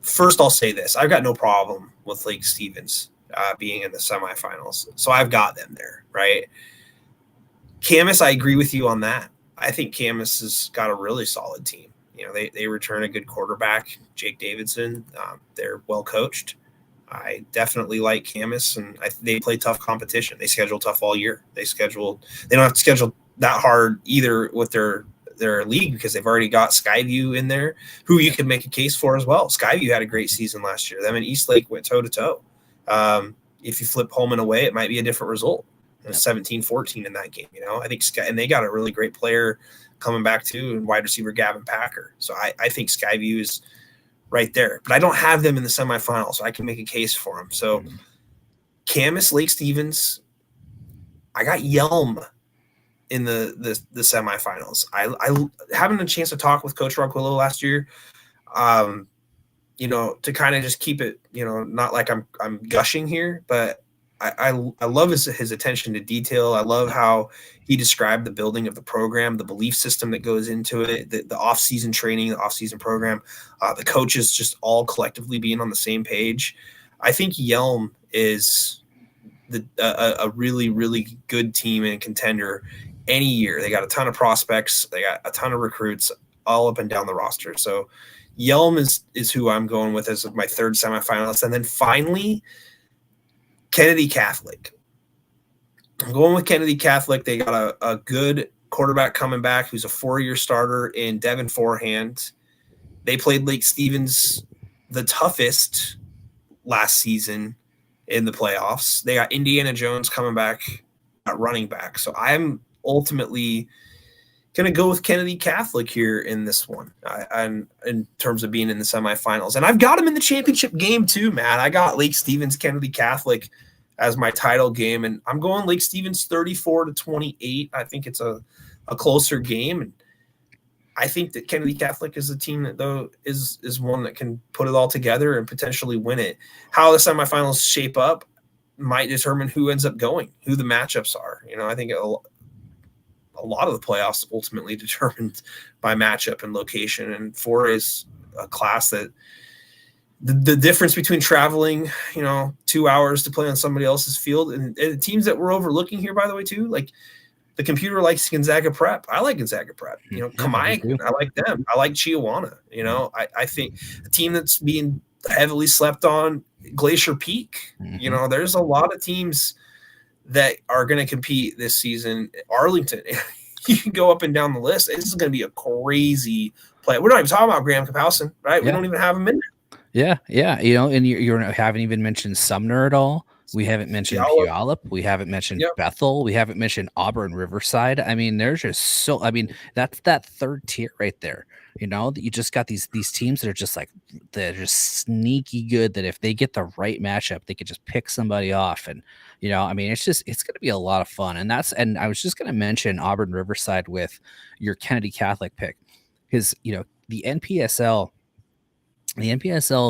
First, I'll say this. I've got no problem with Lake Stevens being in the semifinals. So I've got them there, right? Camas, I agree with you on that. I think Camas has got a really solid team. They return a good quarterback, Jake Davidson. They're well coached. I definitely like Camas, and they play tough competition. They schedule tough all year. They don't have to schedule that hard either with their their league because they've already got Skyview in there, who you could make a case for as well. Skyview had a great season last year. Them and Eastlake went toe to toe. If you flip home and away, it might be a different result. It was 17-14 in that game. I think and they got a really great player coming back too, and wide receiver Gavin Packer. So I think Skyview is right there, but I don't have them in the semifinals, so I can make a case for them. So Camas, Lake Stevens, I got Yelm in the semifinals. I having a chance to talk with Coach Ronquillo last year, to kind of just keep it, not like I'm gushing here, but I love his attention to detail. I love how he described the building of the program, the belief system that goes into it, the off-season training, the off-season program, the coaches just all collectively being on the same page. I think Yelm is a really, really good team and contender any year. They got a ton of prospects. They got a ton of recruits all up and down the roster. So Yelm is who I'm going with as my third semifinalist. And then finally, Kennedy Catholic. I'm going with Kennedy Catholic. They got a good quarterback coming back who's a 4-year starter in Devin Forehand. They played Lake Stevens the toughest last season in the playoffs. They got Indiana Jones coming back at running back. So I'm ultimately going to go with Kennedy Catholic here in this one. I'm in terms of being in the semifinals. And I've got them in the championship game too, Matt. I got Lake Stevens, Kennedy Catholic as my title game. And I'm going Lake Stevens 34-28. I think it's a closer game. And I think that Kennedy Catholic is a team that, though, is one that can put it all together and potentially win it. How the semifinals shape up might determine who ends up going, who the matchups are. I think a lot of the playoffs ultimately determined by matchup and location. And 4 is a class that the difference between traveling, 2 hours to play on somebody else's field and teams that we're overlooking here, by the way, too, like the computer likes Gonzaga Prep. I like Gonzaga Prep. Kamai, I like them. I like Chiawana. I think a team that's being heavily slept on, Glacier Peak. There's a lot of teams that are going to compete this season. Arlington, you can go up and down the list. This is going to be a crazy play. We're not even talking about Graham Kapowson, right? Yeah. We don't even have him in there. Yeah. And you haven't even mentioned Sumner at all. We haven't mentioned Puyallup. We haven't mentioned Bethel. We haven't mentioned Auburn Riverside. I mean, there's just that's that third tier right there. That you just got these teams that are just they're just sneaky good, that if they get the right matchup, they could just pick somebody off. And, it's going to be a lot of fun. And I was just going to mention Auburn Riverside with your Kennedy Catholic pick, because, the NPSL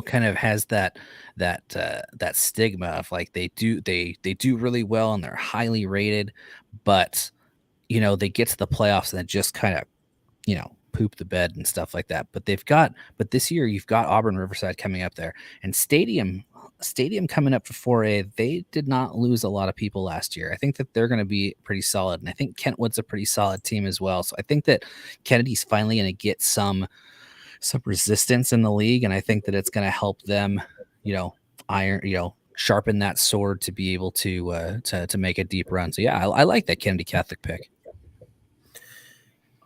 kind of has that stigma of they do really well and they're highly rated, but they get to the playoffs and it just kind of poop the bed and stuff like that. But this year you've got Auburn Riverside coming up there, and Stadium coming up for 4A. They did not lose a lot of people last year. I think that they're going to be pretty solid, and I think Kentwood's a pretty solid team as well. So I think that Kennedy's finally going to get some resistance in the league, and I think that it's going to help them, sharpen that sword to be able to make a deep run. So yeah, I like that Kennedy Catholic pick.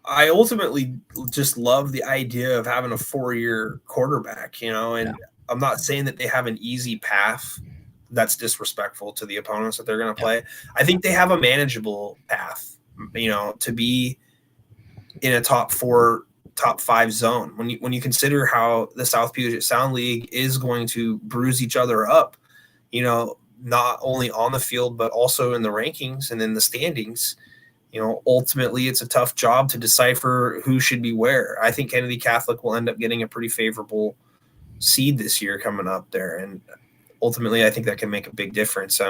I ultimately just love the idea of having a 4-year quarterback, and I'm not saying that they have an easy path that's disrespectful to the opponents that they're going to play. I think they have a manageable path, to be in a top 4, top 5 zone. When you consider how the South Puget Sound League is going to bruise each other up, not only on the field, but also in the rankings and in the standings, ultimately it's a tough job to decipher who should be where. I think Kennedy Catholic will end up getting a pretty favorable seed this year coming up there. And ultimately I think that can make a big difference.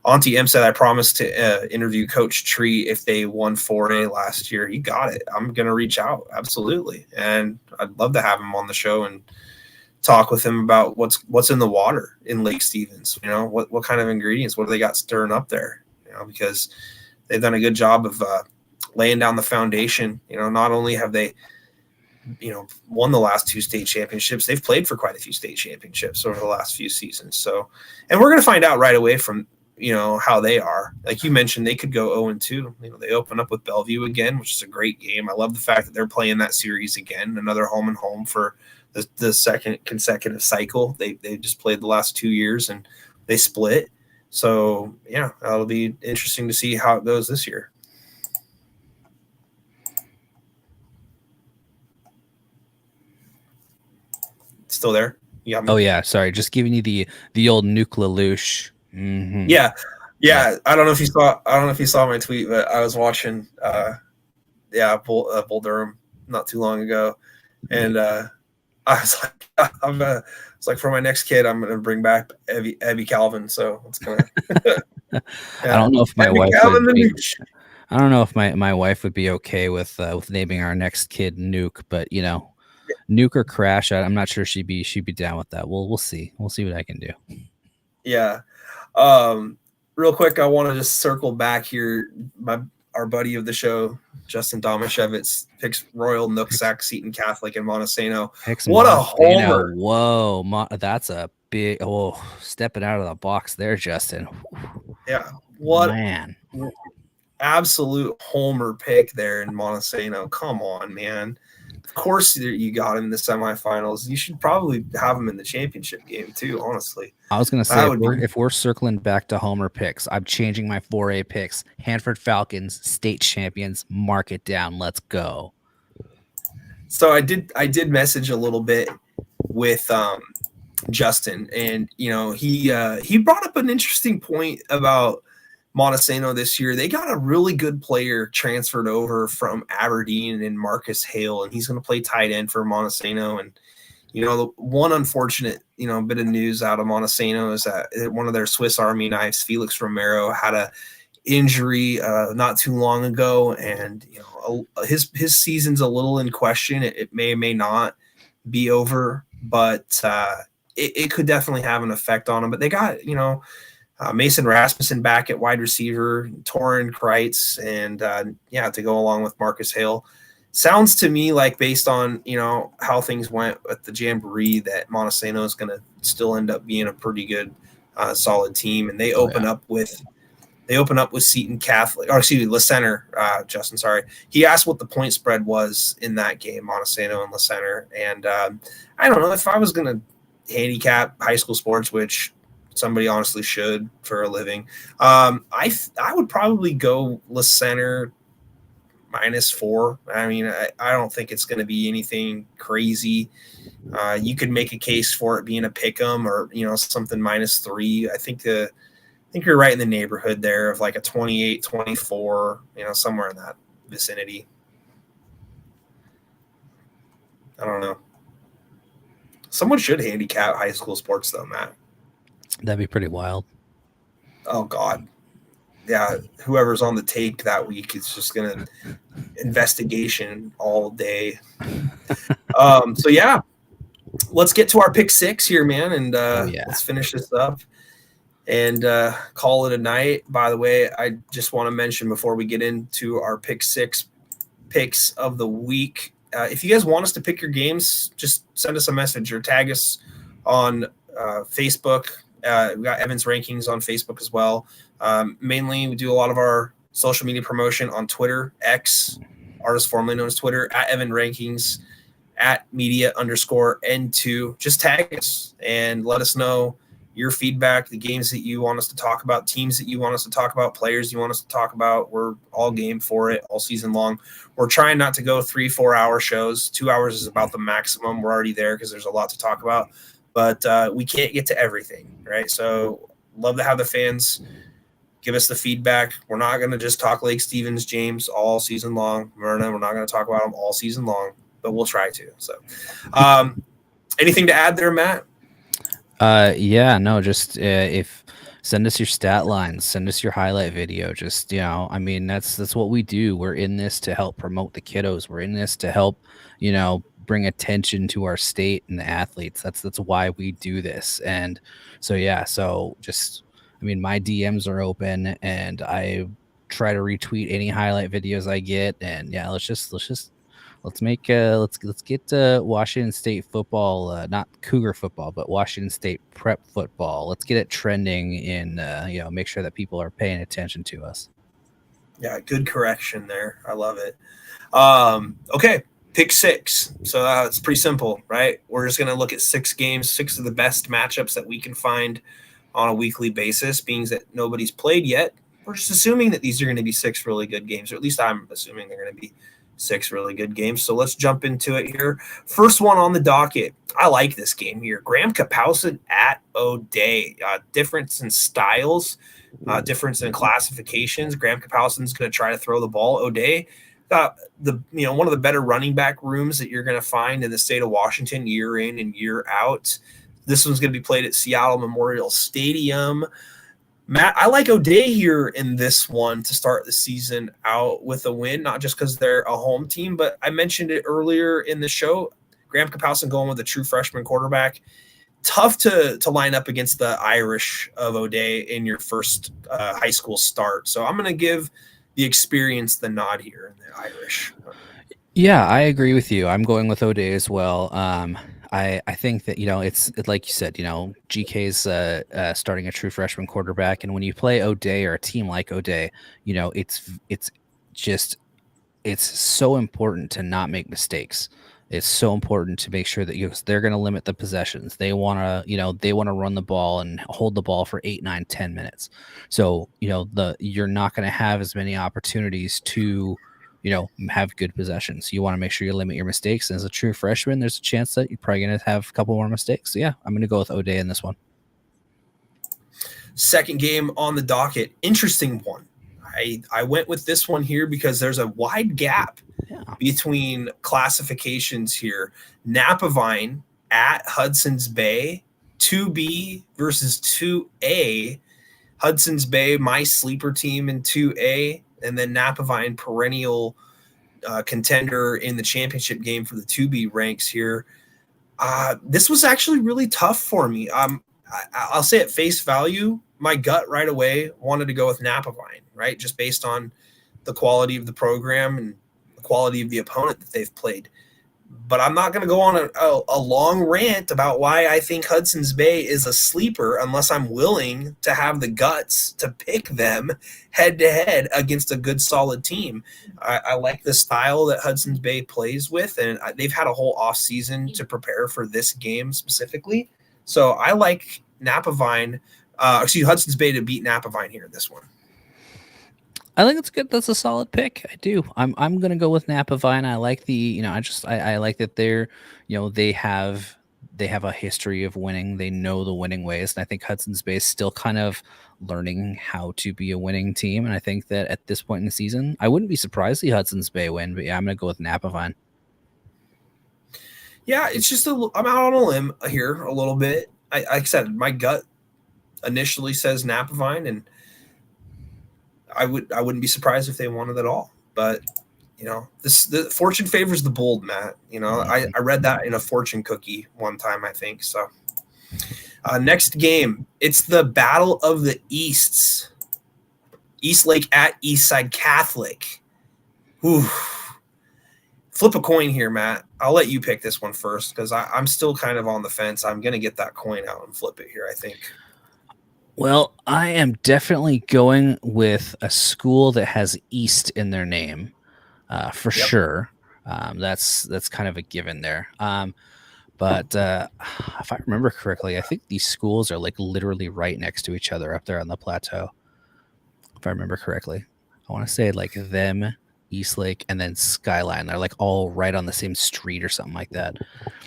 Auntie M said, I promised to interview Coach Tree if they won 4A last year. He got it. I'm going to reach out. Absolutely. And I'd love to have him on the show and talk with him about what's in the water in Lake Stevens. What kind of ingredients, what do they got stirring up there? Because they've done a good job of laying down the foundation. Not only have they, won the last 2 state championships, they've played for quite a few state championships over the last few seasons. So, and we're going to find out right away from, how they are. Like you mentioned, they could go 0-2. They open up with Bellevue again, which is a great game. I love the fact that they're playing that series again, another home and home for the second consecutive cycle. They just played the last 2 years and they split. So yeah, that'll be interesting to see how it goes this year. Still there? Yeah. Oh yeah, sorry. Just giving you the old Nuke LaLoosh. Mm-hmm. Yeah. I don't know if you saw my tweet, but I was watching Bull Durham not too long ago, and I was like, for my next kid, I'm gonna bring back Abby Calvin. So it's gonna. I don't know if my wife would be, I don't know if my wife would be okay with naming our next kid Nuke, but Nuke or Crash, I'm not sure she'd be down with that. We'll see. We'll see what I can do. Yeah. Real quick, I want to just circle back here. Our buddy of the show, Justin Domashevitz, picks Royal Nooksack Seton Catholic in Montesano. What a homer! Whoa, that's a big stepping out of the box there, Justin. Yeah, what man! Absolute homer pick there in Montesano. Come on, man. Of course you got him in the semifinals. You should probably have him in the championship game too, honestly. I was going to say, if we're circling back to homer picks, I'm changing my 4A picks. Hanford Falcons, state champions, mark it down. Let's go. So I did message a little bit with Justin, and he brought up an interesting point about Montesano this year. They got a really good player transferred over from Aberdeen and Marcus Hale, and he's going to play tight end for Montesano. And the one unfortunate bit of news out of Montesano is that one of their Swiss Army knives, Felix Romero, had a injury not too long ago, and his season's a little in question. It may or may not be over, but it could definitely have an effect on him. But they got Mason Rasmussen back at wide receiver, Torin Kreitz, and to go along with Marcus Hale. Sounds to me like, based on how things went at the Jamboree, that Montesano is going to still end up being a pretty good, solid team. And they open up with Seton Catholic, or excuse me, Le Center. Justin, sorry, he asked what the point spread was in that game, Montesano and Le Center. And I don't know if I was going to handicap high school sports, which somebody honestly should for a living. I would probably go Le Center -4. I mean, I don't think it's going to be anything crazy. You could make a case for it being a pick 'em or something -3. I think you're right in the neighborhood there of like a 28-24, somewhere in that vicinity. I don't know. Someone should handicap high school sports though, Matt. That'd be pretty wild. Oh God. Yeah, whoever's on the take that week is just gonna investigation all day. So yeah, let's get to our pick 6 here, man, and let's finish this up and call it a night. By the way, I just want to mention before we get into our pick 6 picks of the week, if you guys want us to pick your games, just send us a message or tag us on Facebook. We got Evan's Rankings on Facebook as well. Mainly, we do a lot of our social media promotion on Twitter, X, artist formerly known as Twitter, at Evan Rankings, at media_N2. Just tag us and let us know your feedback, the games that you want us to talk about, teams that you want us to talk about, players you want us to talk about. We're all game for it all season long. We're trying not to go 3-4 hour shows. 2 hours is about the maximum. We're already there because there's a lot to talk about. But we can't get to everything, right? So love to have the fans give us the feedback. We're not going to just talk Lake Stevens, James all season long. Myrna, we're not going to talk about them all season long, but we'll try to. So anything to add there, Matt? Just if send us your stat lines, send us your highlight video. Just, that's what we do. We're in this to help promote the kiddos. We're in this to help, bring attention to our state and the athletes. That's why we do this. And so my DMs are open and I try to retweet any highlight videos I get. And let's just Let's get Washington State football, not Cougar football, but Washington State prep football. Let's get it trending in, make sure that people are paying attention to us. Yeah, good correction there. I love it. Okay, pick six. So it's pretty simple, right? We're just going to look at 6 games, 6 of the best matchups that we can find on a weekly basis, being that nobody's played yet. We're just assuming that these are going to be 6 really good games, or at least I'm assuming they're going to be 6 really good games. So let's jump into it here. First one on the docket. I like this game here. Graham Kapowsin at O'Dea. Difference in styles, difference in classifications. Graham Kapowsin's going to try to throw the ball. O'Dea got one of the better running back rooms that you're going to find in the state of Washington year in and year out. This one's going to be played at Seattle Memorial Stadium. Matt, I like O'Dea here in this one to start the season out with a win, not just because they're a home team, but I mentioned it earlier in the show. Graham Kapowsin going with a true freshman quarterback. Tough to line up against the Irish of O'Dea in your first high school start. So I'm going to give the experience the nod here in the Irish. Yeah, I agree with you. I'm going with O'Dea as well. I think that, it's like you said, GK's starting a true freshman quarterback. And when you play O'Dea or a team like O'Dea, it's so important to not make mistakes. It's so important to make sure that they're going to limit the possessions. They want to run the ball and hold the ball for 8, 9, 10 minutes. So, you're not going to have as many opportunities to have good possessions. You want to make sure you limit your mistakes. And as a true freshman, there's a chance that you're probably going to have a couple more mistakes. So yeah, I'm going to go with O'Dea in this one. Second game on the docket. Interesting one. I went with this one here because there's a wide gap between classifications here. Napavine at Hudson's Bay, 2B versus 2A. Hudson's Bay, my sleeper team in 2A. And then Napavine, perennial contender in the championship game for the 2B ranks here. This was actually really tough for me. I'll say at face value, my gut right away wanted to go with Napavine, right? Just based on the quality of the program and the quality of the opponent that they've played. But I'm not going to go on a long rant about why I think Hudson's Bay is a sleeper unless I'm willing to have the guts to pick them head-to-head against a good, solid team. I like the style that Hudson's Bay plays with, and they've had a whole offseason to prepare for this game specifically. So I like Hudson's Bay to beat Napavine here in this one. I think it's good. That's a solid pick. I do. I'm gonna go with Napavine. I like I like that they have a history of winning. They know the winning ways, and I think Hudson's Bay is still kind of learning how to be a winning team. And I think that at this point in the season, I wouldn't be surprised to see Hudson's Bay win. But yeah, I'm gonna go with Napavine. Yeah, it's just I'm out on a limb here a little bit. Like I said, my gut initially says Napavine, and I wouldn't be surprised if they won it at all. But the fortune favors the bold, Matt. I read that in a fortune cookie one time, I think. So next game, it's the Battle of the Easts. Eastlake at Eastside Catholic. Ooh. Flip a coin here, Matt. I'll let you pick this one first because I'm still kind of on the fence. I'm going to get that coin out and flip it here, I think. Well, I am definitely going with a school that has East in their name, for sure. That's kind of a given there. But if I remember correctly, I think these schools are like literally right next to each other up there on the plateau. If I remember correctly, I want to say like them, Eastlake, and then Skyline. They're like all right on the same street or something like that.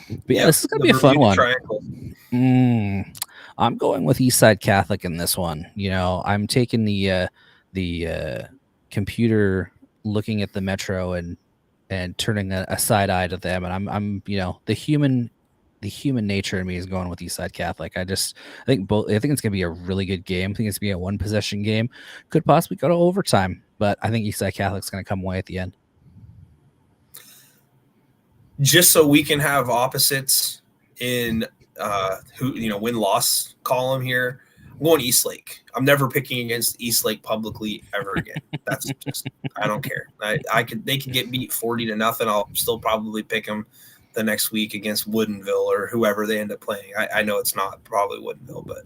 But yeah, this is gonna be a fun one. I'm going with Eastside Catholic in this one. I'm taking the computer, looking at the Metro and turning a side eye to them, and I'm the human nature in me is going with Eastside Catholic. I think it's gonna be a really good game. I think it's gonna be a 1-possession game. Could possibly go to overtime, but I think Eastside Catholic's gonna come away at the end. Just so we can have opposites in win-loss column here, I'm going Eastlake. I'm never picking against Eastlake publicly ever again. That's just, I don't care. They could get beat 40-0. I'll still probably pick them the next week against Woodinville or whoever they end up playing. I know it's not probably Woodinville, but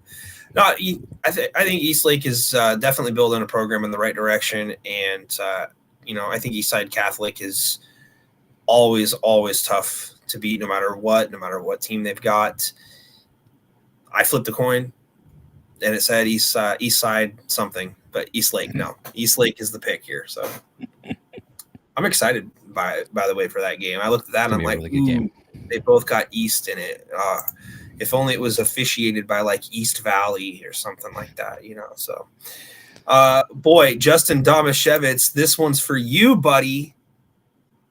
no, I think Eastlake is definitely building a program in the right direction. And, I think Eastside Catholic is always tough to beat no matter what team they've got. I flipped a coin and it said East Side something, but Eastlake, no. Eastlake is the pick here. So I'm excited by the way for that game. I looked at that and I'm like, really they both got East in it. If only it was officiated by like East Valley or something like that, So, boy, Justin Domashevitz, this one's for you, buddy.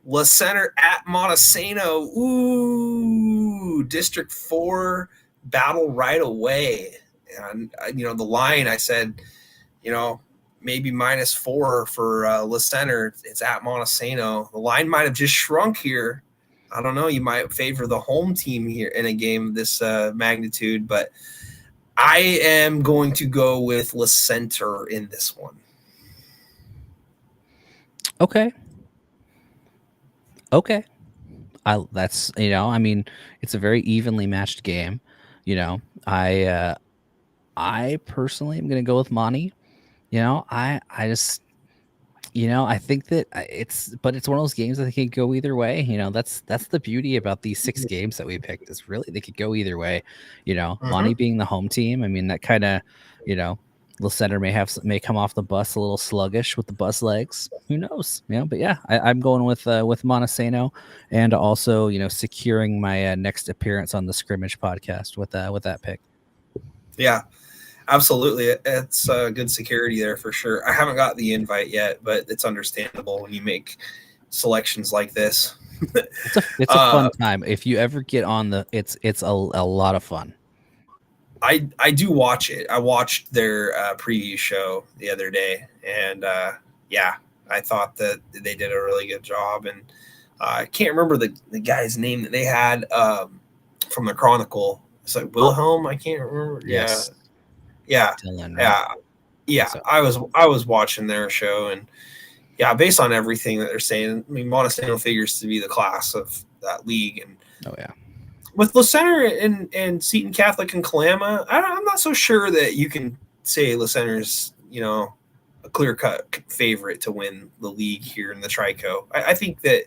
La Center at Montesano. Ooh, District 4 battle right away. And, the line, I said, maybe -4 for La Center. It's at Montesano. The line might have just shrunk here. I don't know. You might favor the home team here in a game of this magnitude, but I am going to go with La Center in this one. Okay. That's, it's a very evenly matched game. I personally am going to go with Monty. I just, I think that it's one of those games that can go either way. That's the beauty about these 6 games that we picked is really they could go either way. Monty being the home team. I mean, that kind of, La Center may come off the bus a little sluggish with the bus legs. Who knows? But yeah, I'm going with Montesano, and also securing my next appearance on the Scrimmage podcast with that pick. Yeah, absolutely. It's good security there for sure. I haven't got the invite yet, but it's understandable when you make selections like this. It's a fun time. If you ever get on it's a lot of fun. I do watch it. I watched their preview show the other day, and I thought that they did a really good job. And I can't remember the guy's name that they had from the Chronicle. It's like Wilhelm. I can't remember. Yes. Yeah. Dylan, right? Yeah. So. I was watching their show, and based on everything that they're saying, I mean, Montesano figures to be the class of that league, and with La Center and Seton Catholic and Kalama, I'm not so sure that you can say La Center's, a clear-cut favorite to win the league here in the Trico. I think that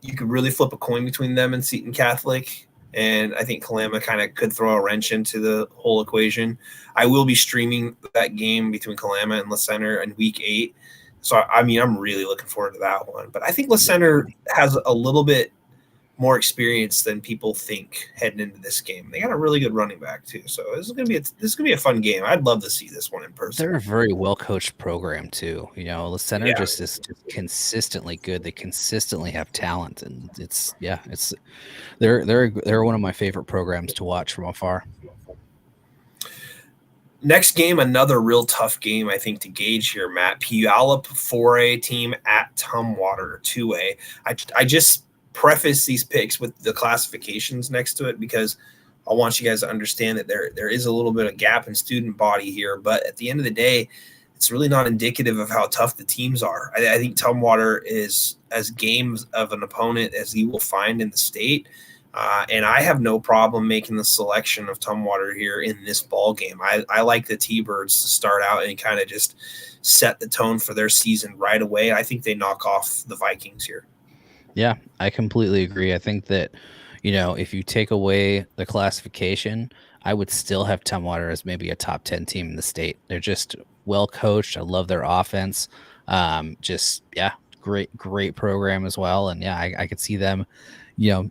you could really flip a coin between them and Seton Catholic, and I think Kalama kind of could throw a wrench into the whole equation. I will be streaming that game between Kalama and La Center in Week 8, so, I'm really looking forward to that one. But I think La Center has a little bit more experience than people think heading into this game. They got a really good running back too, so this is gonna be a fun game. I'd love to see this one in person. They're a very well coached program too. La Center just is consistently good. They consistently have talent, and they're one of my favorite programs to watch from afar. Next game, another real tough game, I think, to gauge here, Matt. Puyallup 4A team at Tumwater 2A. I just preface these picks with the classifications next to it because I want you guys to understand that there is a little bit of gap in student body here, but at the end of the day, it's really not indicative of how tough the teams are. I think Tumwater is as game of an opponent as you will find in the state, and I have no problem making the selection of Tumwater here in this ball game. I like the T-Birds to start out and kind of just set the tone for their season right away. I think they knock off the Vikings here. Yeah, I completely agree. I think that, if you take away the classification, I would still have Tumwater as maybe a top 10 team in the state. They're just well coached. I love their offense. Great program as well. And I could see them,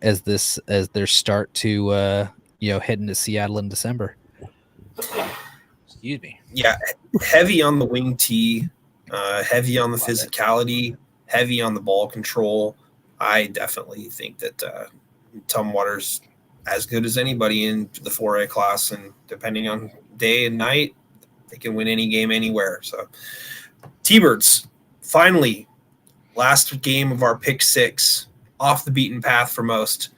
as their start to, head into Seattle in December. Excuse me. Yeah, heavy on the wing tee, heavy on the physicality, heavy on the ball control. I definitely think that Tumwater's as good as anybody in the 4A class, and depending on day and night, they can win any game anywhere. So, T-Birds, finally, last game of our pick 6, off the beaten path for most.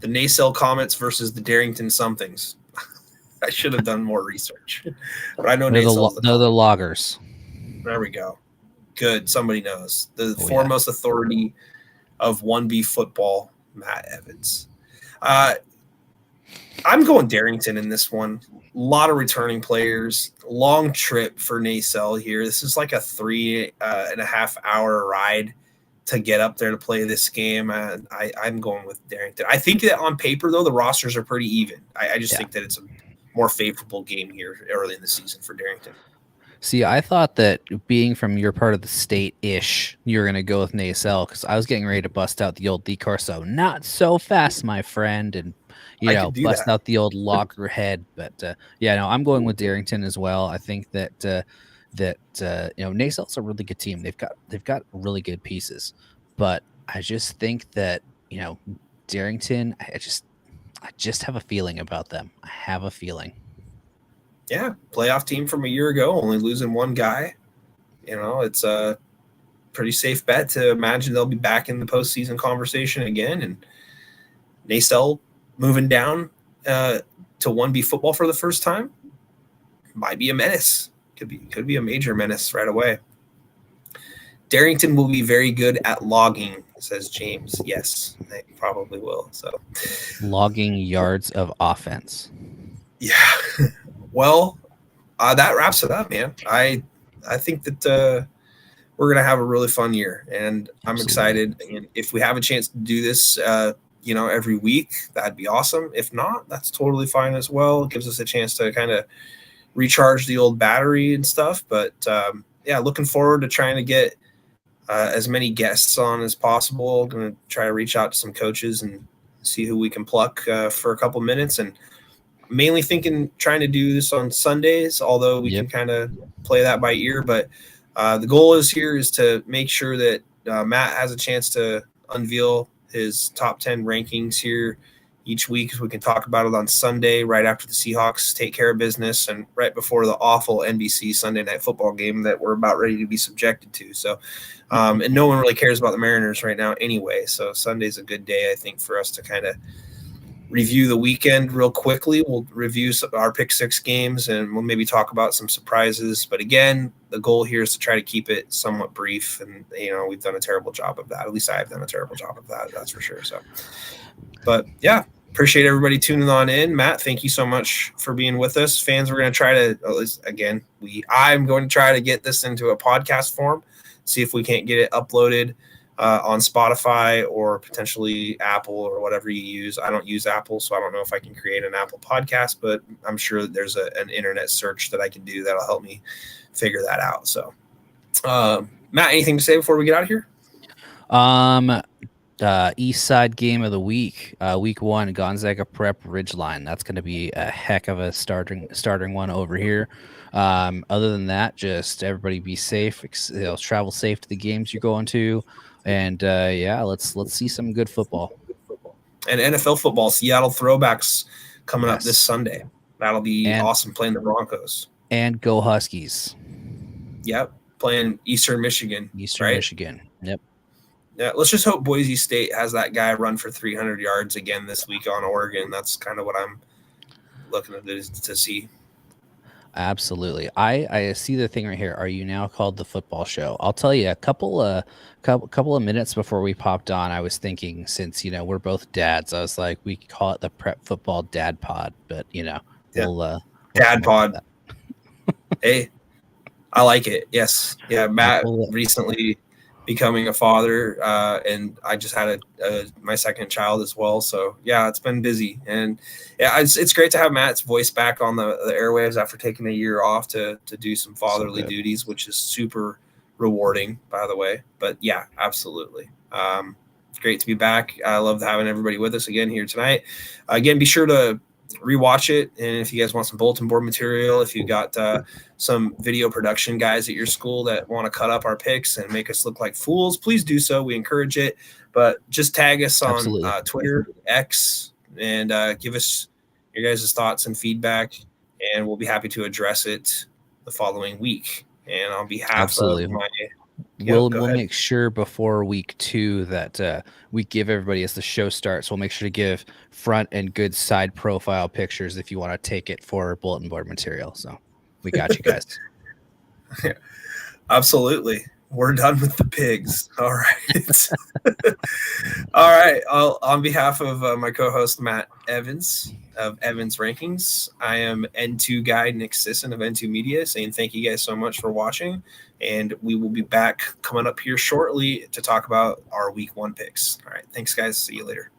The Nacelle Comets versus the Darrington Somethings. I should have done more research. But I know They're Nacel's they're the loggers. There we go. Good. Somebody knows. The Oh, foremost authority of 1B football, Matt Evans. I'm going Darrington in this one. A lot of returning players. Long trip for Nacelle here. This is like a 3.5 hour ride to get up there to play this game. I'm going with Darrington. I think that on paper, though, the rosters are pretty even. I just think that it's a more favorable game here early in the season for Darrington. See, I thought that being from your part of the state-ish, you were going to go with Nacelle because I was getting ready to bust out the old DeCorso. Not so fast, my friend, and bust out the old loggerhead. But no, I'm going with Darrington as well. I think that Nacelle's a really good team. They've got really good pieces, but I just think that Darrington. I just have a feeling about them. I have a feeling. Yeah, playoff team from a year ago, only losing one guy. It's a pretty safe bet to imagine they'll be back in the postseason conversation again. And Nacelle moving down to 1B football for the first time might be a menace. Could be a major menace right away. Darrington will be very good at logging, says James. Yes, they probably will. So, logging yards of offense. Yeah. Well, that wraps it up, man. I think that we're going to have a really fun year, and I'm excited. And if we have a chance to do this, every week, that'd be awesome. If not, that's totally fine as well. It gives us a chance to kind of recharge the old battery and stuff. But looking forward to trying to get as many guests on as possible. Going to try to reach out to some coaches and see who we can pluck for a couple minutes, and mainly trying to do this on Sundays, although we can kind of play that by ear. But the goal is to make sure that Matt has a chance to unveil his top 10 rankings here each week. We can talk about it on Sunday, right after the Seahawks take care of business and right before the awful NBC Sunday Night Football game that we're about ready to be subjected to. So, and no one really cares about the Mariners right now anyway. So Sunday's a good day, I think, for us to kind of review the weekend real quickly. We'll review our pick six games, and we'll maybe talk about some surprises. But again, the goal here is to try to keep it somewhat brief. And, we've done a terrible job of that. At least I've done a terrible job of that. That's for sure. So, but yeah, appreciate everybody tuning on in. Matt, thank you so much for being with us. Fans, we're going to try to, I'm going to try to get this into a podcast form, see if we can't get it uploaded on Spotify or potentially Apple or whatever you use. I don't use Apple, so I don't know if I can create an Apple podcast, but I'm sure that there's an internet search that I can do that'll help me figure that out. So, Matt, anything to say before we get out of here? East Side game of the week, week 1, Gonzaga Prep Ridgeline. That's going to be a heck of a starting one over here. Other than that, just everybody be safe. Travel safe to the games you're going to. And let's see some good football. And NFL football, Seattle Throwbacks coming up this Sunday. That'll be awesome, playing the Broncos. And go Huskies. Yep, playing Eastern Michigan. Michigan. Yep. Yeah, let's just hope Boise State has that guy run for 300 yards again this week on Oregon. That's kind of what I'm looking to see. Absolutely. I see the thing right here. Are you now called the football show? I'll tell you, a couple of minutes before we popped on, I was thinking, since we're both dads, I was like, we could call it the Prep Football Dad Pod, but we'll Dad Pod. Hey, I like it. Yes. Yeah, Matt recently becoming a father, and I just had my second child as well. So yeah, it's been busy, and yeah, it's great to have Matt's voice back on the airwaves after taking a year off to do some fatherly duties, which is super rewarding, by the way. But yeah, absolutely. Great to be back. I love having everybody with us again here tonight. Again, be sure to rewatch it, and if you guys want some bulletin board material, if you got some video production guys at your school that want to cut up our picks and make us look like fools, please do so. We encourage it, but just tag us on Twitter, X, and give us your guys' thoughts and feedback, and we'll be happy to address it the following week. And on behalf of we'll go we'll ahead. make sure before week 2 that we give everybody as the show starts. We'll make sure to give front and good side profile pictures if you want to take it for bulletin board material. So we got you guys. Absolutely. We're done with the pigs. All right. All right. On behalf of my co-host Matt Evans of Evans Rankings, I am N2 guy Nick Sisson of N2 Media saying thank you guys so much for watching, and we will be back coming up here shortly to talk about our week 1 picks. All right. Thanks, guys. See you later.